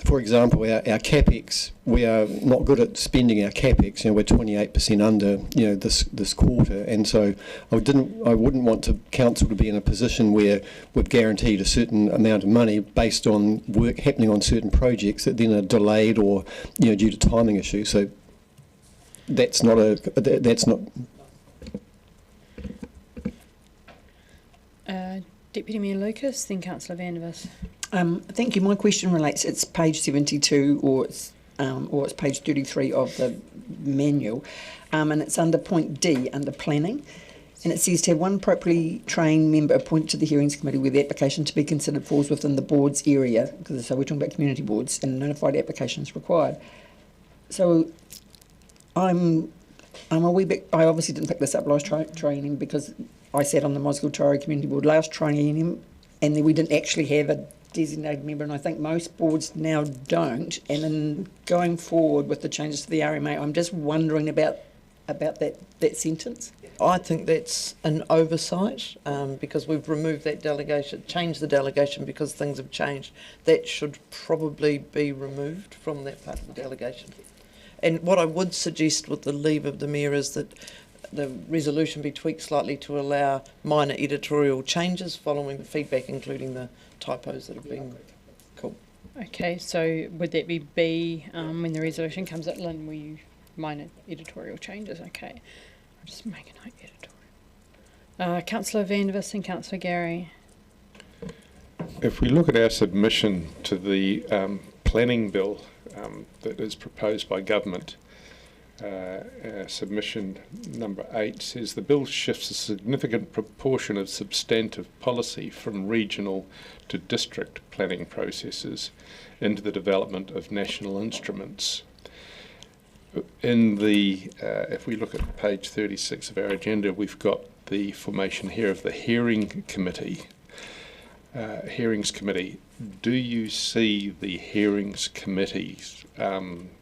for example, our capex, we are not good at spending our capex. We're 28% under, this quarter, and so I wouldn't want council to be in a position where we've guaranteed a certain amount of money based on work happening on certain projects that then are delayed or due to timing issues. So that's not. Deputy Mayor Lucas, then Councillor Vandervis. Thank you. My question relates. It's page 72, or it's page 33 of the manual, and it's under point D, under planning. And it says to have one appropriately trained member appointed to the hearings committee where the application to be considered falls within the board's area, because so we're talking about community boards, and notified application is required. So I'm a wee bit, I obviously didn't pick this up last training because I sat on the Mosgiel Taro Community Board last training, and then we didn't actually have a designated member, and I think most boards now don't. And in going forward with the changes to the RMA, I'm just wondering about that sentence. I think that's an oversight because we've removed that delegation, changed the delegation because things have changed. That should probably be removed from that part of the delegation. And what I would suggest with the leave of the Mayor is that the resolution be tweaked slightly to allow minor editorial changes following the feedback, including the typos that have been. Cool. Okay, so would that be B when the resolution comes at Lynn, will you minor editorial changes? Okay, I'll just make a note editorial. Councillor Vandervis and Councillor Gary. If we look at our submission to the planning bill that is proposed by government, submission number 8 says the bill shifts a significant proportion of substantive policy from regional to district planning processes into the development of national instruments. In the, if we look at page 36 of our agenda, we've got the formation here of the hearings committee. Do you see the hearings committee's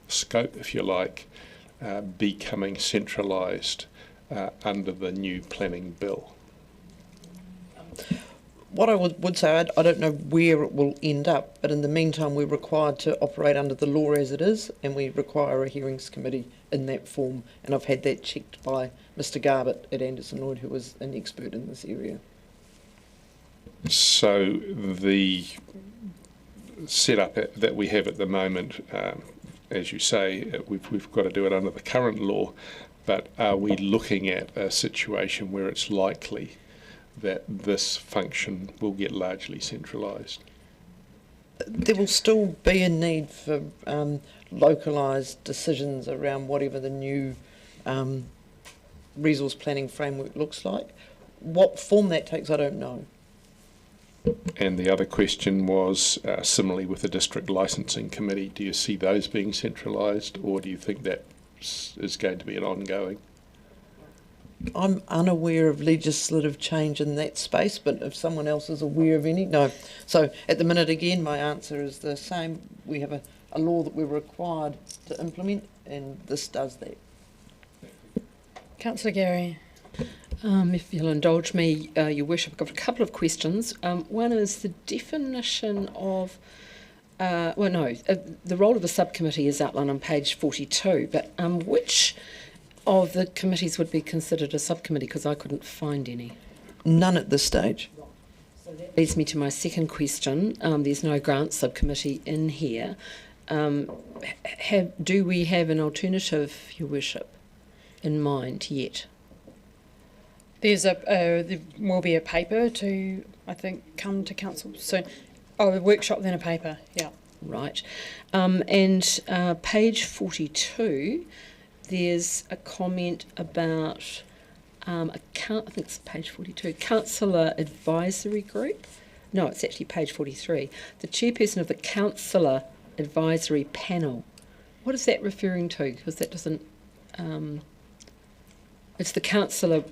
scope, if you like, becoming centralised under the new planning bill? What I would say, I don't know where it will end up, but in the meantime we're required to operate under the law as it is, and we require a hearings committee in that form, and I've had that checked by Mr Garbutt at Anderson Lloyd, who is an expert in this area. So the setup that we have at the moment, as you say, we've got to do it under the current law, but are we looking at a situation where it's likely that this function will get largely centralised? There will still be a need for localised decisions around whatever the new resource planning framework looks like. What form that takes, I don't know. And the other question was, similarly with the district licensing committee, do you see those being centralised, or do you think that is going to be an ongoing? I'm unaware of legislative change in that space, but if someone else is aware of any, no. So at the minute, again, my answer is the same. We have a law that we're required to implement, and this does that. Councillor Gary. If you'll indulge me, Your Worship, I've got a couple of questions. One is the definition of, the role of the subcommittee is outlined on page 42, but which of the committees would be considered a subcommittee, because I couldn't find any? None at this stage. So that leads me to my second question. There's no grant subcommittee in here. Do we have an alternative, Your Worship, in mind yet? There will be a paper to, I think, come to council soon. Oh, a workshop, then a paper, yeah. Right. And page 42, there's a comment about, I think it's page 42, Councillor Advisory Group. No, it's actually page 43. The chairperson of the Councillor Advisory Panel. What is that referring to? Because that doesn't, it's the councillor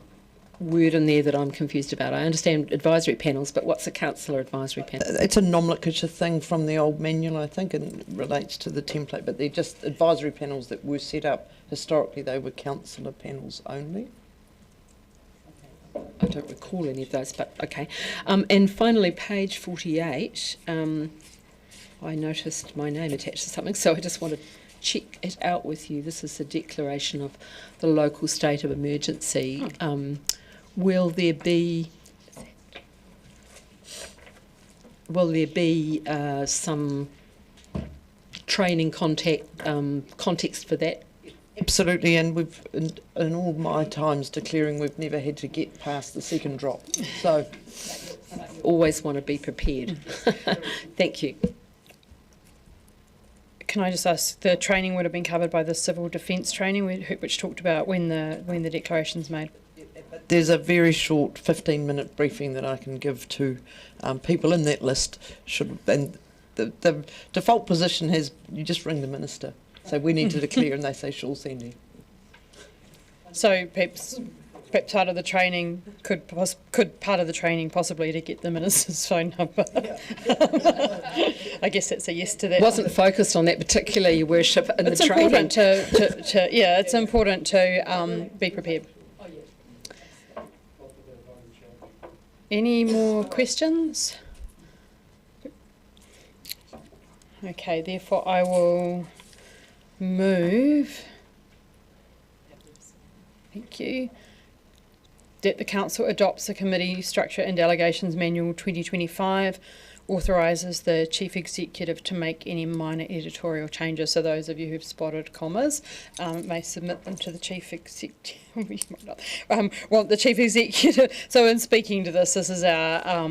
word in there that I'm confused about. I understand advisory panels, but what's a councillor advisory panel? It's a nomenclature thing from the old manual, I think, and it relates to the template, but they're just advisory panels that were set up. Historically, they were councillor panels only. I don't recall any of those, but okay. And finally, page 48, I noticed my name attached to something, so I just want to check it out with you. This is a declaration of the local state of emergency. Will there be some training context for that? Absolutely, and we've in all my times declaring, we've never had to get past the second drop. So always want to be prepared. Thank you. can I just ask, the training would have been covered by the civil defence training, which talked about when the declaration's made. There's a very short 15-minute briefing that I can give to people in that list. And the default position has you just ring the minister. So we need to declare, and they say she'll send you. So perhaps part of the training could part of the training possibly to get the minister's phone number. I guess that's a yes to that. Wasn't focused on that particularly, Your Worship, in it's the training. Important to yeah, it's important to be prepared. Any more questions? Okay, therefore I will move. Thank you. That the Council adopts the Committee Structure and Delegations Manual 2025, authorises the Chief Executive to make any minor editorial changes. So those of you who've spotted commas may submit them to the Chief Executive. Want the Chief Executive. So in speaking to this is our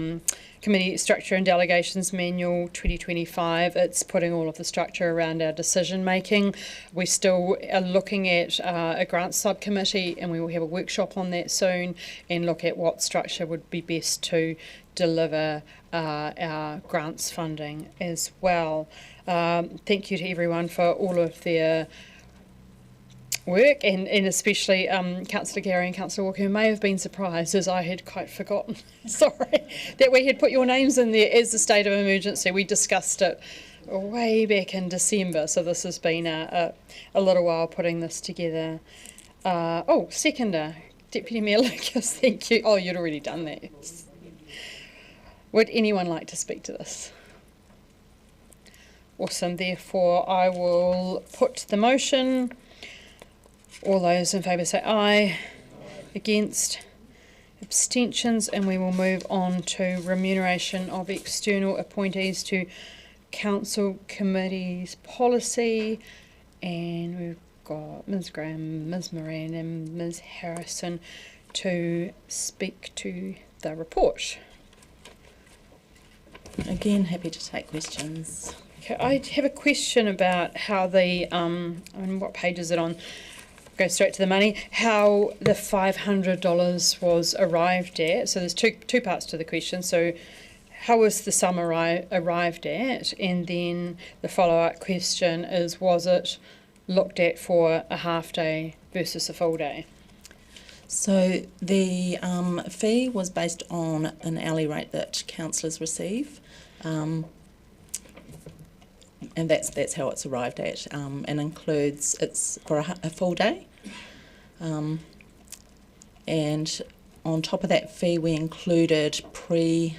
Committee Structure and Delegations Manual 2025. It's putting all of the structure around our decision making. We still are looking at a grants subcommittee, and we will have a workshop on that soon and look at what structure would be best to deliver our grants funding as well. Thank you to everyone for all of their work, and especially Councillor Gary and Councillor Walker, who may have been surprised, as I had quite forgotten, sorry, that we had put your names in there as the state of emergency. We discussed it way back in December, so this has been a little while putting this together. Seconder, Deputy Mayor Lucas, thank you. Oh, you'd already done that. Would anyone like to speak to this? Awesome, therefore I will put the motion. All those in favour say aye. Against? Abstentions? And we will move on to remuneration of external appointees to council committees policy. And we've got Ms Graham, Ms Moran and Ms Harrison to speak to the report. Again, happy to take questions. Okay, I have a question about how the, what page is it on? Go straight to the money. How the $500 was arrived at. So there's two parts to the question. So how was the sum arrived at? And then the follow-up question is, was it looked at for a half day versus a full day? So the fee was based on an hourly rate that councillors receive, and that's how it's arrived at, and includes it's for a full day, and on top of that fee we included pre-meetings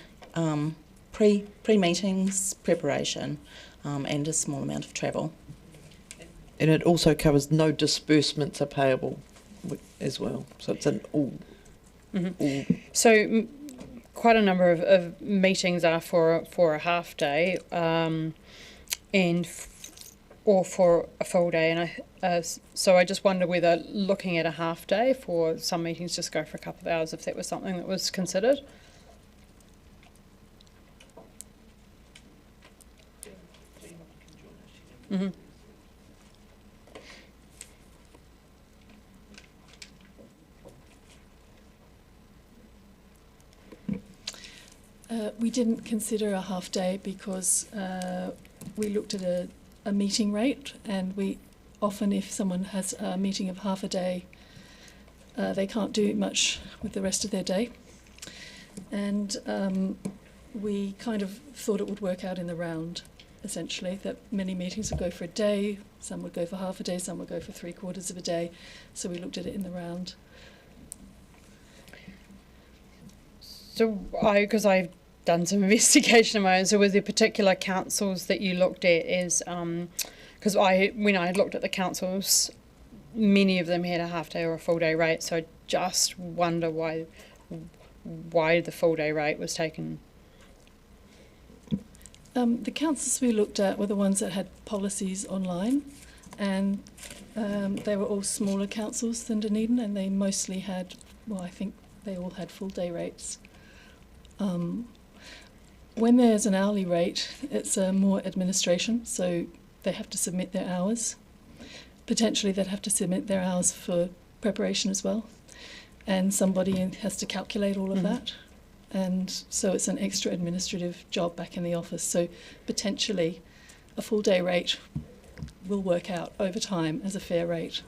preparation, and a small amount of travel. And it also covers no disbursements are payable as well. So it's an all. Mm-hmm. So quite a number of meetings are for a half day, or for a full day. And so I just wonder whether looking at a half day for some meetings just go for a couple of hours, if that was something that was considered. Mm-hmm. We didn't consider a half day because we looked at a meeting rate, and we often, if someone has a meeting of half a day, they can't do much with the rest of their day. And we kind of thought it would work out in the round, essentially, that many meetings would go for a day, some would go for half a day, some would go for 3/4 of a day. So we looked at it in the round. So because I've done some investigation of my own, so were there particular councils that you looked at as, because when I looked at the councils, many of them had a half day or a full day rate, so I just wonder why the full day rate was taken. The councils we looked at were the ones that had policies online, and they were all smaller councils than Dunedin, and they mostly had, well, I think they all had full day rates. When there's an hourly rate, it's more administration, so they have to submit their hours. Potentially they'd have to submit their hours for preparation as well. And somebody has to calculate all of that. And so it's an extra administrative job back in the office. So potentially a full day rate will work out over time as a fair rate.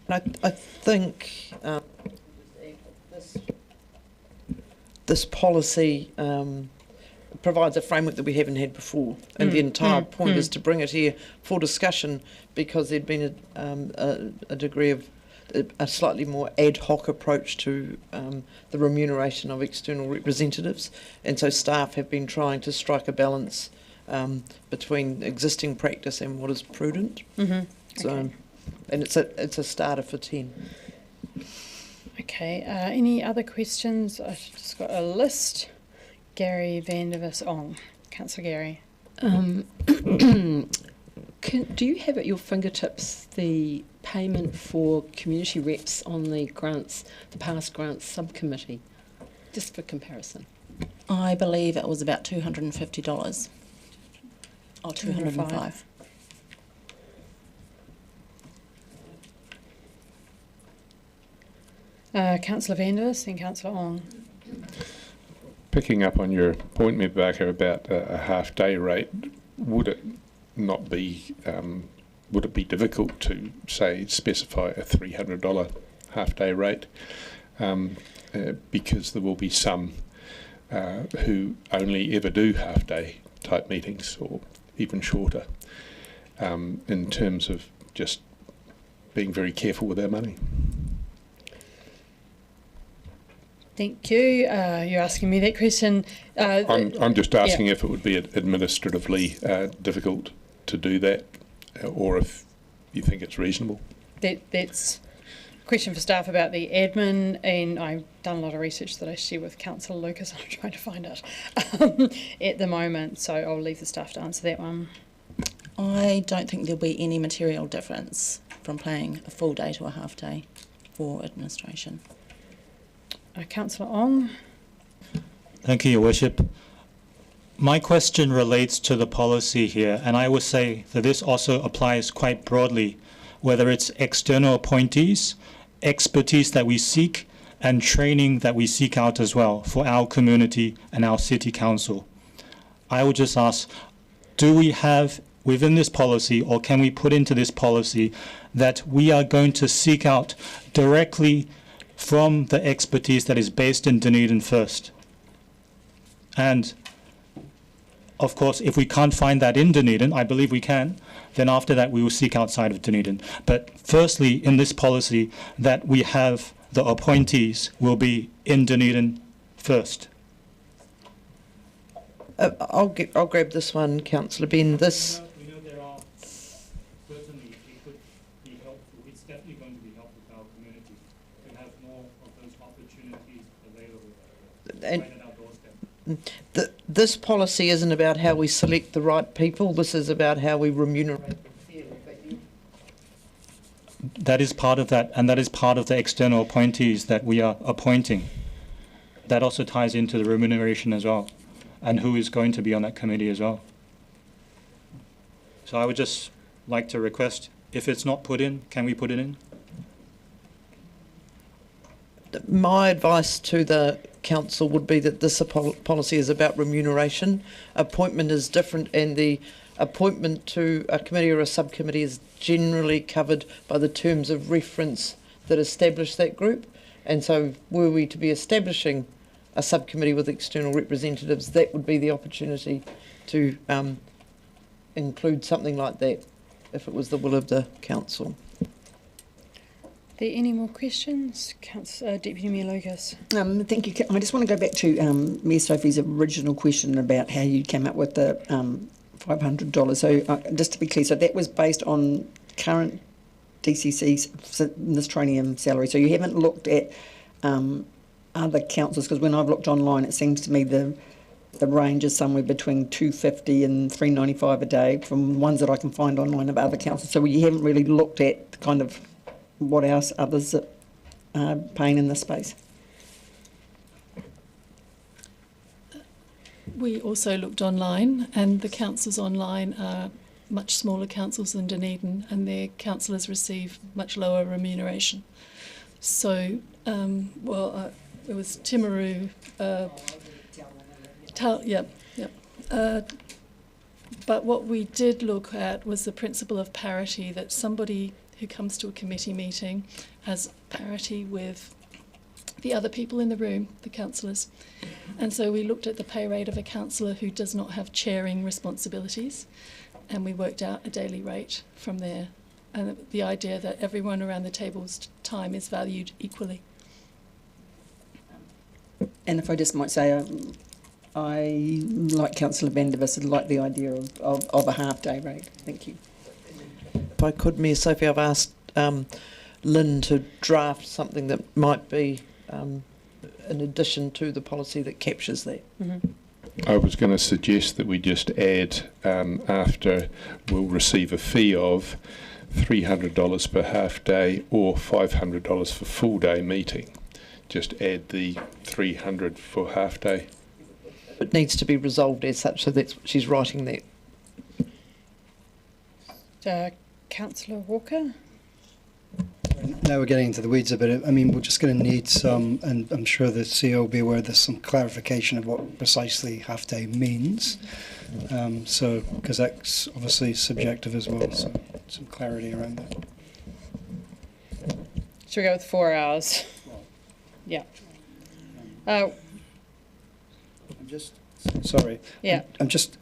I think this policy provides a framework that we haven't had before, and the entire point is to bring it here for discussion, because there'd been a degree of a slightly more ad hoc approach to the remuneration of external representatives, and so staff have been trying to strike a balance between existing practice and what is prudent. So, Okay. and it's a starter for 10. Okay, any other questions? I've just got a list. Gary Vandervis Ong. Councillor Gary. Do you have at your fingertips the payment for community reps on the grants, the past grants subcommittee, just for comparison? I believe it was about $250. Or $205. Councillor Vandervis, then Councillor Ong. Picking up on your point, Ms. Barker, about a half-day rate, would it be difficult to, say, specify a $300 half-day rate? Because there will be some who only ever do half-day type meetings, or even shorter, in terms of just being very careful with our money. Thank you. You're asking me that question. I'm just asking if it would be administratively difficult to do that, or if you think it's reasonable. That's a question for staff about the admin, and I've done a lot of research that I share with Councillor Lucas. I'm trying to find it at the moment, so I'll leave the staff to answer that one. I don't think there'll be any material difference from paying a full day to a half day for administration. Councillor Ong. Thank you, Your Worship. My question relates to the policy here, and I would say that this also applies quite broadly, whether it's external appointees, expertise that we seek, and training that we seek out as well for our community and our city council. I would just ask, do we have within this policy, or can we put into this policy, that we are going to seek out directly from the expertise that is based in Dunedin first? And of course, if we can't find that in Dunedin, I believe we can, then after that we will seek outside of Dunedin. But firstly, in this policy, that we have the appointees will be in Dunedin first. I'll grab this one, Councillor Ben. This. We know there are, certainly it could be helpful, it's definitely going to be helpful for our community to have more of those opportunities available right at our doorstep. This policy isn't about how we select the right people, this is about how we remunerate them fairly. That is part of that, and that is part of the external appointees that we are appointing. That also ties into the remuneration as well, and who is going to be on that committee as well. So I would just like to request, if it's not put in, can we put it in? My advice to the council would be that this policy is about remuneration. Appointment is different, and the appointment to a committee or a subcommittee is generally covered by the terms of reference that establish that group. And so were we to be establishing a subcommittee with external representatives, that would be the opportunity to include something like that, if it was the will of the council. Are there any more questions? Deputy Mayor Lucas. Thank you. I just want to go back to Mayor Sophie's original question about how you came up with the $500. So just to be clear, so that was based on current DCC's this training salary. So you haven't looked at other councils, because when I've looked online, it seems to me the range is somewhere between $250 and $395 a day from ones that I can find online of other councils. So you haven't really looked at the kind of what else others are paying in this space. We also looked online, and the councils online are much smaller councils than Dunedin, and their councillors receive much lower remuneration. So, it was Timaru, but what we did look at was the principle of parity, that somebody who comes to a committee meeting has parity with the other people in the room, the councillors. And so we looked at the pay rate of a councillor who does not have chairing responsibilities, and we worked out a daily rate from there, and the idea that everyone around the table's time is valued equally. And if I just might say, I like Councillor Vandervis, I like the idea of a half-day rate. Thank you. If I could, Mayor Sophie, I've asked Lynn to draft something that might be in addition to the policy that captures that. Mm-hmm. I was going to suggest that we just add, after we'll receive a fee of $300 per half day or $500 for full day meeting. Just add the $300 for half day. It needs to be resolved as such, so that's she's writing that. Councillor Walker? Now we're getting into the weeds a bit. I mean, we're just going to need some, and I'm sure the CEO will be aware, there's some clarification of what precisely half day means. So, because that's obviously subjective as well, so some clarity around that. Should we go with 4 hours? Yeah. I'm just sorry. Yeah. I'm just.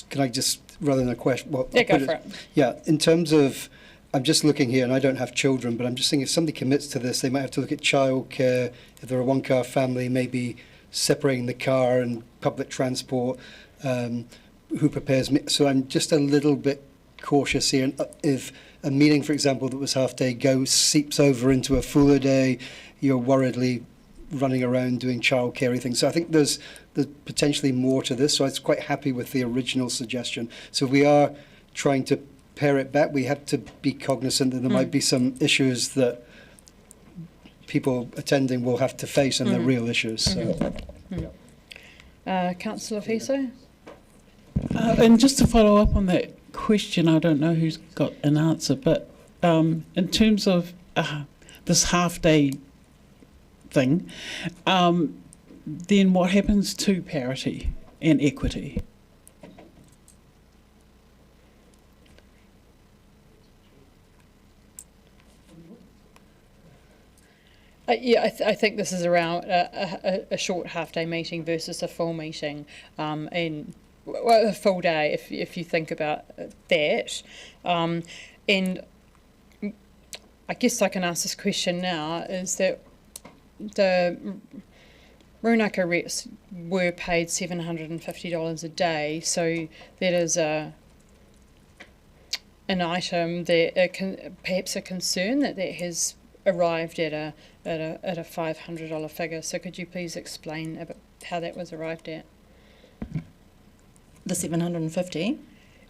Can I just, rather than a question? Well, yeah, go for it. Yeah. In terms of, I'm just looking here, and I don't have children, but I'm just thinking if somebody commits to this, they might have to look at childcare. If they're a one-car family, maybe separating the car and public transport. Who prepares me? So I'm just a little bit cautious here. And if a meeting, for example, that was half day seeps over into a fuller day, you're worriedly running around doing childcare things. So I think there's potentially more to this. So I was quite happy with the original suggestion. So if we are trying to pare it back, we have to be cognizant that there might be some issues that people attending will have to face, and they're real issues. So. Councillor Fiso? And just to follow up on that question, I don't know who's got an answer, but in terms of this half-day thing, then what happens to parity and equity? I think this is around a short half-day meeting versus a full meeting, and a full day if you think about that. And I guess I can ask this question now, is that the Runaka reps were paid $750 a day, so that is an item that perhaps a concern that has arrived at a $500 figure. So could you please explain about how that was arrived at? The 750.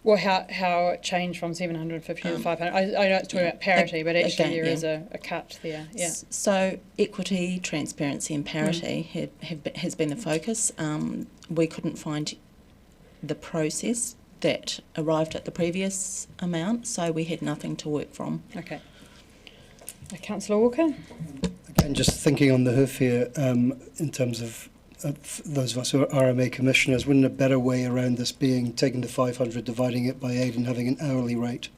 Well, how it changed from 750 to 500. I know it's talking about parity, but actually there is a cut there. Yeah. So equity, transparency, and parity has been the focus. We couldn't find the process that arrived at the previous amount, so we had nothing to work from. Okay. Councillor Walker. Again, just thinking on the hoof here, in terms of those of us who are RMA commissioners, wouldn't a better way around this being taking the 500, dividing it by 8 and having an hourly rate?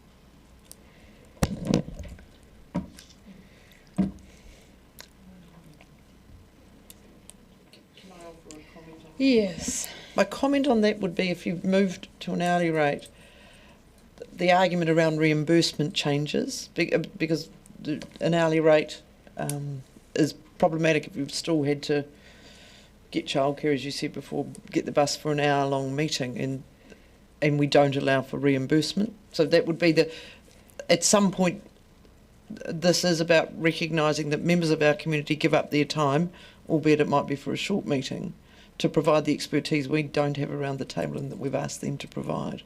Yes. My comment on that would be, if you've moved to an hourly rate, the argument around reimbursement changes, because an hourly rate is problematic if you've still had to get childcare, as you said before, get the bus for an hour-long meeting, and we don't allow for reimbursement. So that would be at some point, this is about recognising that members of our community give up their time, albeit it might be for a short meeting, to provide the expertise we don't have around the table and that we've asked them to provide.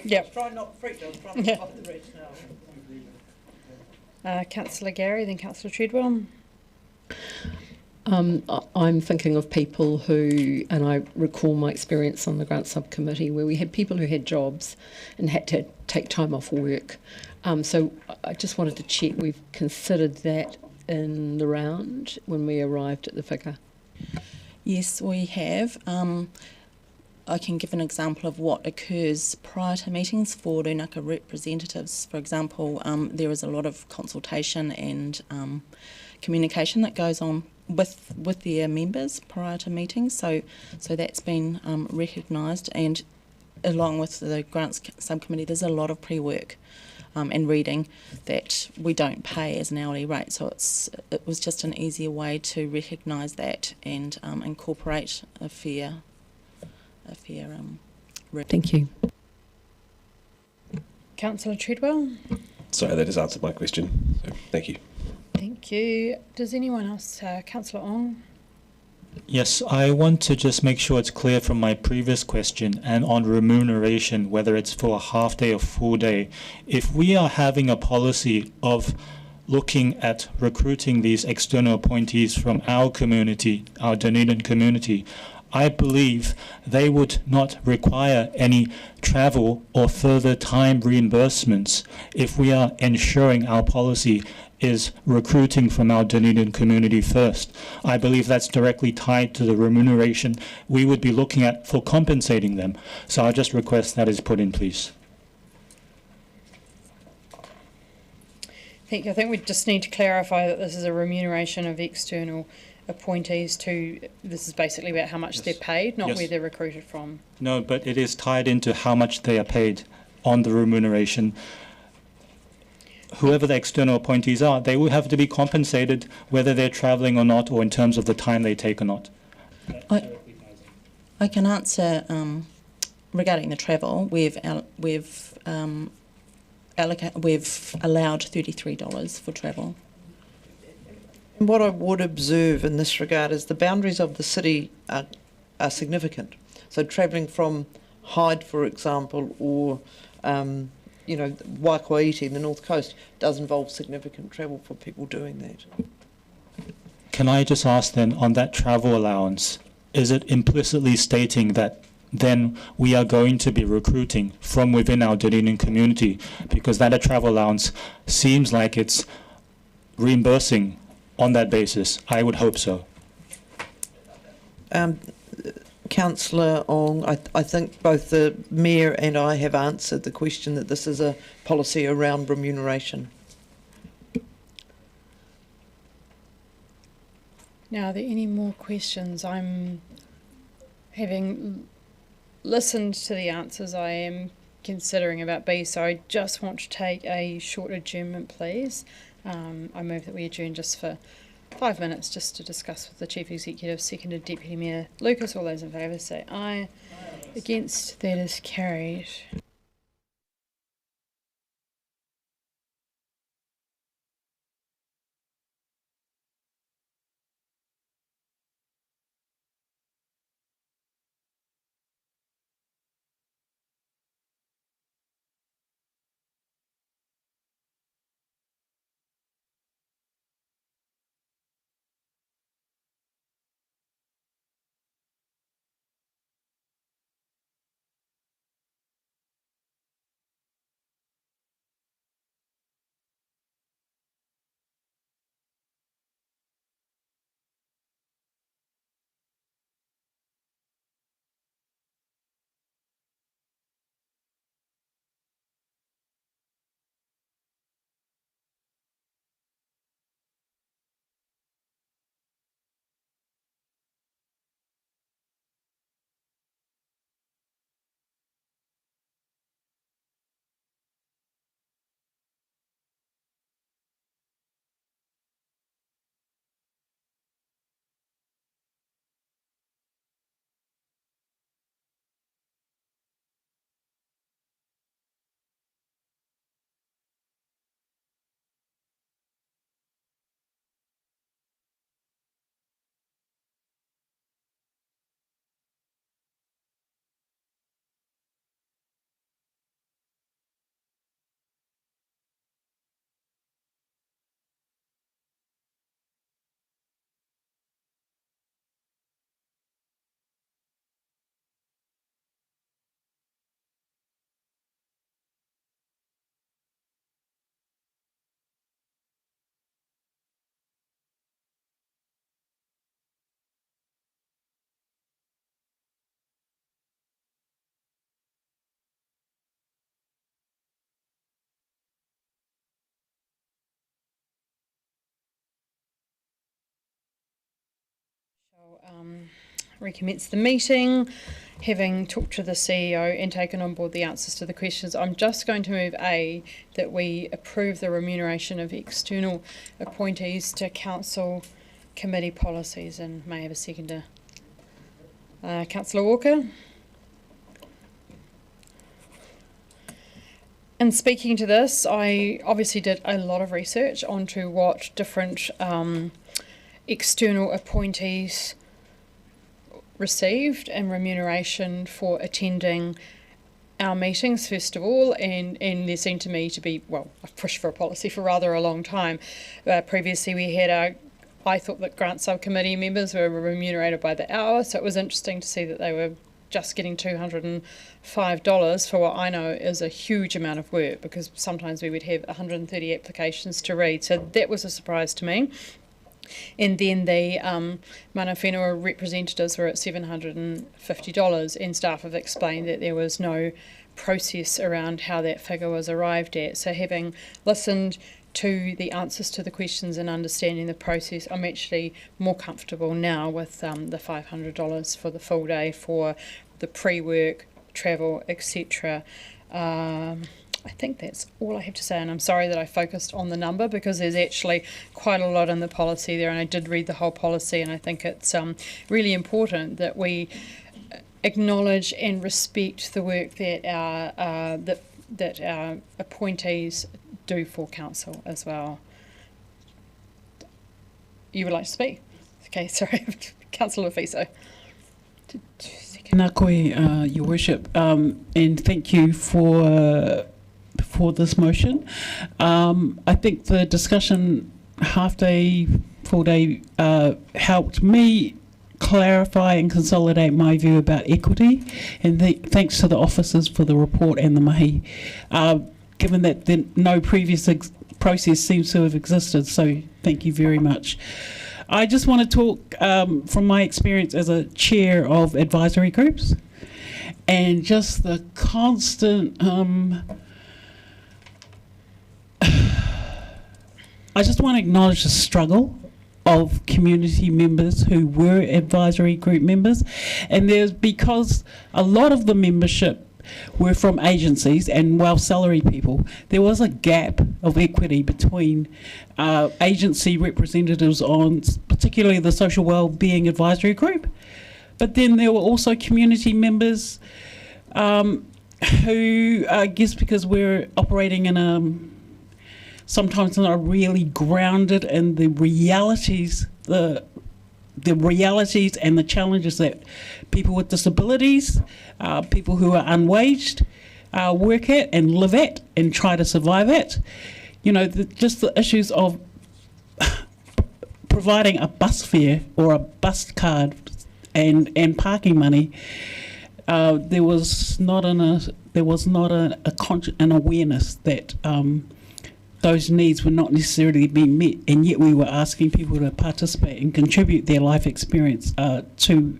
Yep. Try not to preach, I was trying to provide the rest now. Councillor Gary, then Councillor Treadwell. I'm thinking of people who, and I recall my experience on the grant subcommittee where we had people who had jobs and had to take time off work. So I just wanted to check we've considered that in the round when we arrived at the figure. Yes, we have. I can give an example of what occurs prior to meetings for Rūnaka representatives. For example, there is a lot of consultation and communication that goes on with their members prior to meetings, so that's been recognised, and along with the grants subcommittee there's a lot of pre-work and reading that we don't pay as an hourly rate, so it was just an easier way to recognise that and incorporate a fair rate. Thank you. Councillor Treadwell. Sorry, that has answered my question. So, thank you. Thank you. Does anyone else? Councillor Ong? Yes, I want to just make sure it's clear from my previous question and on remuneration, whether it's for a half day or full day. If we are having a policy of looking at recruiting these external appointees from our community, our Dunedin community, I believe they would not require any travel or further time reimbursements if we are ensuring our policy is recruiting from our Dunedin community first. I believe that's directly tied to the remuneration we would be looking at for compensating them. So I just request that is put in, please. I think we just need to clarify that this is a remuneration of external appointees to, this is basically about how much they're paid, not where they're recruited from. No, but it is tied into how much they are paid on the remuneration. Whoever the external appointees are, they will have to be compensated whether they're travelling or not, or in terms of the time they take or not. I can answer regarding the travel. We've allowed $33 for travel. What I would observe in this regard is the boundaries of the city are significant. So travelling from Hyde, for example, or Waikaiti, the North Coast, does involve significant travel for people doing that. Can I just ask then, on that travel allowance, is it implicitly stating that then we are going to be recruiting from within our Dunedin community? Because that travel allowance seems like it's reimbursing on that basis. I would hope so. Councillor Ong, I think both the Mayor and I have answered the question that this is a policy around remuneration. Now, are there any more questions? I'm having listened to the answers, I am considering about B, so I just want to take a short adjournment, please. I move that we adjourn just for 5 minutes just to discuss with the Chief Executive, seconded Deputy Mayor Lucas. All those in favour say aye. Against, that is carried. Recommence the meeting. Having talked to the CEO and taken on board the answers to the questions, I'm just going to move A, that we approve the remuneration of external appointees to council committee policies, and may I have a seconder. Councillor Walker. In speaking to this, I obviously did a lot of research onto what different external appointees received and remuneration for attending our meetings, first of all, and there seemed to me to be, well, I've pushed for a policy for rather a long time. Previously we had I thought that grant subcommittee members were remunerated by the hour, so it was interesting to see that they were just getting $205 for what I know is a huge amount of work, because sometimes we would have 130 applications to read, so that was a surprise to me. And then the mana whenua representatives were at $750, and staff have explained that there was no process around how that figure was arrived at. So having listened to the answers to the questions and understanding the process, I'm actually more comfortable now with the $500 for the full day for the pre-work, travel, etc. I think that's all I have to say, and I'm sorry that I focused on the number, because there's actually quite a lot in the policy there, and I did read the whole policy, and I think it's really important that we acknowledge and respect the work that our appointees do for council as well. You would like to speak? Okay, sorry. Councillor Fiso. Nā koe, Your Worship, and thank you for this motion. I think the discussion, half day, full day, helped me clarify and consolidate my view about equity, and thanks to the officers for the report and the mahi, given that no previous process seems to have existed, so thank you very much. I just want to talk from my experience as a chair of advisory groups, and just the constant I just want to acknowledge the struggle of community members who were advisory group members, and there's, because a lot of the membership were from agencies and well-salary people, there was a gap of equity between agency representatives on particularly the social well-being advisory group, but then there were also community members who, I guess because we're operating in sometimes not really grounded in the realities, the realities and the challenges that people with disabilities, people who are unwaged, work at and live at and try to survive at. You know, just the issues of providing a bus fare or a bus card and parking money. There was not an awareness that those needs were not necessarily being met, and yet we were asking people to participate and contribute their life experience to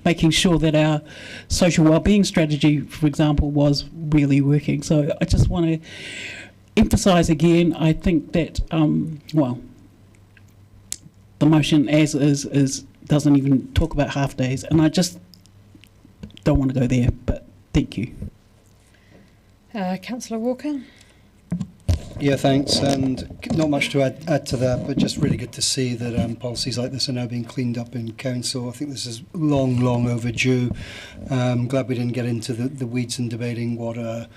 making sure that our social wellbeing strategy, for example, was really working. So I just want to emphasise again, I think that, well, the motion as is doesn't even talk about half days, and I just don't want to go there, but thank you. Councillor Walker. Yeah, thanks. And not much to add to that, but just really good to see that policies like this are now being cleaned up in council. I think this is long, long overdue. I'm glad we didn't get into the weeds in debating what a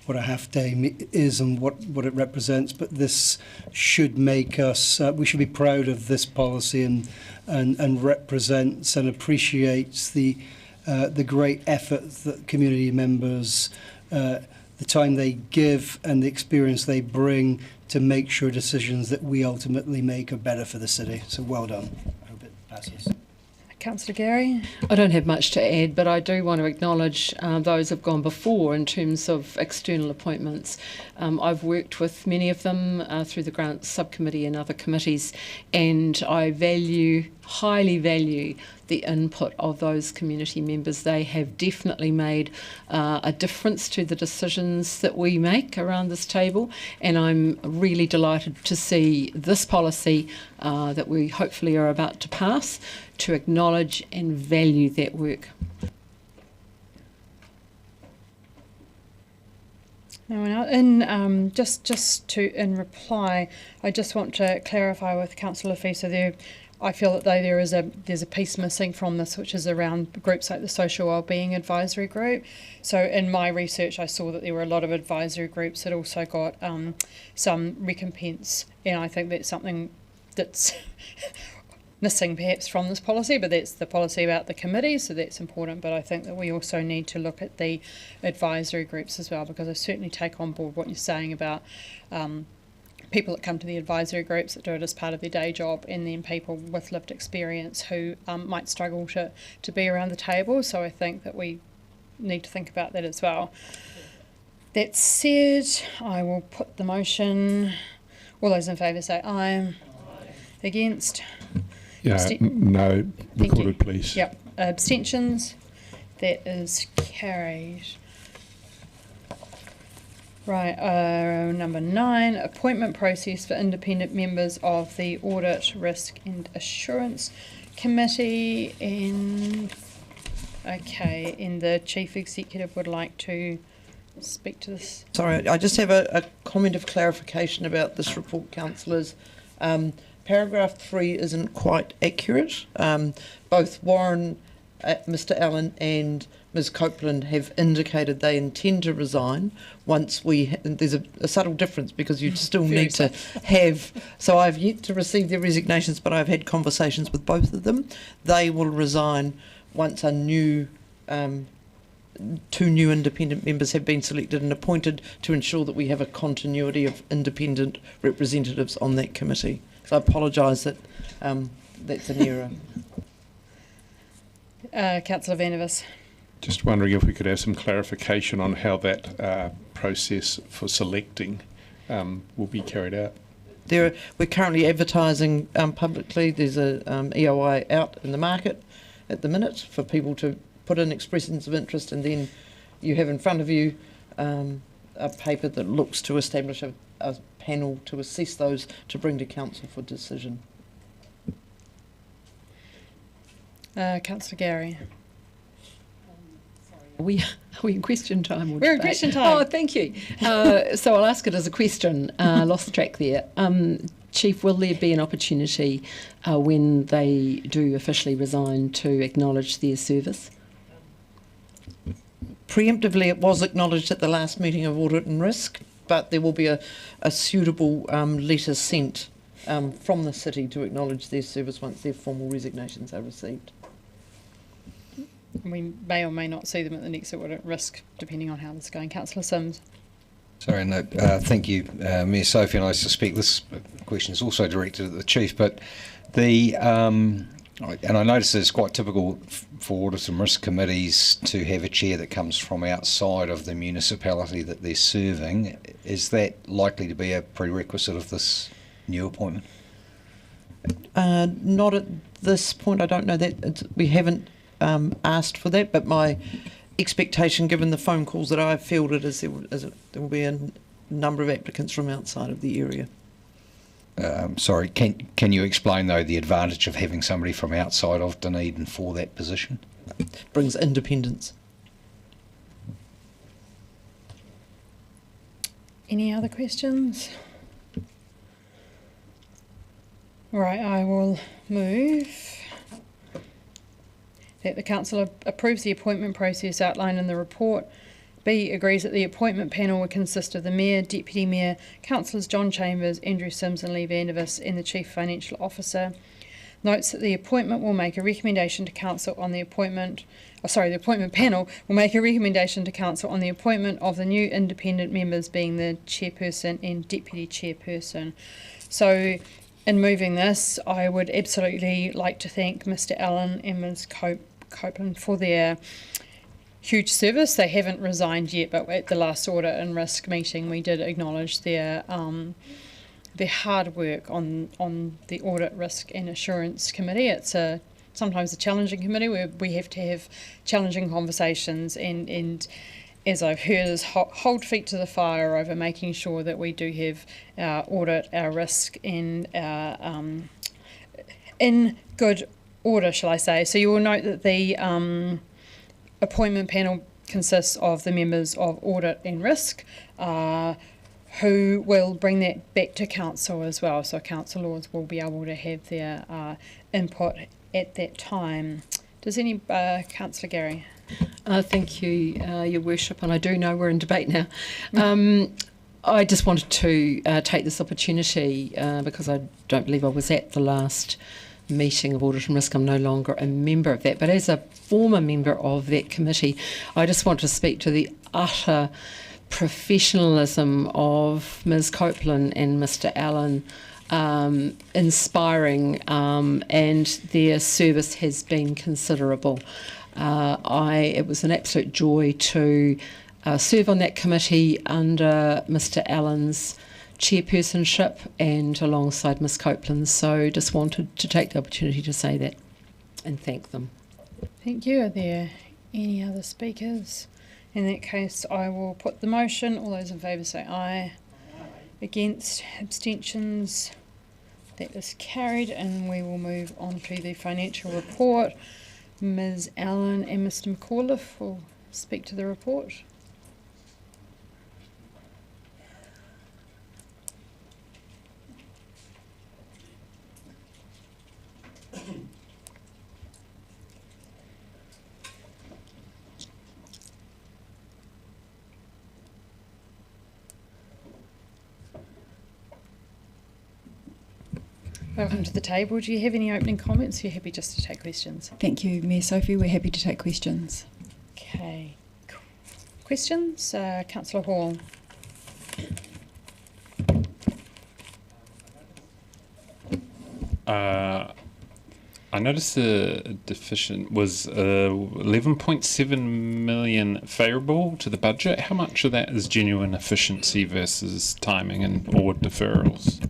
half day is and what it represents, but this should make us, we should be proud of this policy and represents and appreciates the great effort that community members, the time they give and the experience they bring to make sure decisions that we ultimately make are better for the city. So well done. I hope it passes. Councillor Gary. I don't have much to add, but I do want to acknowledge those who have gone before in terms of external appointments. I've worked with many of them through the grant subcommittee and other committees, and I value highly value the input of those community members. They have definitely made a difference to the decisions that we make around this table, and I'm really delighted to see this policy that we hopefully are about to pass to acknowledge and value that work. Now, in in reply, I just want to clarify with Councillor Fisa there. I feel that though there's a piece missing from this, which is around groups like the Social Wellbeing Advisory Group. So in my research, I saw that there were a lot of advisory groups that also got some recompense, and I think that's something that's missing perhaps from this policy, but that's the policy about the committee, so that's important. But I think that we also need to look at the advisory groups as well, because I certainly take on board what you're saying about people that come to the advisory groups that do it as part of their day job, and then people with lived experience who might struggle to be around the table. So I think that we need to think about that as well. That said, I will put the motion. All those in favour say aye. Against? No, recorded, please. Yep. Abstentions? That is carried. Right, number 9, appointment process for independent members of the Audit, Risk and Assurance Committee. And the Chief Executive would like to speak to this. Sorry, I just have a comment of clarification about this report, councillors. Paragraph 3 isn't quite accurate. Both Warren, Mr Allen and Ms Copeland have indicated they intend to resign once there's a subtle difference, because you still need to have, so I've yet to receive their resignations, but I've had conversations with both of them. They will resign once a new, 2 new independent members have been selected and appointed to ensure that we have a continuity of independent representatives on that committee. So I apologise that that's an error. Councillor Vandervis. Just wondering if we could have some clarification on how that process for selecting will be carried out. We're currently advertising publicly. There's a EOI out in the market at the minute for people to put in expressions of interest, and then you have in front of you a paper that looks to establish a panel to assess those to bring to council for decision. Councillor Gary. Are we in question time? Or We're in question time. Oh, thank you. So I'll ask it as a question. Lost track there. Chief, will there be an opportunity when they do officially resign to acknowledge their service? Preemptively, it was acknowledged at the last meeting of Audit and Risk, but there will be a suitable letter sent from the city to acknowledge their service once their formal resignations are received. We may or may not see them at the next Audit Risk, depending on how this is going. Councillor Sims. Sorry, no, thank you, Mayor Sophie, and I suspect this question is also directed at the Chief, but and I notice it's quite typical for Audit and Risk committees to have a chair that comes from outside of the municipality that they're serving. Is that likely to be a prerequisite of this new appointment? Not at this point. I don't know that. We haven't asked for that, but my expectation, given the phone calls that I've fielded, is there will be a number of applicants from outside of the area. Sorry, can you explain, though, the advantage of having somebody from outside of Dunedin for that position? Brings independence. Any other questions? Right, I will move that the Council approves the appointment process outlined in the report. B, agrees that the appointment panel will consist of the Mayor, Deputy Mayor, Councillors John Chambers, Andrew Sims and Lee Vandervis, and the Chief Financial Officer. Notes that the appointment will make a recommendation to Council on the appointment, the appointment panel will make a recommendation to Council on the appointment of the new independent members, being the Chairperson and Deputy Chairperson. So, in moving this, I would absolutely like to thank Mr Allen and Ms Copeland for their huge service. They haven't resigned yet, but at the last Audit and Risk meeting we did acknowledge their the hard work on the Audit, Risk and Assurance Committee. It's sometimes a challenging committee where we have to have challenging conversations and as I've heard, is hold feet to the fire over making sure that we do have our audit, our risk and our in good order, shall I say. So you will note that the appointment panel consists of the members of Audit and Risk, who will bring that back to Council as well. So councillors will be able to have their input at that time. Does any, Councillor Gary? Thank you, Your Worship, and I do know we're in debate now. I just wanted to take this opportunity because I don't believe I was at the last meeting of Audit and Risk. I'm no longer a member of that, but as a former member of that committee, I just want to speak to the utter professionalism of Ms Copeland and Mr Allen, inspiring, and their service has been considerable. It was an absolute joy to serve on that committee under Mr Allen's chairpersonship and alongside Ms Copeland, so just wanted to take the opportunity to say that and thank them. Thank you. Are there any other speakers? In that case, I will put the motion. All those in favour say aye. Against, abstentions, that is carried, and we will move on to the financial report. Ms Allen and Mr McAuliffe will speak to the report. Welcome to the table. Do you have any opening comments? You're happy just to take questions? Thank you, Mayor Sophie. We're happy to take questions. Okay. Questions? Councillor Hall. I noticed the deficient was 11.7 million favourable to the budget. How much of that is genuine efficiency versus timing and or deferrals?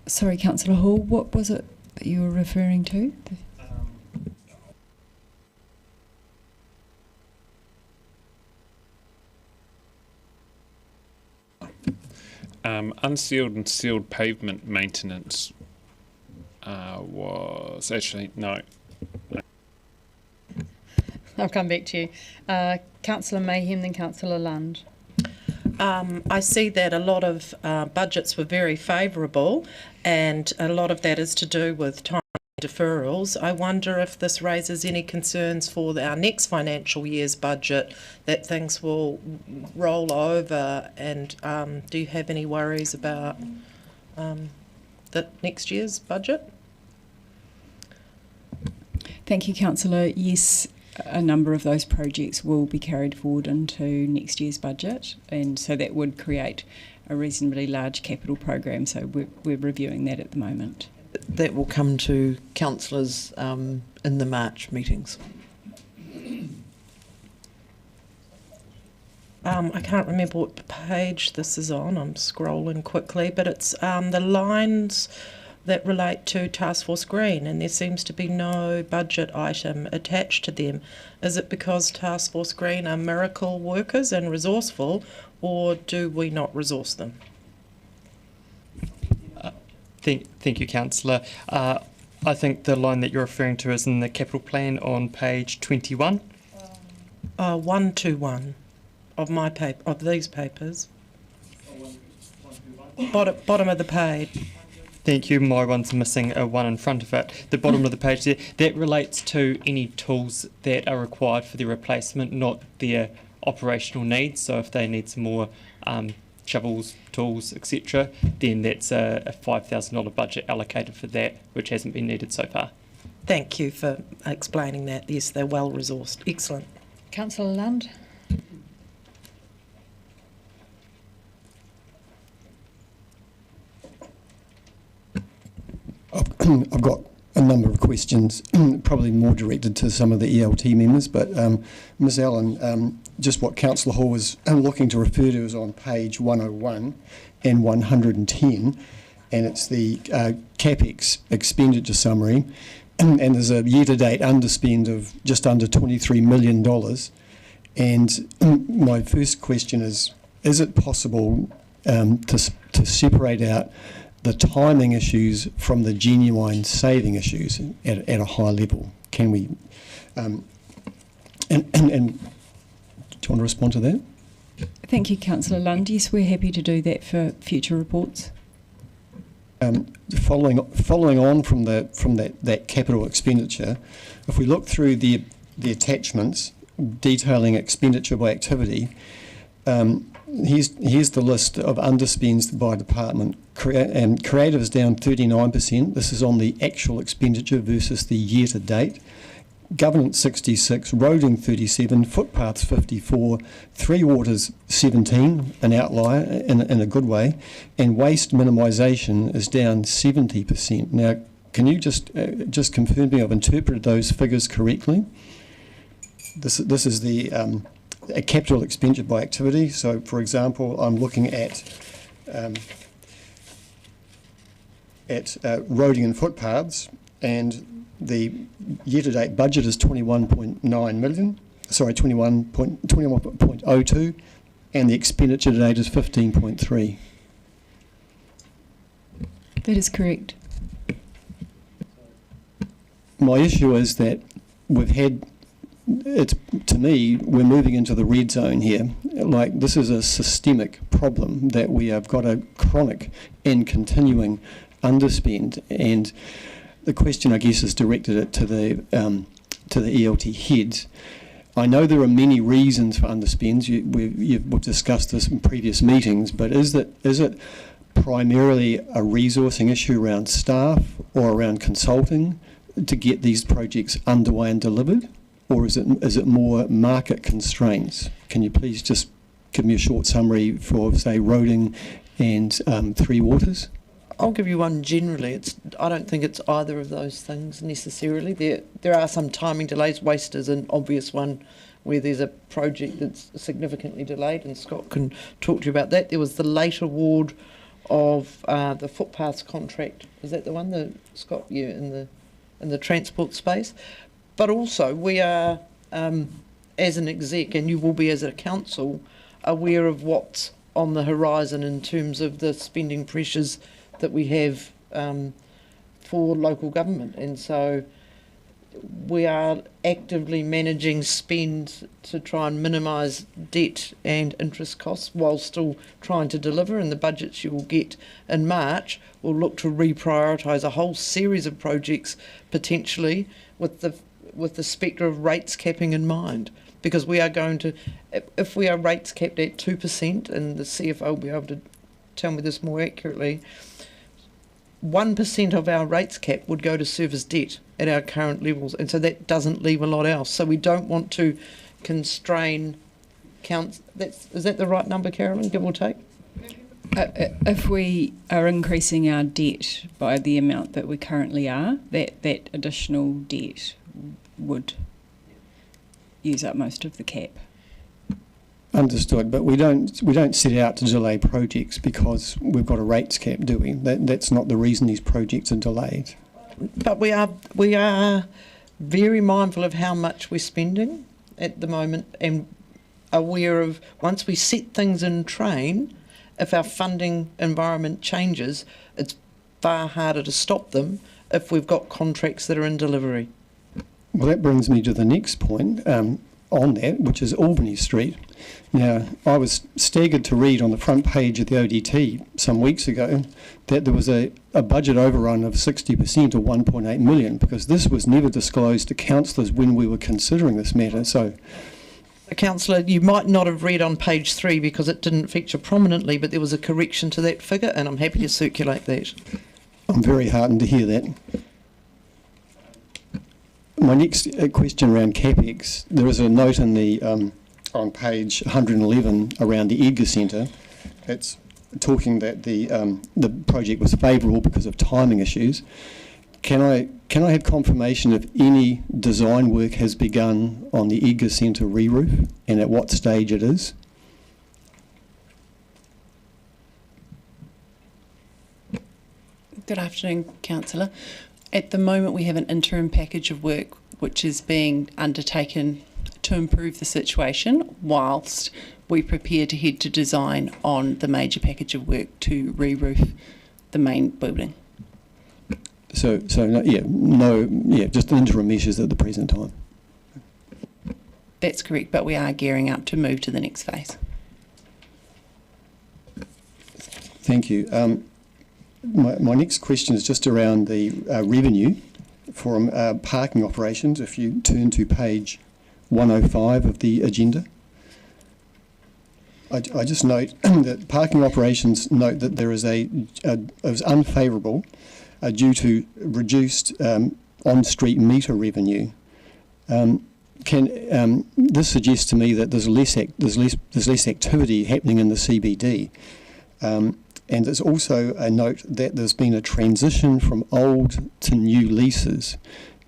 Sorry, Councillor Hall, what was it that you were referring to? Unsealed and sealed pavement maintenance was actually no. I'll come back to you. Councillor Mayhem, then Councillor Lund. I see that a lot of budgets were very favourable, and a lot of that is to do with time deferrals. I wonder if this raises any concerns for our next financial year's budget, that things will roll over, and do you have any worries about the next year's budget? Thank you, Councillor. Yes, a number of those projects will be carried forward into next year's budget, and so that would create a reasonably large capital program, so we're reviewing that at the moment. That will come to councillors in the March meetings. I can't remember what page this is on, I'm scrolling quickly, but it's the lines that relate to Task Force Green, and there seems to be no budget item attached to them. Is it because Task Force Green are miracle workers and resourceful, or do we not resource them? Thank you, Councillor. I think the line that you're referring to is in the capital plan on page 21. 121 of my paper, of these papers. Bottom of the page. Thank you. My one's missing a one in front of it. The bottom of the page there, that relates to any tools that are required for their replacement, not their operational needs. So if they need some more shovels, tools, etc., then that's a $5,000 budget allocated for that, which hasn't been needed so far. Thank you for explaining that. Yes, they're well resourced. Excellent. Councillor Lund. I've got a number of questions, probably more directed to some of the ELT members, but Ms Allen, just what Councillor Hall was looking to refer to is on page 101 and 110, and it's the CapEx expenditure summary, and there's a year-to-date underspend of just under $23 million. And my first question is it possible to separate out the timing issues from the genuine saving issues at a high level? Can we, and do you want to respond to that? Thank you, Councillor Lund. Yes, we're happy to do that for future reports. Following on from that capital expenditure, if we look through the attachments detailing expenditure by activity, here's the list of underspends by department. Creative is down 39%. This is on the actual expenditure versus the year to date. Governance 66, roading 37, footpaths 54, three waters 17, an outlier in a good way, and waste minimisation is down 70%. Now, can you just confirm me I've interpreted those figures correctly? This is the a capital expenditure by activity. So, for example, I'm looking at roading and footpaths, and the year-to-date budget is 21.9 million. Sorry, 21.02, and the expenditure to date is 15.3. That is correct. My issue is that we've had. To me, we're moving into the red zone here. Like, this is a systemic problem that we have got a chronic and continuing underspend. And the question, I guess, is directed at to the ELT heads. I know there are many reasons for underspends. We've discussed this in previous meetings, but is it primarily a resourcing issue around staff or around consulting to get these projects underway and delivered? Or is it more market constraints? Can you please just give me a short summary for, say, roading and three waters? I'll give you one generally. I don't think it's either of those things necessarily. There are some timing delays. Waste is an obvious one where there's a project that's significantly delayed, and Scott can talk to you about that. There was the late award of the footpaths contract. Is that the one, Scott? Yeah, in the transport space. But also, we are, as an exec, and you will be as a council, aware of what's on the horizon in terms of the spending pressures that we have for local government. And so we are actively managing spend to try and minimise debt and interest costs while still trying to deliver. And the budgets you will get in March will look to reprioritise a whole series of projects, potentially with the spectre of rates capping in mind, because we are going to, if we are rates capped at 2%, and the CFO will be able to tell me this more accurately, 1% of our rates cap would go to service debt at our current levels, and so that doesn't leave a lot else. So we don't want to constrain counts. Is that the right number, Carolyn, give or take? If we are increasing our debt by the amount that we currently are, that additional debt would use up most of the cap. Understood, but we don't set out to delay projects because we've got a rates cap, do we? That's not the reason these projects are delayed. But we are very mindful of how much we're spending at the moment, and aware of, once we set things in train, if our funding environment changes, it's far harder to stop them if we've got contracts that are in delivery. Well, that brings me to the next point on that, which is Albany Street. Now, I was staggered to read on the front page of the ODT some weeks ago that there was a budget overrun of 60% or 1.8 million, because this was never disclosed to councillors when we were considering this matter. So, Councillor, you might not have read on page 3 because it didn't feature prominently, but there was a correction to that figure, and I'm happy to circulate that. I'm very heartened to hear that. My next question around CapEx, there is a note in the on page 111 around the Edgar Centre. It's talking that the project was favourable because of timing issues. can I have confirmation if any design work has begun on the Edgar Centre re-roof and at what stage it is? Good afternoon, Councillor. At the moment we have an interim package of work which is being undertaken to improve the situation whilst we prepare to head to design on the major package of work to re-roof the main building. So just interim measures at the present time. That's correct, but we are gearing up to move to the next phase. Thank you. My next question is just around the revenue from parking operations. If you turn to page 105 of the agenda, I just note that parking operations note that there is it was unfavourable due to reduced on-street meter revenue. This suggests to me that there's less activity happening in the CBD. And there's also a note that there's been a transition from old to new leases.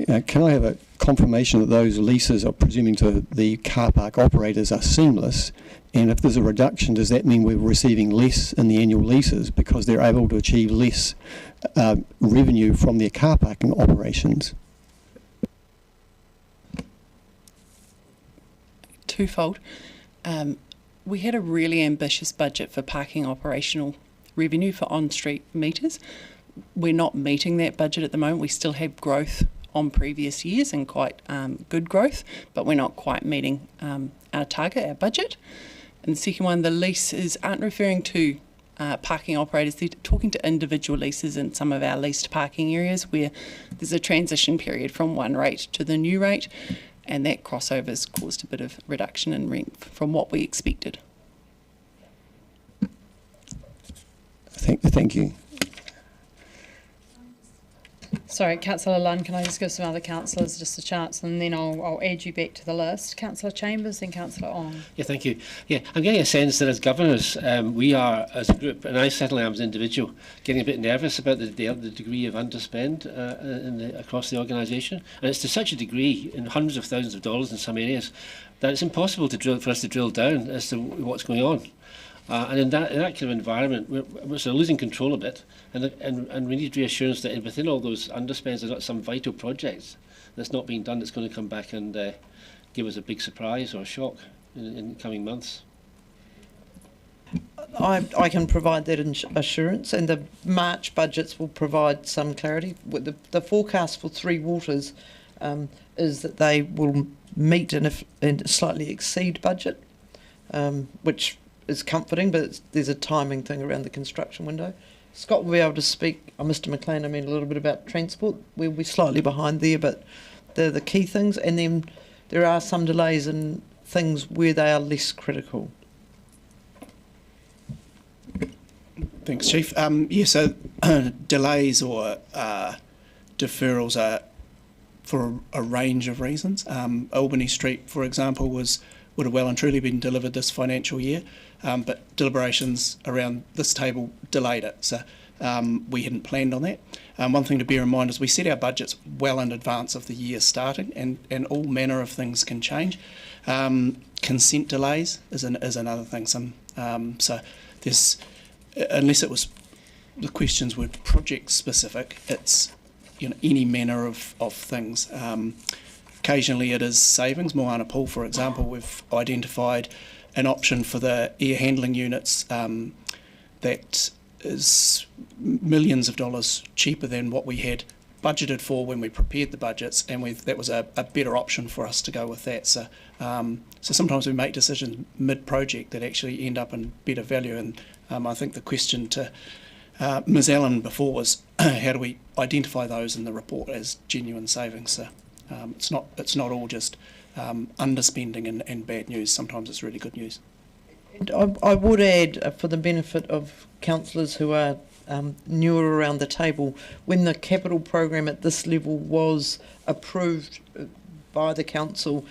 Can I have a confirmation that those leases, are presuming to the car park operators, are seamless? And if there's a reduction, does that mean we're receiving less in the annual leases because they're able to achieve less revenue from their car parking operations? Twofold. We had a really ambitious budget for parking operational revenue for on-street meters. We're not meeting that budget at the moment. We still have growth on previous years and quite good growth, but we're not quite meeting our target, our budget. And the second one, the leases aren't referring to parking operators. They're talking to individual leases in some of our leased parking areas where there's a transition period from one rate to the new rate, and that crossover's caused a bit of reduction in rent from what we expected. Thank you. Sorry, Councillor Lunn, can I just give some other councillors just a chance, and then I'll add you back to the list. Councillor Chambers, then Councillor Ong. Yeah, thank you. Yeah, I'm getting a sense that as governors, we are, as a group, and I certainly am as an individual, getting a bit nervous about the degree of underspend across the organisation. And it's to such a degree, in hundreds of thousands of dollars in some areas, that it's impossible for us to drill down as to what's going on. And in that kind of environment, we're sort of losing control a bit, and we need reassurance that within all those underspends, there's not some vital projects that's not being done that's going to come back and give us a big surprise or shock in coming months. I can provide that assurance, and the March budgets will provide some clarity. The forecast for Three Waters is that they will meet and slightly exceed budget, which is comforting, but there's a timing thing around the construction window. Scott will be able to speak, Mr McLean, a little bit about transport. We'll be slightly behind there, but they're the key things. And then there are some delays in things where they are less critical. Thanks, Chief. So delays or deferrals are for a range of reasons. Albany Street, for example, would have well and truly been delivered this financial year, but deliberations around this table delayed it, so we hadn't planned on that. One thing to bear in mind is we set our budgets well in advance of the year starting, and all manner of things can change. Consent delays is another thing. So there's, unless it was, the questions were project specific, it's any manner of things. Occasionally it is savings. Moana Pool, for example, we've identified an option for the air handling units that is millions of dollars cheaper than what we had budgeted for when we prepared the budgets, and that was a better option for us to go with that. So sometimes we make decisions mid-project that actually end up in better value, and I think the question to Ms Allen before was how do we identify those in the report as genuine savings. So it's not all just underspending and bad news. Sometimes it's really good news. And I would add, for the benefit of councillors who are newer around the table, when the capital program at this level was approved by the council,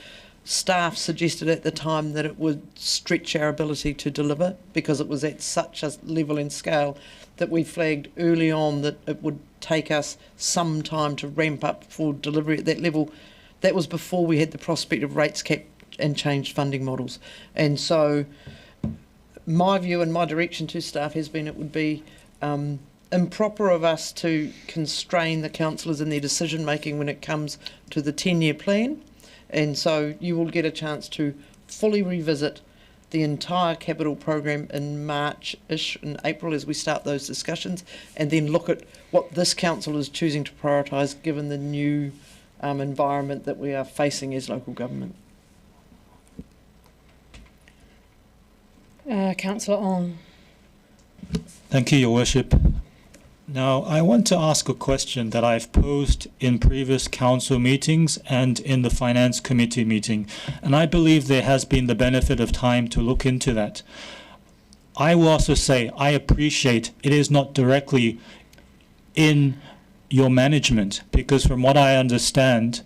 staff suggested at the time that it would stretch our ability to deliver because it was at such a level and scale that we flagged early on that it would take us some time to ramp up for delivery at that level. That was before we had the prospect of rates cap and changed funding models. And so my view and my direction to staff has been it would be improper of us to constrain the councillors in their decision making when it comes to the 10-year plan. And so you will get a chance to fully revisit the entire capital program in March-ish, in April, as we start those discussions, and then look at what this council is choosing to prioritise given the new environment that we are facing as local government. Councillor Ong. Thank you, Your Worship. Now, I want to ask a question that I've posed in previous council meetings and in the Finance Committee meeting, and I believe there has been the benefit of time to look into that. I will also say I appreciate it is not directly in your management, because from what I understand,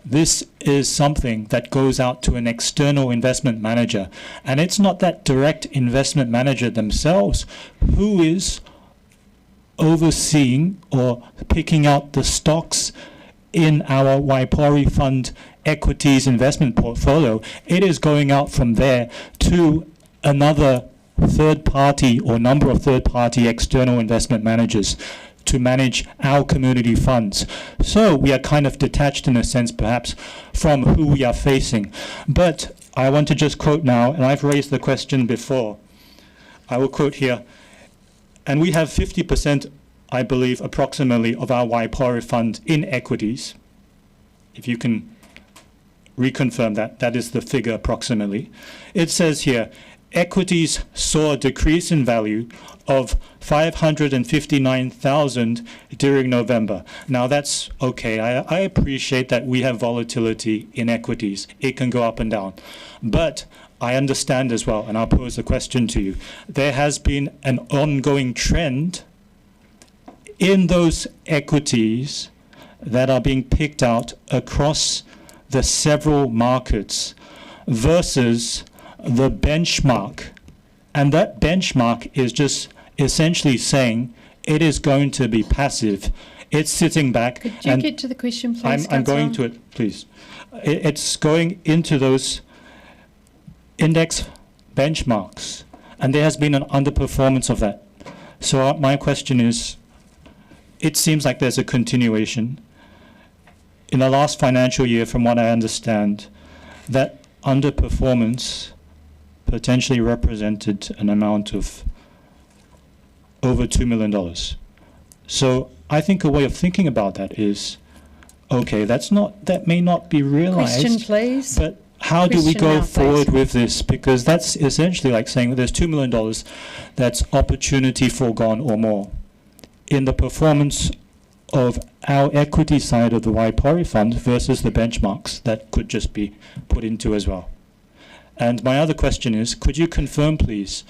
this is something that goes out to an external investment manager, and it's not that direct investment manager themselves who is overseeing or picking out the stocks in our Waipori Fund equities investment portfolio. It is going out from there to another third party or number of third party external investment managers to manage our community funds. So we are kind of detached in a sense perhaps from who we are facing. But I want to just quote now, and I've raised the question before. I will quote here. And we have 50%, I believe, approximately, of our Waipori Fund in equities. If you can reconfirm that, that is the figure approximately. It says here, equities saw a decrease in value of 559,000 during November. Now that's okay. I appreciate that we have volatility in equities. It can go up and down. But I understand as well, and I'll pose a question to you. There has been an ongoing trend in those equities that are being picked out across the several markets versus the benchmark. And that benchmark is just essentially saying it is going to be passive. It's sitting back. Could you get to the question, please? I'm going to it, please. It's going into those index benchmarks, and there has been an underperformance of that. So my question is, it seems like there's a continuation. In the last financial year, from what I understand, that underperformance potentially represented an amount of over $2 million. So I think a way of thinking about that is, okay, that may not be realized. Question, please. But how do we go forward with this? Because that's essentially like saying that there's $2 million that's opportunity foregone or more. In the performance of our equity side of the Waipori Fund versus the benchmarks that could just be put into as well. And my other question is, could you confirm, please,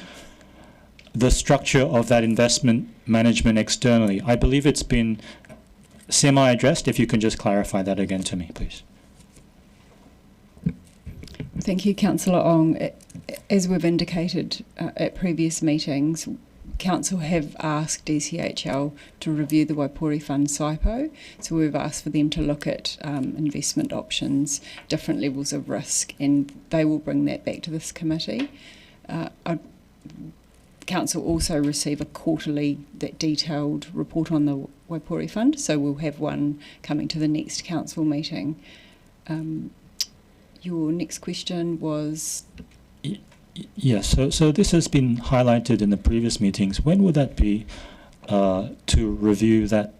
the structure of that investment management externally? I believe it's been semi-addressed. If you can just clarify that again to me, please. Thank you, Councillor Ong. As we've indicated at previous meetings, Council have asked DCHL to review the Waipori Fund SIPO, so we've asked for them to look at investment options, different levels of risk, and they will bring that back to this committee. Council also receive a quarterly, that detailed report on the Waipori Fund, so we'll have one coming to the next council meeting. Your next question was? Yes, so this has been highlighted in the previous meetings. When would that be to review that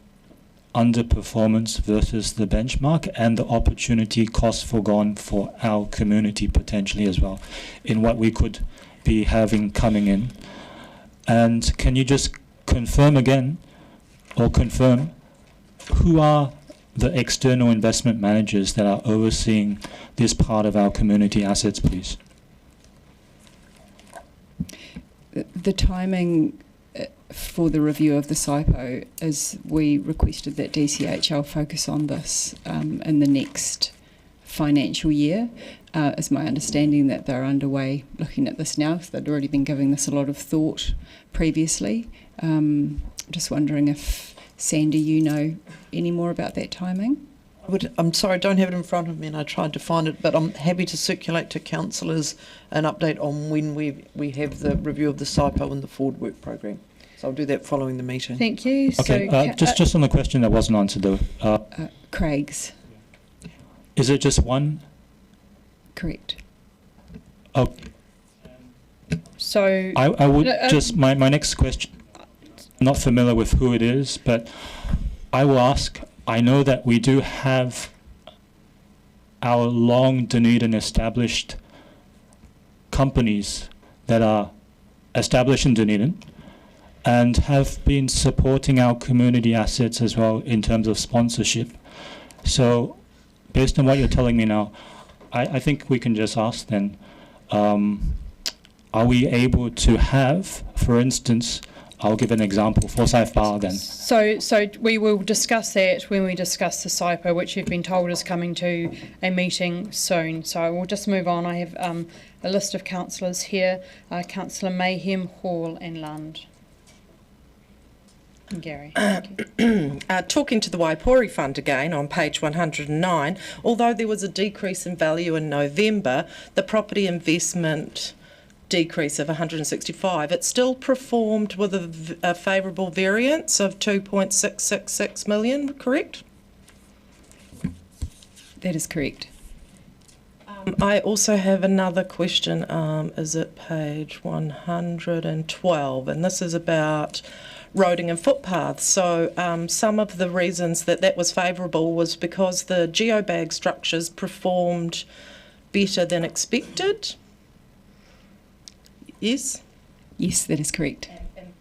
underperformance versus the benchmark and the opportunity cost foregone for our community potentially as well in what we could be having coming in? And can you just confirm again, or confirm, who are the external investment managers that are overseeing this part of our community assets, please? The timing for the review of the SIPO is we requested that DCHL focus on this in the next financial year. It's my understanding that they're underway looking at this now. So they'd already been giving this a lot of thought previously. Just wondering if, Sandy, you know any more about that timing? I'm sorry, I don't have it in front of me and I tried to find it, but I'm happy to circulate to councillors an update on when we have the review of the SIPO and the Forward Work Programme. So I'll do that following the meeting. Thank you. Okay, just on the question that wasn't answered though. Craig's. Is it just one? Correct. Oh. So I would just, my next question, I'm not familiar with who it is, but I will ask, I know that we do have our long Dunedin established companies that are established in Dunedin and have been supporting our community assets as well in terms of sponsorship. So based on what you're telling me now, I think we can just ask then, are we able to have, for instance, I'll give an example, Forsyth Bar then. So we will discuss that when we discuss the SIPO, which you've been told is coming to a meeting soon. So we'll just move on. I have a list of councillors here, Councillor Mayhem, Hall and Lund. And Gary. Talking to the Waipori Fund again on page 109, although there was a decrease in value in November, the property investment decrease of 165, it still performed with a favourable variance of 2.666 million, correct? That is correct. I also have another question, is it page 112, and this is about roading and footpaths. So some of the reasons that was favourable was because the geobag structures performed better than expected. Yes? Yes, that is correct. And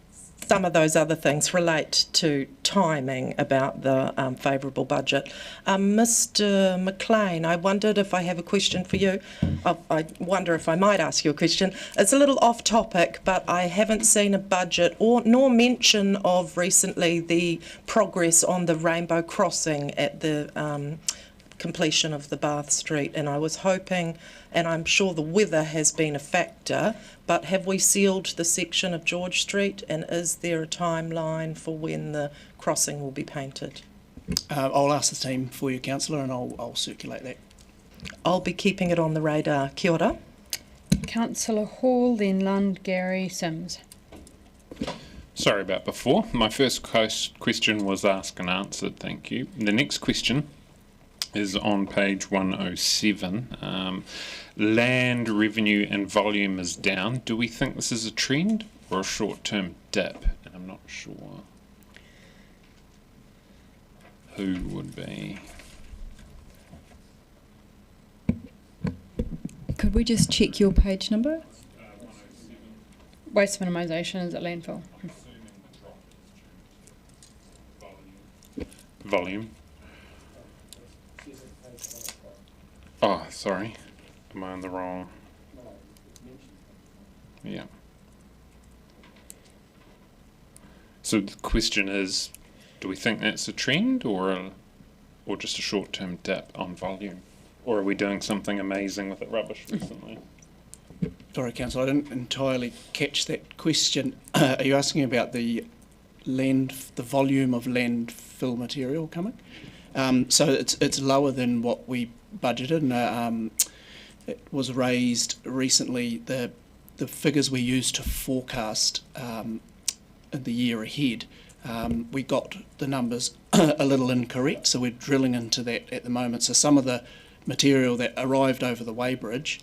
some of those other things relate to timing about the favourable budget. Mr McLean, I wondered if I have a question for you. I wonder if I might ask you a question. It's a little off topic, but I haven't seen a budget nor mention of recently the progress on the Rainbow Crossing at the completion of the Bath Street, and I was hoping, and I'm sure the weather has been a factor, but have we sealed the section of George Street, and is there a timeline for when the crossing will be painted? I'll ask the team for you, Councillor, and I'll circulate that. I'll be keeping it on the radar. Kia ora. Councillor Hall, then Lund, Gary, Sims. Sorry about before. My first question was asked and answered, thank you. The next question is on page 107. Land revenue and volume is down. Do we think this is a trend or a short-term dip? And I'm not sure who would be. Could we just check your page number? Waste minimisation is at landfill. Volume. Oh, sorry. Am I on the wrong? Yeah. So the question is, do we think that's a trend or just a short-term dip on volume? Or are we doing something amazing with the rubbish recently? Sorry, Councillor, I didn't entirely catch that question. Are you asking about the volume of landfill material coming? So it's lower than what we budgeted, and it was raised recently. The figures we used to forecast in the year ahead, we got the numbers a little incorrect, so we're drilling into that at the moment. So some of the material that arrived over the weighbridge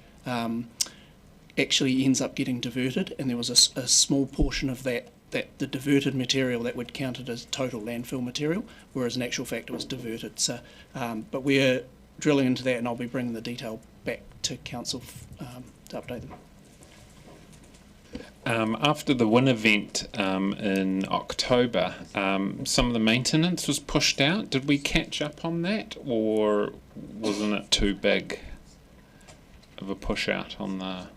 actually ends up getting diverted, and there was a small portion of that the diverted material that would counted as total landfill material, whereas in actual fact it was diverted. So, but we're drilling into that, and I'll be bringing the detail back to Council to update them. After the Win event in October, some of the maintenance was pushed out. Did we catch up on that, or wasn't it too big of a push out on the...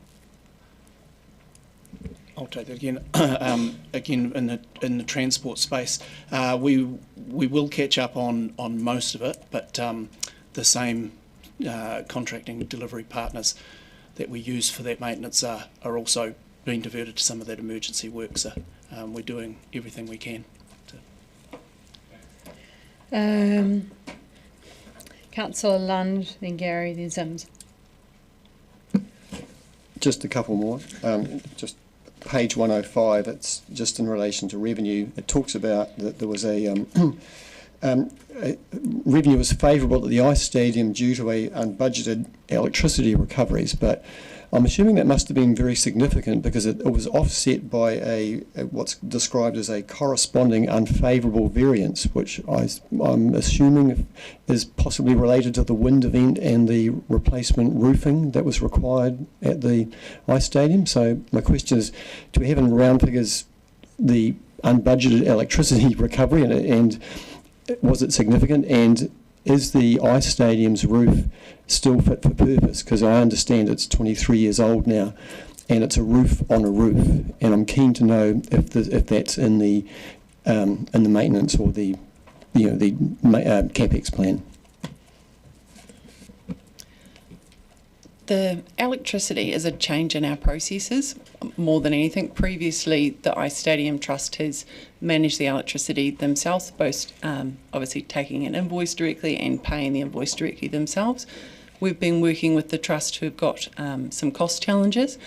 I'll take that again. Again, in the transport space, we will catch up on most of it, but the same contracting delivery partners that we use for that maintenance are also being diverted to some of that emergency work. So we're doing everything we can. Councillor Lund, then Gary, then Sims. Just a couple more. Just page 105, it's just in relation to revenue. It talks about that there was revenue was favourable at the ice stadium due to a unbudgeted electricity recoveries, but I'm assuming that must have been very significant because it was offset by a what's described as a corresponding unfavourable variance, which I'm assuming is possibly related to the wind event and the replacement roofing that was required at the ice stadium. So my question is, do we have in round figures the unbudgeted electricity recovery, and was it significant, and is the ice stadium's roof still fit for purpose? Because I understand it's 23 years old now, and it's a roof on a roof, and I'm keen to know if that's in the maintenance or the capex plan. The electricity is a change in our processes more than anything. Previously, the Ice Stadium Trust has managed the electricity themselves, both obviously taking an invoice directly and paying the invoice directly themselves. We've been working with the Trust who've got some cost challenges,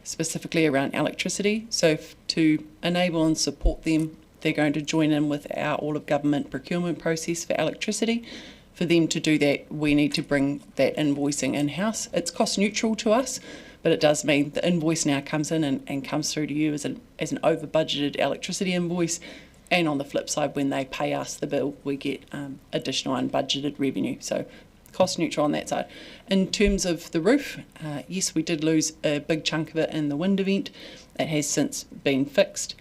specifically around electricity. So to enable and support them, they're going to join in with our all-of-government procurement process for electricity. For them to do that, we need to bring that invoicing in-house. It's cost neutral to us, but it does mean the invoice now comes in and comes through to you as an over-budgeted electricity invoice. And on the flip side, when they pay us the bill, we get additional unbudgeted revenue. So cost neutral on that side. In terms of the roof, yes, we did lose a big chunk of it in the wind event. It has since been fixed.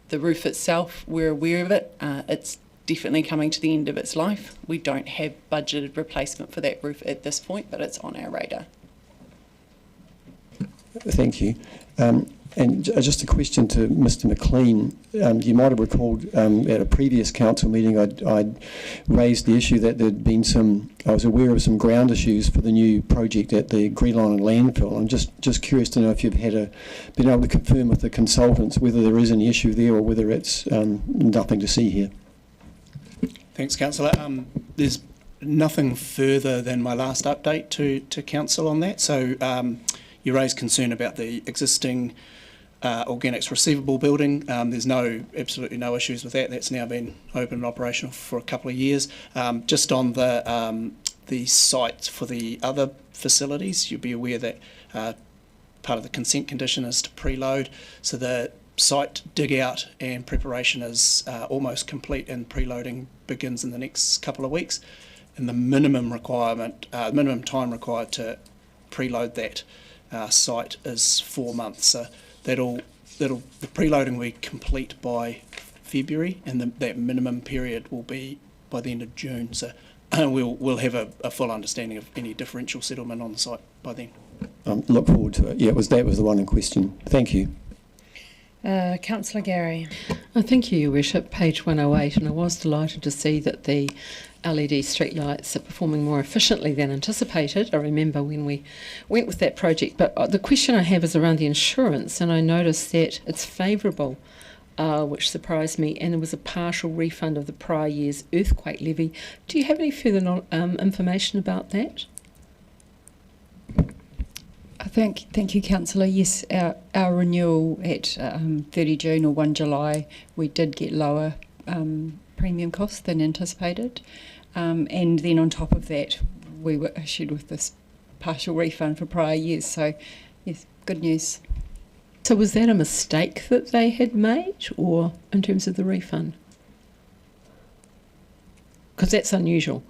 The roof itself, we're aware of it. It's definitely coming to the end of its life. We don't have budgeted replacement for that roof at this point, but it's on our radar. Thank you. And just a question to Mr. McLean. You might have recalled at a previous council meeting I'd raised the issue that there'd been I was aware of some ground issues for the new project at the Green Island landfill. I'm just curious to know if you've been able to confirm with the consultants whether there is any issue there or whether it's nothing to see here. Thanks, Councillor. There's nothing further than my last update to Council on that. So you raised concern about the existing organics receivable building. There's absolutely no issues with that. That's now been open and operational for a couple of years. Just on the sites for the other facilities, you'll be aware that part of the consent condition is to preload. So the site dig out and preparation is almost complete, and preloading begins in the next couple of weeks. And the minimum time required to preload that site is 4 months. So the preloading will be complete by February, and that minimum period will be by the end of June. So we'll have a full understanding of any differential settlement on the site by then. Look forward to it. Yeah, that was the one in question. Thank you. Councillor Gary. Thank you, Your Worship. Page 108, and I was delighted to see that the LED streetlights are performing more efficiently than anticipated. I remember when we went with that project, but the question I have is around the insurance, and I noticed that it's favourable, which surprised me, and there was a partial refund of the prior year's earthquake levy. Do you have any further information about that? Thank you, Councillor. Yes, our renewal at 30 June or 1 July, we did get lower premium costs than anticipated. And then on top of that, we were issued with this partial refund for prior years. So, yes, good news. So was that a mistake that they had made, or in terms of the refund? Because that's unusual.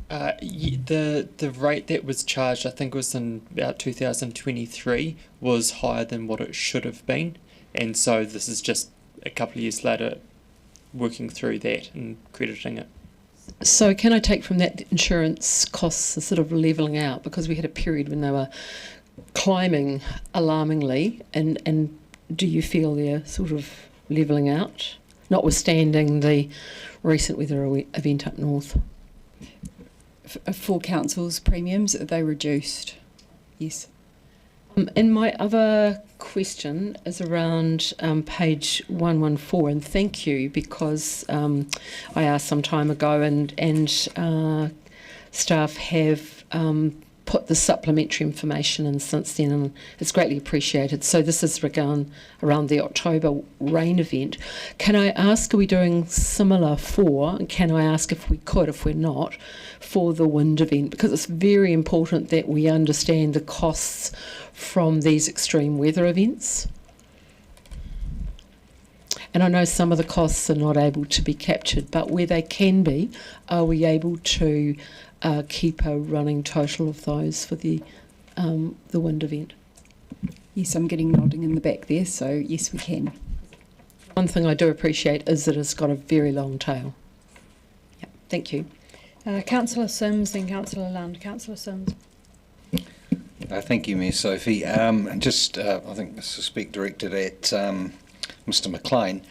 The rate that was charged, I think it was in about 2023, was higher than what it should have been, and so this is just a couple of years later working through that and crediting it. So can I take from that insurance costs are sort of levelling out, because we had a period when they were climbing alarmingly, and do you feel they're sort of levelling out, notwithstanding the recent weather event up north? For council's premiums, they reduced. Yes. And my other question is around page 114, and thank you, because I asked some time ago, and staff have put the supplementary information in since then, and it's greatly appreciated. So this is around the October rain event. Can I ask, are we doing similar and can I ask if we could, if we're not, for the wind event? Because it's very important that we understand the costs from these extreme weather events. And I know some of the costs are not able to be captured, but where they can be, are we able to keep a running total of those for the wind event? Yes, I'm getting nodding in the back there, so yes, we can. One thing I do appreciate is that it's got a very long tail. Yeah, thank you. Councillor Sims, then Councillor Lund. Councillor Sims. Thank you, Mayor Sophie. I think this is speak directed at Mr McLean.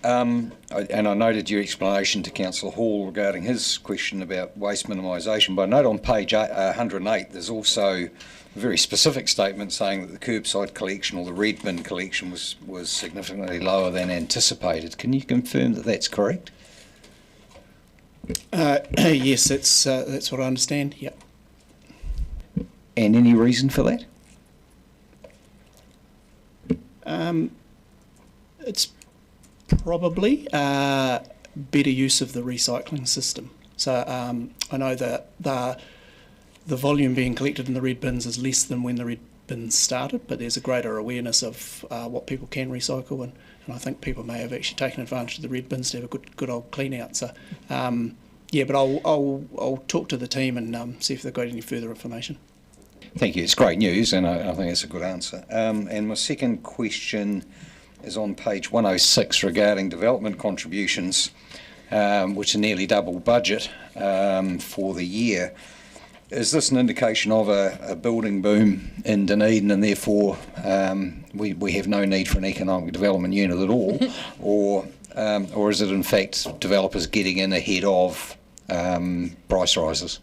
And I noted your explanation to Councillor Hall regarding his question about waste minimisation, but I note on page 108 there's also a very specific statement saying that the curbside collection or the red bin collection was significantly lower than anticipated. Can you confirm that that's correct? Yes, that's what I understand, yep. And any reason for that? It's probably better use of the recycling system. So I know that the volume being collected in the red bins is less than when the red bins started, but there's a greater awareness of what people can recycle, and I think people may have actually taken advantage of the red bins to have a good old clean out. So yeah, but I'll talk to the team and see if they've got any further information. Thank you. It's great news, and I think it's a good answer. And my second question is on page 106 regarding development contributions, which are nearly double budget for the year. Is this an indication of a building boom in Dunedin, and therefore we have no need for an economic development unit at all, or is it in fact developers getting in ahead of price rises?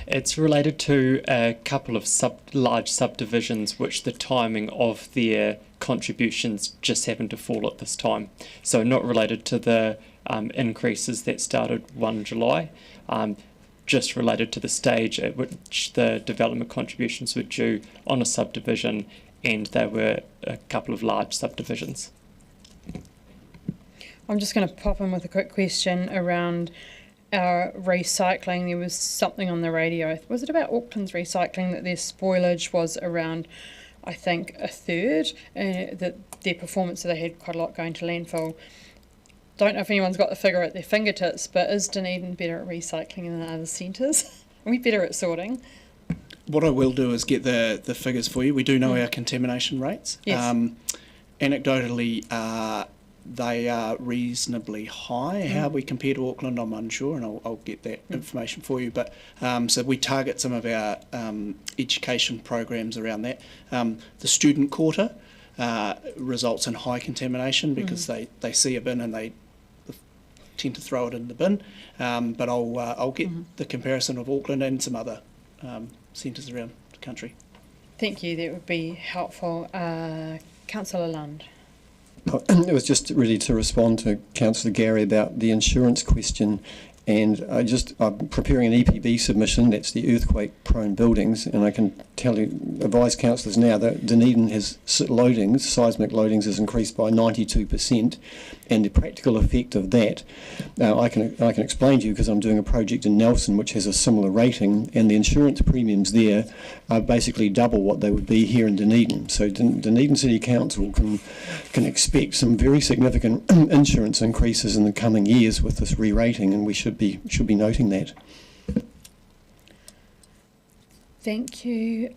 It's related to a couple of large subdivisions which the timing of their contributions just happened to fall at this time. So not related to the increases that started 1 July, just related to the stage at which the development contributions were due on a subdivision, and they were a couple of large subdivisions. I'm just going to pop in with a quick question around our recycling. There was something on the radio. Was it about Auckland's recycling that their spoilage was around, I think, a third, that their performance, so they had quite a lot going to landfill. Don't know if anyone's got the figure at their fingertips, but is Dunedin better at recycling than other centres? Are we better at sorting? What I will do is get the figures for you. We do know our contamination rates. Yes. Anecdotally, they are reasonably high. How we compare to Auckland, I'm unsure, and I'll get that information for you. But so we target some of our education programs around that. The student quarter results in high contamination because they see a bin and they tend to throw it in the bin. But I'll get the comparison of Auckland and some other centres around the country. Thank you, that would be helpful. Councillor Lund. It was just really to respond to Councillor Gary about the insurance question, and I'm preparing an EPB submission, that's the earthquake-prone buildings, and I can advise councillors now that Dunedin has seismic loadings has increased by 92%, and the practical effect of that, I can explain to you because I'm doing a project in Nelson which has a similar rating, and the insurance premiums there are basically double what they would be here in Dunedin. So Dunedin City Council can expect some very significant insurance increases in the coming years with this re-rating, and we should be noting that. Thank you.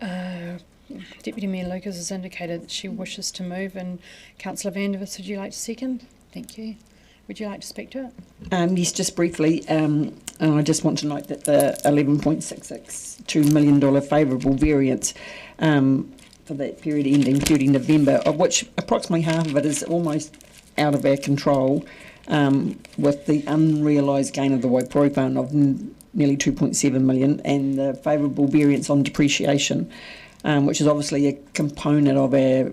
Deputy Mayor Lucas has indicated that she wishes to move, and Councillor Vandervis, would you like to second? Thank you. Would you like to speak to it? Yes, just briefly. And I just want to note that the $11.662 million favourable variance for that period ending 30 November, of which approximately half of it is almost out of our control, with the unrealised gain of the Waipori Fund of nearly 2.7 million and the favourable variance on depreciation, which is obviously a component of our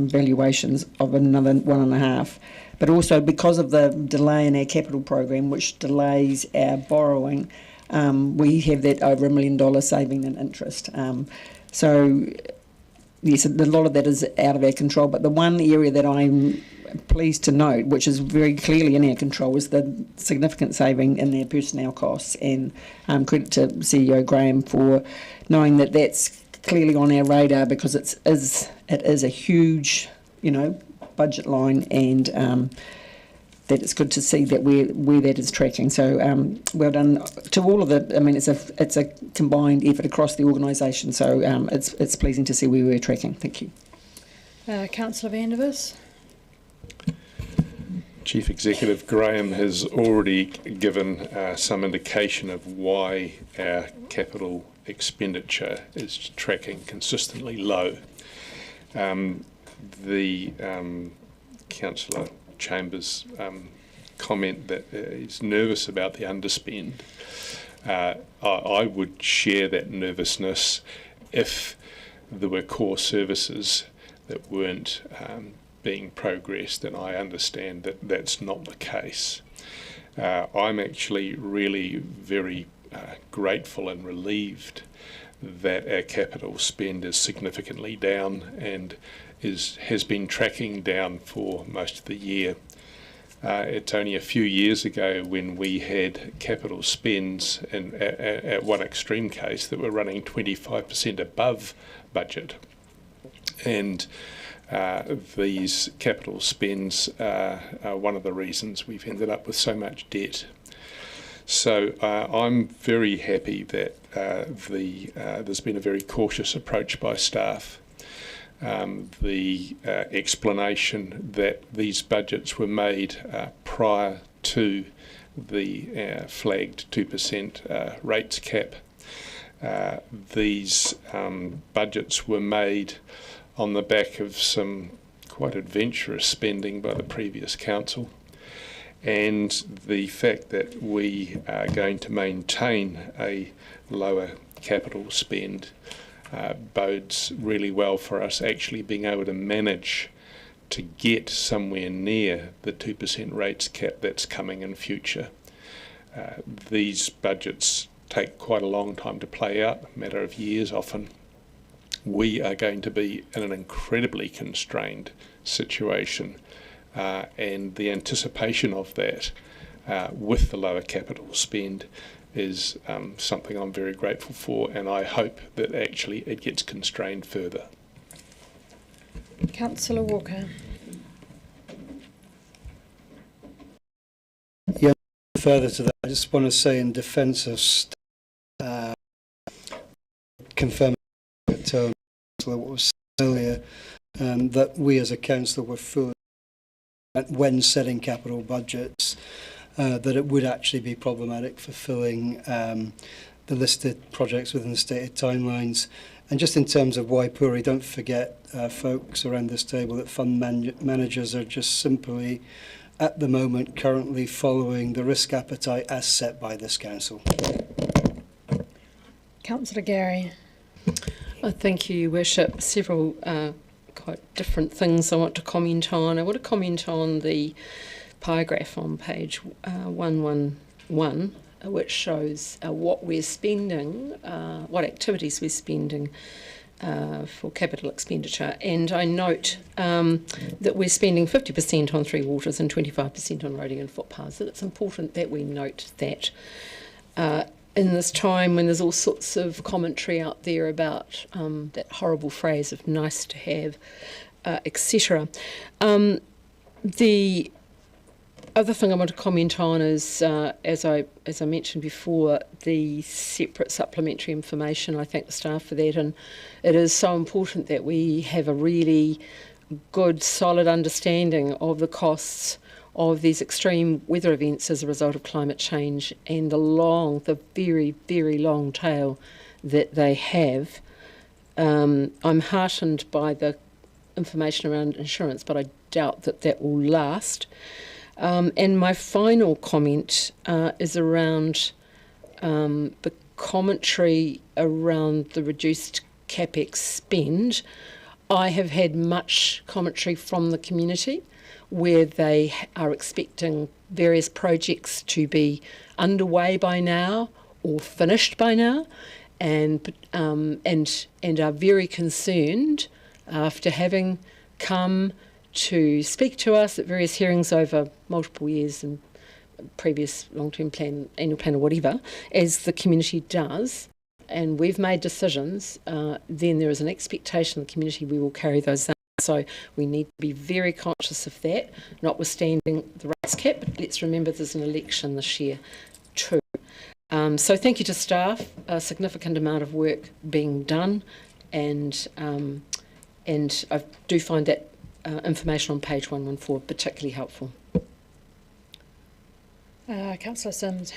valuations of another 1.5. But also because of the delay in our capital program, which delays our borrowing, we have that over $1 million saving in interest. So yes, a lot of that is out of our control, but the one area that I'm pleased to note, which is very clearly in our control, is the significant saving in their personnel costs, and credit to CEO Graham for knowing that that's clearly on our radar, because it is a huge, budget line, and that it's good to see that where that is tracking. So well done to all of the. I mean, it's a combined effort across the organisation. So it's pleasing to see where we're tracking. Thank you, Councillor Vandervis. Chief Executive Graham has already given some indication of why our capital expenditure is tracking consistently low. The Councillor Chambers' comment that he's nervous about the underspend, I would share that nervousness if there were core services that weren't being progressed, and I understand that that's not the case. I'm actually really very grateful and relieved that our capital spend is significantly down and has been tracking down for most of the year. It's only a few years ago when we had capital spends at one extreme case that were running 25% above budget. And these capital spends are one of the reasons we've ended up with so much debt. So I'm very happy that there's been a very cautious approach by staff. The explanation that these budgets were made prior to the flagged 2% rates cap. These budgets were made on the back of some quite adventurous spending by the previous council, and the fact that we are going to maintain a lower capital spend bodes really well for us actually being able to manage to get somewhere near the 2% rates cap that's coming in future. These budgets take quite a long time to play out, a matter of years often. We are going to be in an incredibly constrained situation, and the anticipation of that with the lower capital spend is something I'm very grateful for, and I hope that actually it gets constrained further. Councillor Walker. Yeah, further to that, I just want to say in defence of confirming what was said earlier, that we as a council were fully, when setting capital budgets, that it would actually be problematic fulfilling the listed projects within the stated timelines. And just in terms of Waipori, don't forget, folks around this table, that fund managers are just simply, at the moment, currently following the risk appetite as set by this council. Councillor Gary. Thank you, Your Worship. Several quite different things I want to comment on. I want to comment on the pie graph on page 111, which shows what we're spending, what activities we're spending for capital expenditure. And I note that we're spending 50% on Three Waters and 25% on roading and footpaths. So it's important that we note that in this time when there's all sorts of commentary out there about that horrible phrase of nice to have, etc. The other thing I want to comment on is, as I mentioned before, the separate supplementary information. I thank the staff for that, and it is so important that we have a really good, solid understanding of the costs of these extreme weather events as a result of climate change and the very, very long tail that they have. I'm heartened by the information around insurance, but I doubt that will last. And my final comment is around the commentary around the reduced CapEx spend. I have had much commentary from the community where they are expecting various projects to be underway by now or finished by now, and are very concerned after having come to speak to us at various hearings over multiple years and previous long-term plan, annual plan or whatever, as the community does, and we've made decisions, then there is an expectation of the community we will carry those out. So we need to be very conscious of that, notwithstanding the rates cap. But let's remember there's an election this year too. So thank you to staff, a significant amount of work being done, and I do find that information on page 114 particularly helpful. Councillor Sims.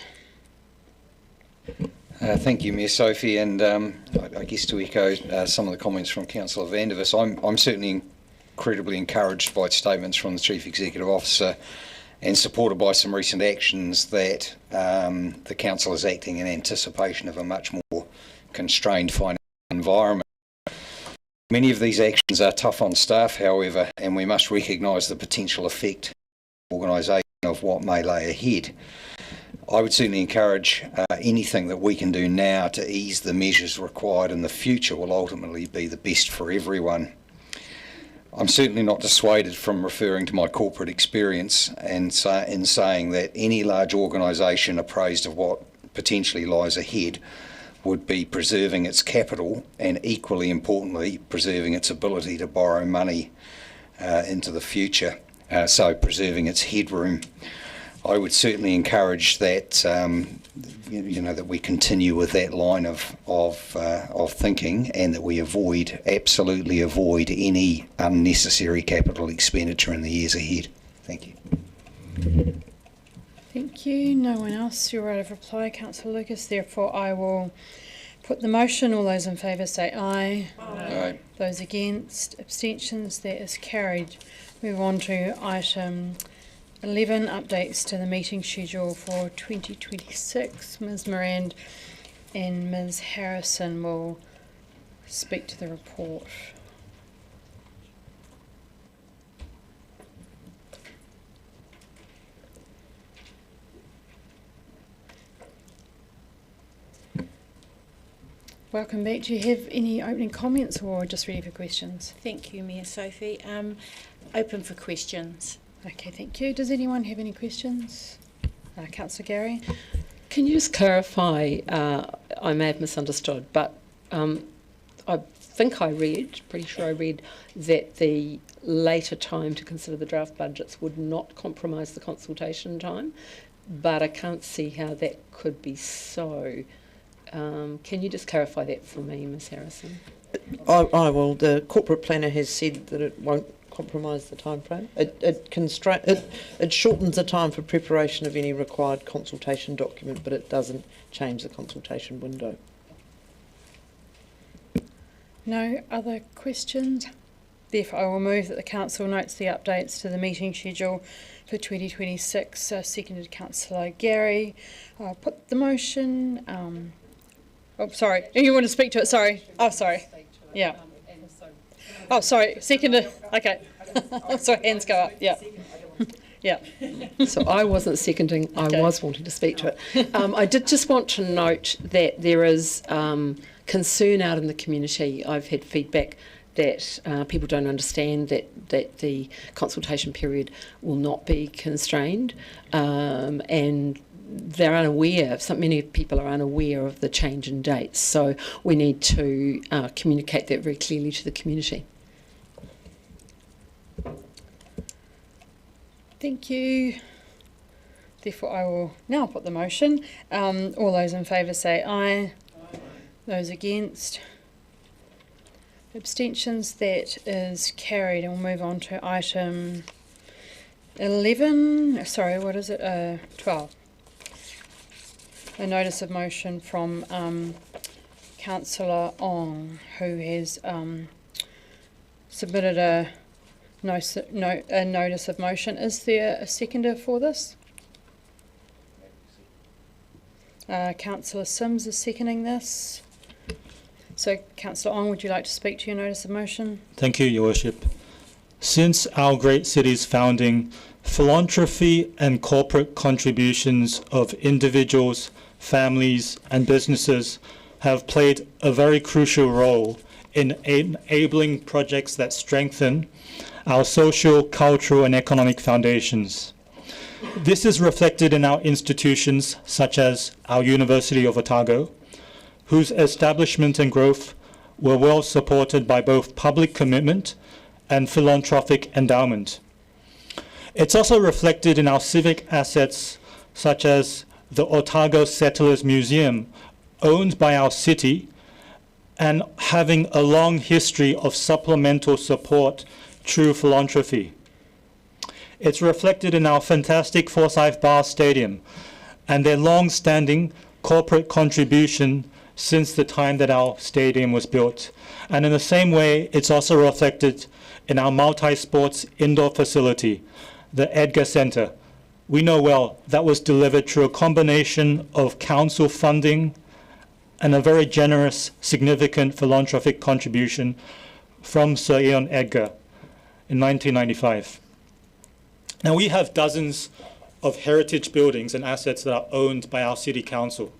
Thank you, Mayor Sophie, and I guess to echo some of the comments from Councillor Vandervis, I'm certainly incredibly encouraged by statements from the Chief Executive Officer and supported by some recent actions that the Council is acting in anticipation of a much more constrained financial environment. Many of these actions are tough on staff, however, and we must recognise the potential effect of organisation of what may lay ahead. I would certainly encourage anything that we can do now to ease the measures required in the future will ultimately be the best for everyone. I'm certainly not dissuaded from referring to my corporate experience and in saying that any large organisation appraised of what potentially lies ahead would be preserving its capital and, equally importantly, preserving its ability to borrow money into the future, so preserving its headroom. I would certainly encourage that that we continue with that line of thinking, and that we absolutely avoid any unnecessary capital expenditure in the years ahead. Thank you. Thank you. No one else. You're right of reply, Councillor Lucas. Therefore, I will put the motion. All those in favour say aye. Aye. Those against, abstentions. That is carried. Move on to item 11, updates to the meeting schedule for 2026. Ms Moran and Ms Harrison will speak to the report. Welcome back. Do you have any opening comments or just ready for questions? Thank you, Mayor Sophie. Open for questions. Okay, thank you. Does anyone have any questions? Councillor Gary? Can you just clarify, I may have misunderstood, but I think I read, pretty sure I read, that the later time to consider the draft budgets would not compromise the consultation time, but I can't see how that could be so. Can you just clarify that for me, Ms Harrison? I will. The corporate planner has said that it won't compromise the time frame. It shortens the time for preparation of any required consultation document, but it doesn't change the consultation window. No other questions? Therefore, I will move that the Council notes the updates to the meeting schedule for 2026. Seconded Councillor Gary. I'll put the motion. Oh, sorry. You want to speak to it? Sorry. Oh, sorry. Yeah. Oh, sorry. Seconded. Okay. Sorry, hands go up. Yeah. Yeah. So I wasn't seconding. I was wanting to speak to it. I did just want to note that there is concern out in the community. I've had feedback that people don't understand that the consultation period will not be constrained, and they're unaware. Many people are unaware of the change in dates. So we need to communicate that very clearly to the community. Thank you. Therefore, I will now put the motion. All those in favour say aye. Aye. Those against? Abstentions? That is carried. And we'll move on to item 11. Sorry, what is it? 12. A notice of motion from Councillor Ong, who has submitted a a notice of motion. Is there a seconder for this? Councillor Sims is seconding this. So, Councillor Ong, would you like to speak to your notice of motion? Thank you, Your Worship. Since our great city's founding, philanthropy and corporate contributions of individuals, families and businesses have played a very crucial role in enabling projects that strengthen our social, cultural and economic foundations. This is reflected in our institutions such as our University of Otago, whose establishment and growth were well supported by both public commitment and philanthropic endowment. It's also reflected in our civic assets such as the Otago Settlers Museum, owned by our city and having a long history of supplemental support through philanthropy. It's reflected in our fantastic Forsyth Bar Stadium and their long-standing corporate contribution since the time that our stadium was built. And in the same way, it's also reflected in our multi-sports indoor facility, the Edgar Centre. We know well that was delivered through a combination of council funding and a very generous, significant philanthropic contribution from Sir Ian Edgar in 1995. Now, we have dozens of heritage buildings and assets that are owned by our city council.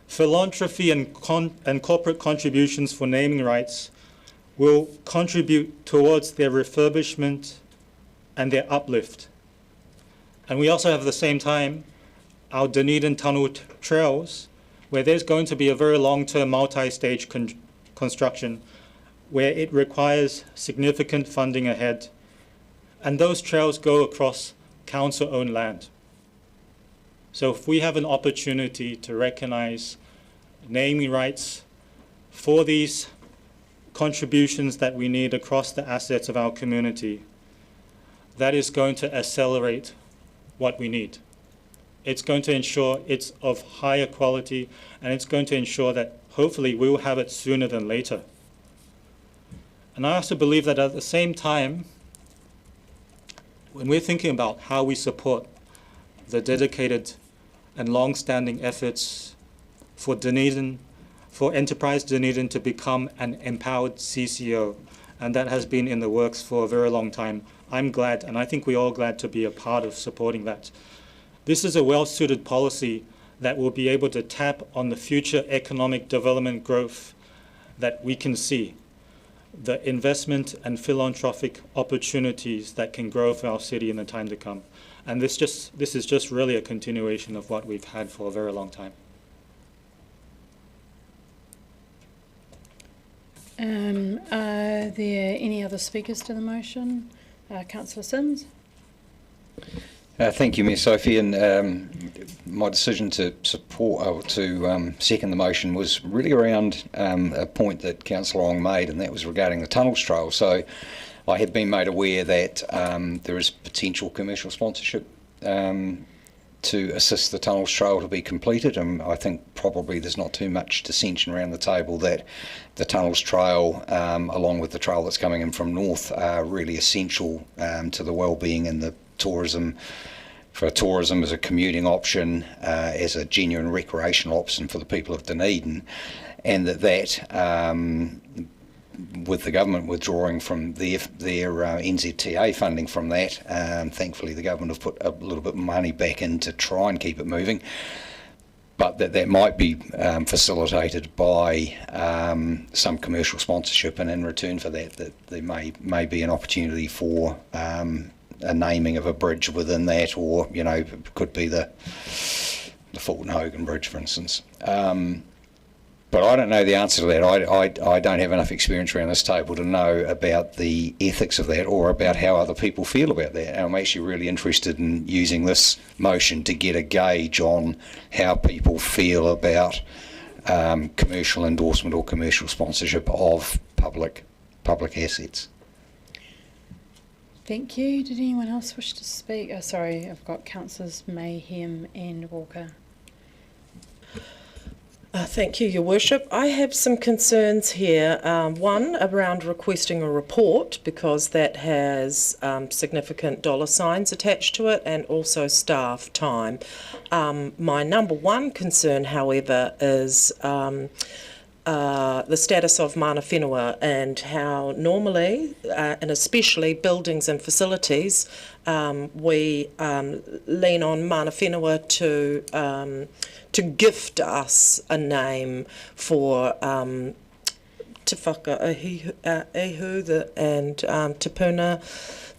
Philanthropy and corporate contributions for naming rights will contribute towards their refurbishment and their uplift. And we also have at the same time our Dunedin Tunnel trails, where there's going to be a very long-term multi-stage construction where it requires significant funding ahead. And those trails go across council-owned land. So if we have an opportunity to recognize naming rights for these contributions that we need across the assets of our community, that is going to accelerate what we need. It's going to ensure it's of higher quality, and it's going to ensure that hopefully we will have it sooner than later. And I also believe that at the same time, when we're thinking about how we support the dedicated and long-standing efforts for Dunedin, for Enterprise Dunedin to become an empowered CCO, and that has been in the works for a very long time, I'm glad, and I think we're all glad to be a part of supporting that. This is a well-suited policy that will be able to tap on the future economic development growth that we can see, the investment and philanthropic opportunities that can grow for our city in the time to come. And this is just really a continuation of what we've had for a very long time. Are there any other speakers to the motion? Councillor Sims. Thank you, Ms. Sophie. And my decision to support or to second the motion was really around a point that Councillor Ong made, and that was regarding the tunnels trail. So I have been made aware that there is potential commercial sponsorship to assist the tunnels trail to be completed, and I think probably there's not too much dissension around the table that the tunnels trail, along with the trail that's coming in from north, are really essential to the well-being and the tourism, for tourism as a commuting option, as a genuine recreational option for the people of Dunedin, and that with the government withdrawing from their NZTA funding from that, thankfully the government have put a little bit of money back in to try and keep it moving, but that might be facilitated by some commercial sponsorship, and in return for that there may be an opportunity for a naming of a bridge within that, or it could be the Fulton Hogan Bridge, for instance. But I don't know the answer to that. I don't have enough experience around this table to know about the ethics of that or about how other people feel about that. And I'm actually really interested in using this motion to get a gauge on how people feel about commercial endorsement or commercial sponsorship of public assets. Thank you. Did anyone else wish to speak? Oh, sorry, I've got Councillors Mayhem and Walker. Thank you, Your Worship. I have some concerns here. One, around requesting a report, because that has significant dollar signs attached to it, and also staff time. My number one concern, however, is the status of mana whenua, and how normally, and especially buildings and facilities, we lean on mana whenua to gift us a name for Te Whakaihu and Te Puna,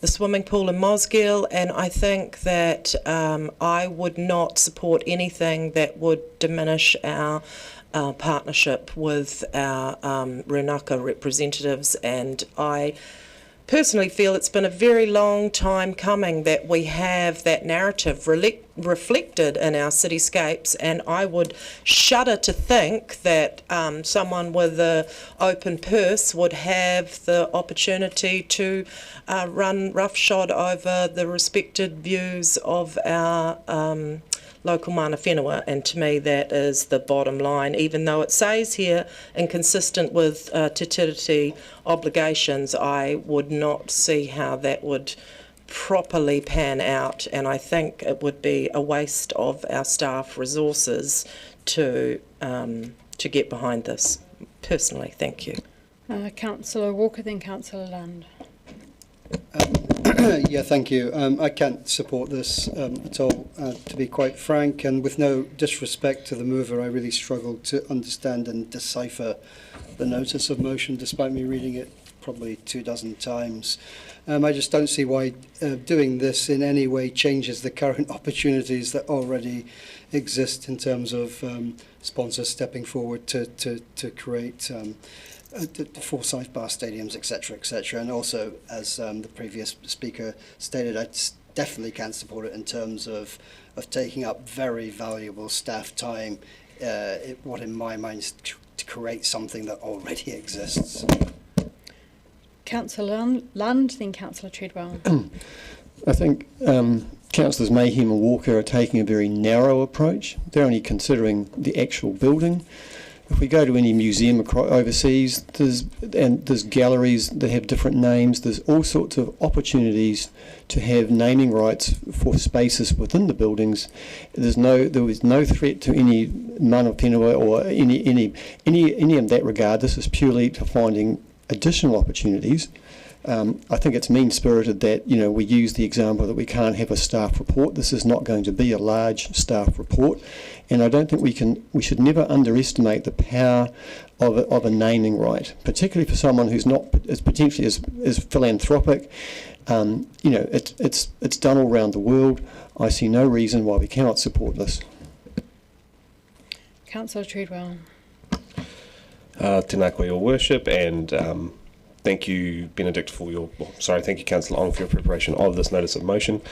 the swimming pool in Mosgiel, and I think that I would not support anything that would diminish our partnership with our Runaka representatives, and I personally feel it's been a very long time coming that we have that narrative reflected in our cityscapes, and I would shudder to think that someone with an open purse would have the opportunity to run roughshod over the respected views of our local mana whenua, and to me that is the bottom line, even though it says here, inconsistent with Te Tiriti obligations, I would not see how that would properly pan out, and I think it would be a waste of our staff resources to get behind this. Personally, thank you. Councillor Walker, then Councillor Lund. Yeah, thank you. I can't support this at all, to be quite frank, and with no disrespect to the mover, I really struggled to understand and decipher the notice of motion, despite me reading it probably 24 times. I just don't see why doing this in any way changes the current opportunities that already exist in terms of sponsors stepping forward to create the Forsyth Bar stadiums, etc., and also, as the previous speaker stated, I definitely can't support it in terms of taking up very valuable staff time, what in my mind is to create something that already exists. Councillor Lund, then Councillor Treadwell. I think Councillors Mayhem and Walker are taking a very narrow approach. They're only considering the actual building. If we go to any museum overseas, there's galleries that have different names. There's all sorts of opportunities to have naming rights for spaces within the buildings. There was no threat to any mana whenua or any of that regard. This is purely to finding additional opportunities. I think it's mean-spirited that we use the example that we can't have a staff report. This is not going to be a large staff report, and I don't think we should never underestimate the power of a naming right, particularly for someone who's not as potentially as philanthropic. It's done all around the world. I see no reason why we cannot support this. Councillor Treadwell. Tēnā koe, Your Worship, and thank you, Benedict, thank you, Councillor Ong, for your preparation of this notice of motion.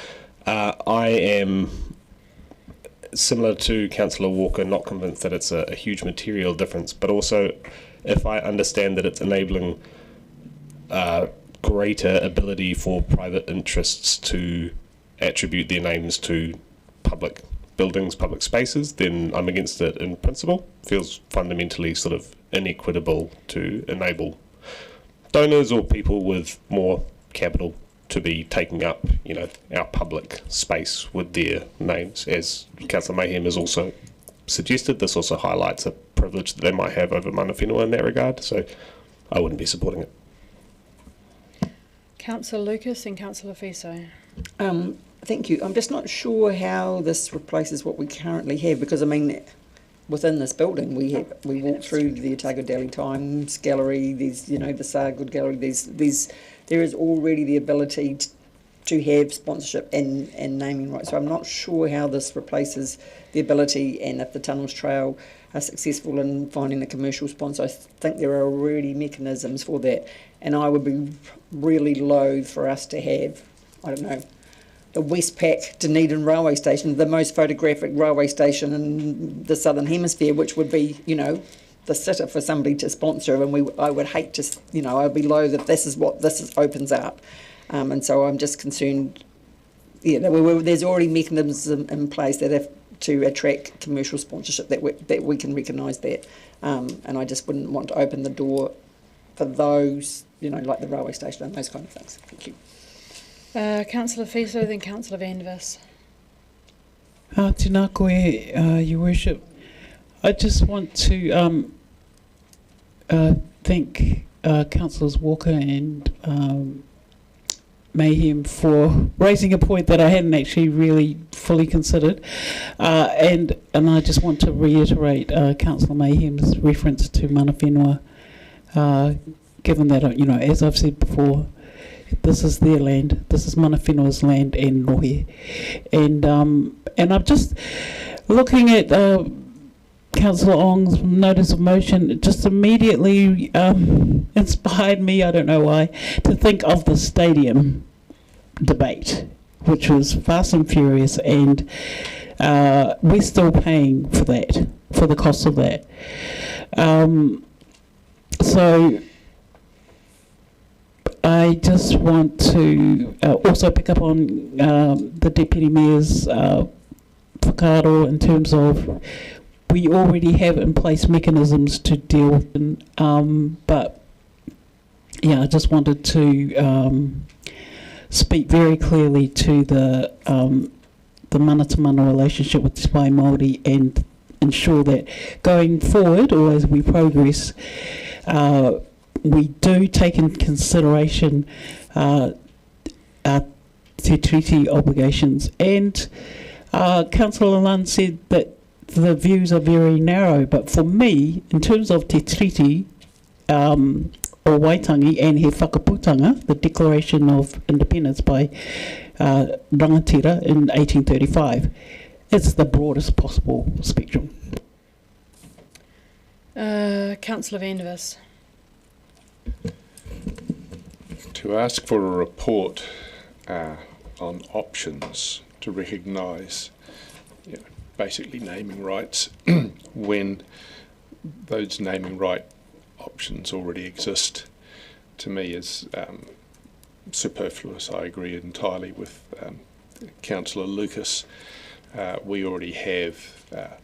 I am, similar to Councillor Walker, not convinced that it's a huge material difference, but also if I understand that it's enabling greater ability for private interests to attribute their names to public buildings, public spaces, then I'm against it in principle. Feels fundamentally sort of inequitable to enable donors or people with more capital to be taking up, our public space with their names. As Councillor Mayhem has also suggested, this also highlights a privilege that they might have over mana whenua in that regard, so I wouldn't be supporting it. Councillor Lucas and Councillor Fiso. Thank you. I'm just not sure how this replaces what we currently have, because within this building we walk through the Otago Daily Times gallery. There's the Sargood gallery. There is already the ability to have sponsorship and naming rights. So I'm not sure how this replaces the ability, and if the Tunnels Trail are successful in finding a commercial sponsor, I think there are already mechanisms for that. And I would be really loath for us to have, the Westpac Dunedin railway station, the most photographic railway station in the Southern Hemisphere, which would be, the sitter for somebody to sponsor. And I would hate to, I'd be loath if this is what opens up. And so I'm just concerned, there's already mechanisms in place that if to attract commercial sponsorship, that we can recognise that. And I just wouldn't want to open the door for those, like the railway station and those kind of things. Thank you. Councillor Fiso, then Councillor Vandervis. Tēnā koe, Your Worship. I just want to thank Councillors Walker and Mayhem for raising a point that I hadn't actually really fully considered, and I just want to reiterate Councillor Mayhem's reference to mana whenua, given that, as I've said before, this is their land, this is mana whenua's land and nohe, and I'm just looking at Councillor Ong's notice of motion. It just immediately inspired me, I don't know why, to think of the stadium debate, which was fast and furious, and we're still paying for that, for the cost of that. So I just want to also pick up on the Deputy Mayor's whakaaro in terms of we already have in place mechanisms to deal with them, but yeah, I just wanted to speak very clearly to the mana-to-mana relationship with Te Pai Māori and ensure that going forward, or as we progress, we do take into consideration our te treaty obligations. And Councillor Lunn said that the views are very narrow, but for me, in terms of te treaty o Waitangi and he whakaputanga, the Declaration of Independence by Rangatira in 1835, it's the broadest possible spectrum. Councillor Vandervis. To ask for a report on options to recognise basically naming rights when those naming right options already exist, to me is superfluous. I agree entirely with Councillor Lucas. We already have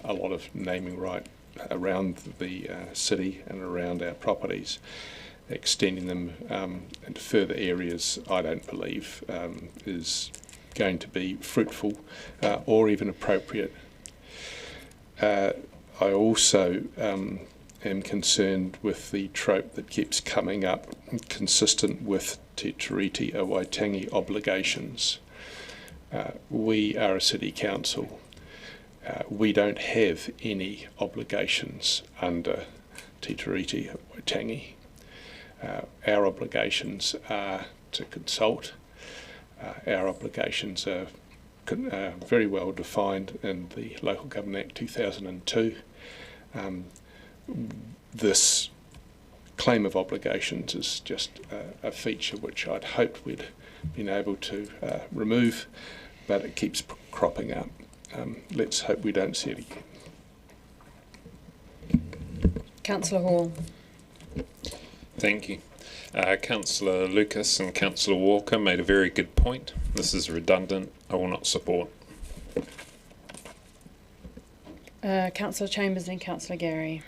a lot of naming right around the city and around our properties. Extending them into further areas, I don't believe is going to be fruitful or even appropriate. I also am concerned with the trope that keeps coming up, consistent with Te Tiriti o Waitangi obligations. We are a city council. We don't have any obligations under Te Tiriti o Waitangi. Our obligations are to consult. Our obligations are very well defined in the Local Government Act 2002. This claim of obligations is just a feature which I'd hoped we'd been able to remove, but it keeps cropping up. Let's hope we don't see it again. Councillor Hall. Thank you. Councillor Lucas and Councillor Walker made a very good point. This is redundant. I will not support. Councillor Chambers and Councillor Gary.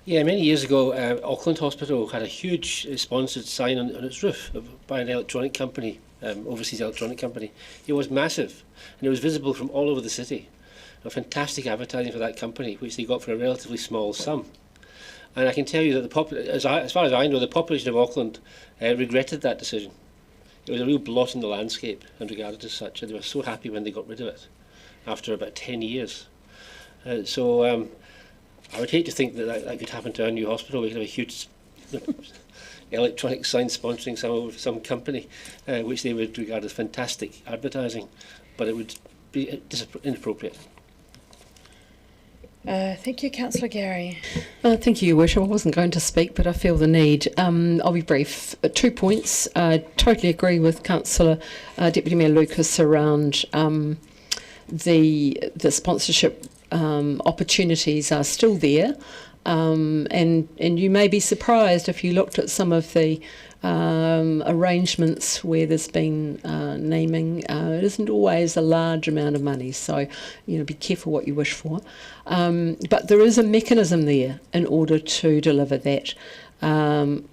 Yeah, many years ago, Auckland Hospital had a huge sponsored sign on its roof by an electronic company, overseas electronic company. It was massive, and it was visible from all over the city. A fantastic advertising for that company, which they got for a relatively small sum. And I can tell you that as far as I know, the population of Auckland regretted that decision. It was a real blot in the landscape and regarded as such, and they were so happy when they got rid of it after about 10 years. So I would hate to think that could happen to our new hospital. We could have a huge electronic sign sponsoring some company, which they would regard as fantastic advertising, but it would be inappropriate. Thank you, Councillor Gary. Thank you, Your Worship. I wasn't going to speak, but I feel the need. I'll be brief. 2 points. I totally agree with Councillor Deputy Mayor Lucas around the sponsorship opportunities are still there. And you may be surprised if you looked at some of the arrangements where there's been naming. It isn't always a large amount of money, so be careful what you wish for. But there is a mechanism there in order to deliver that.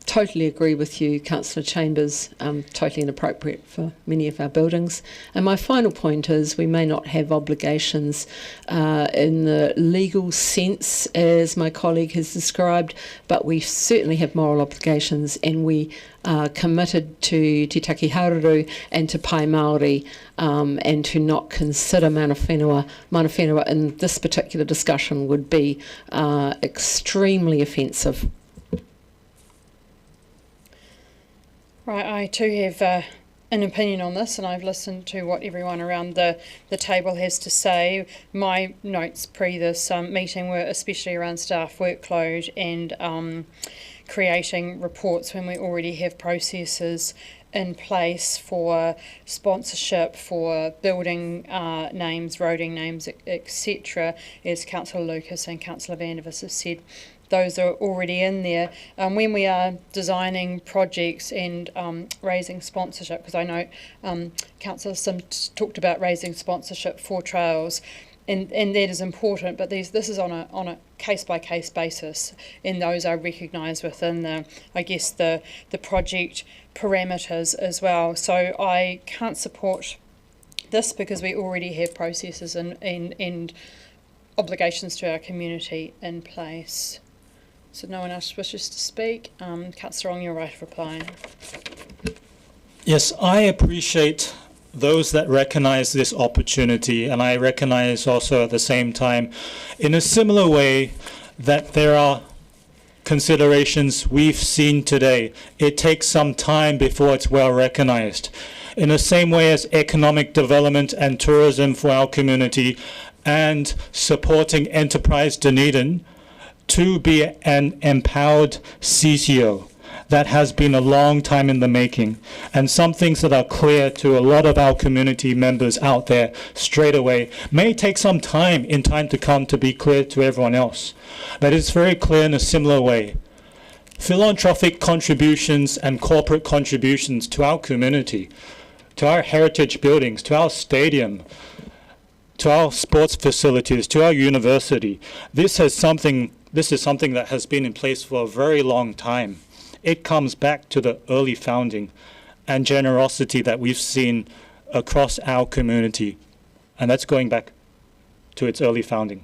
Totally agree with you, Councillor Chambers, totally inappropriate for many of our buildings. And my final point is we may not have obligations in the legal sense as my colleague has described, but we certainly have moral obligations, and we are committed to Te Taki Haururu and to Pai Māori, and to not consider mana whenua. Mana whenua in this particular discussion would be extremely offensive. Right, I too have an opinion on this, and I've listened to what everyone around the table has to say. My notes pre this meeting were especially around staff workload and creating reports when we already have processes in place for sponsorship, for building names, roading names, etc. As Councillor Lucas and Councillor Vandervis have said, those are already in there. When we are designing projects and raising sponsorship, because I know Councillor Sim talked about raising sponsorship for trails, and that is important, but this is on a case-by-case basis, and those are recognised within the project parameters as well. So I can't support this because we already have processes and obligations to our community in place. So no one else wishes to speak. Councillor Ong, your right of reply. Yes, I appreciate those that recognise this opportunity, and I recognise also at the same time, in a similar way, that there are considerations we've seen today. It takes some time before it's well recognised. In the same way as economic development and tourism for our community and supporting Enterprise Dunedin to be an empowered CCO. That has been a long time in the making, and some things that are clear to a lot of our community members out there straight away may take some time to come to be clear to everyone else. But it's very clear in a similar way. Philanthropic contributions and corporate contributions to our community, to our heritage buildings, to our stadium, to our sports facilities, to our university. This is something that has been in place for a very long time. It comes back to the early founding and generosity that we've seen across our community. And that's going back to its early founding.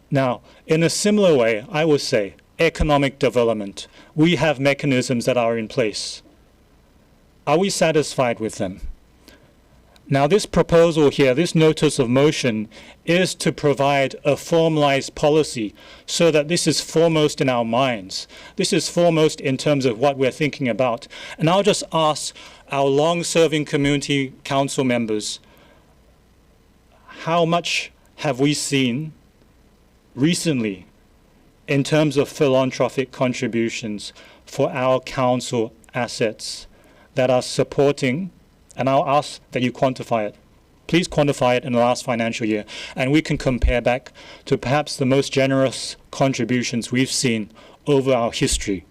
Now, in a similar way, I would say economic development. We have mechanisms that are in place. Are we satisfied with them? Now, this proposal here, this notice of motion, is to provide a formalized policy so that this is foremost in our minds. This is foremost in terms of what we're thinking about. And I'll just ask our long-serving community council members, how much have we seen recently in terms of philanthropic contributions for our council assets that are supporting? And I'll ask that you quantify it. Please quantify it in the last financial year. And we can compare back to perhaps the most generous contributions we've seen over our history.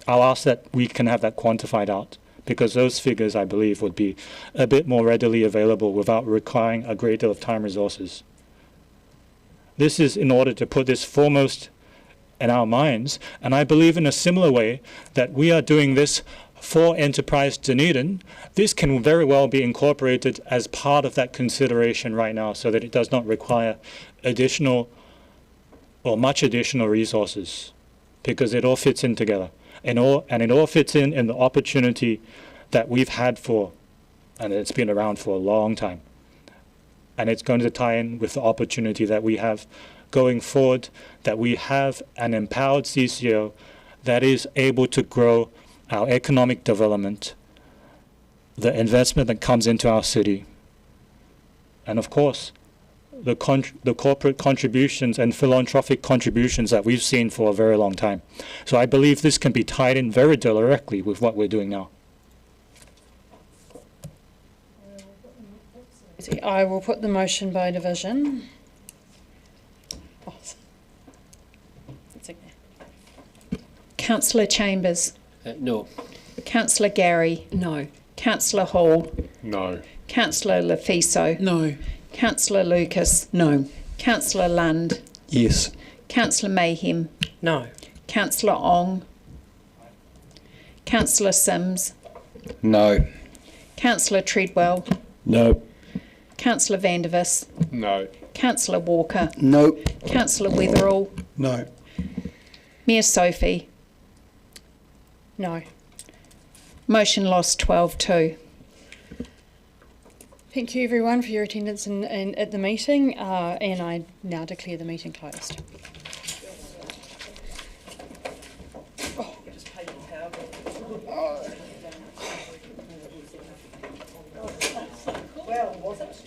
I'll ask that we can have that quantified out, because those figures, I believe, would be a bit more readily available without requiring a great deal of time resources. This is in order to put this foremost in our minds. And I believe in a similar way that we are doing this for Enterprise Dunedin. This can very well be incorporated as part of that consideration right now, so that it does not require additional or much additional resources, because it all fits in together. And it all fits in the opportunity that we've had for, and it's been around for a long time. And it's going to tie in with the opportunity that we have going forward, that we have an empowered CCO that is able to grow our economic development, the investment that comes into our city, and of course, the corporate contributions and philanthropic contributions that we've seen for a very long time. So I believe this can be tied in very directly with what we're doing now. I will put the motion by division. Councillor Chambers. No. Councillor Gary. No. Councillor Hall. No. Councillor Lefiso. No. Councillor Lucas. No. Councillor Lund. Yes. Councillor Mayhem. No. Councillor Ong. Councillor Sims. No. Councillor Treadwell. No. Councillor Vandervis. No. Councillor Walker. No. Councillor Weatherall. No. Mayor Sophie. No. Motion lost 12-2. Thank you everyone for your attendance at the meeting, and I now declare the meeting closed. Well, was it?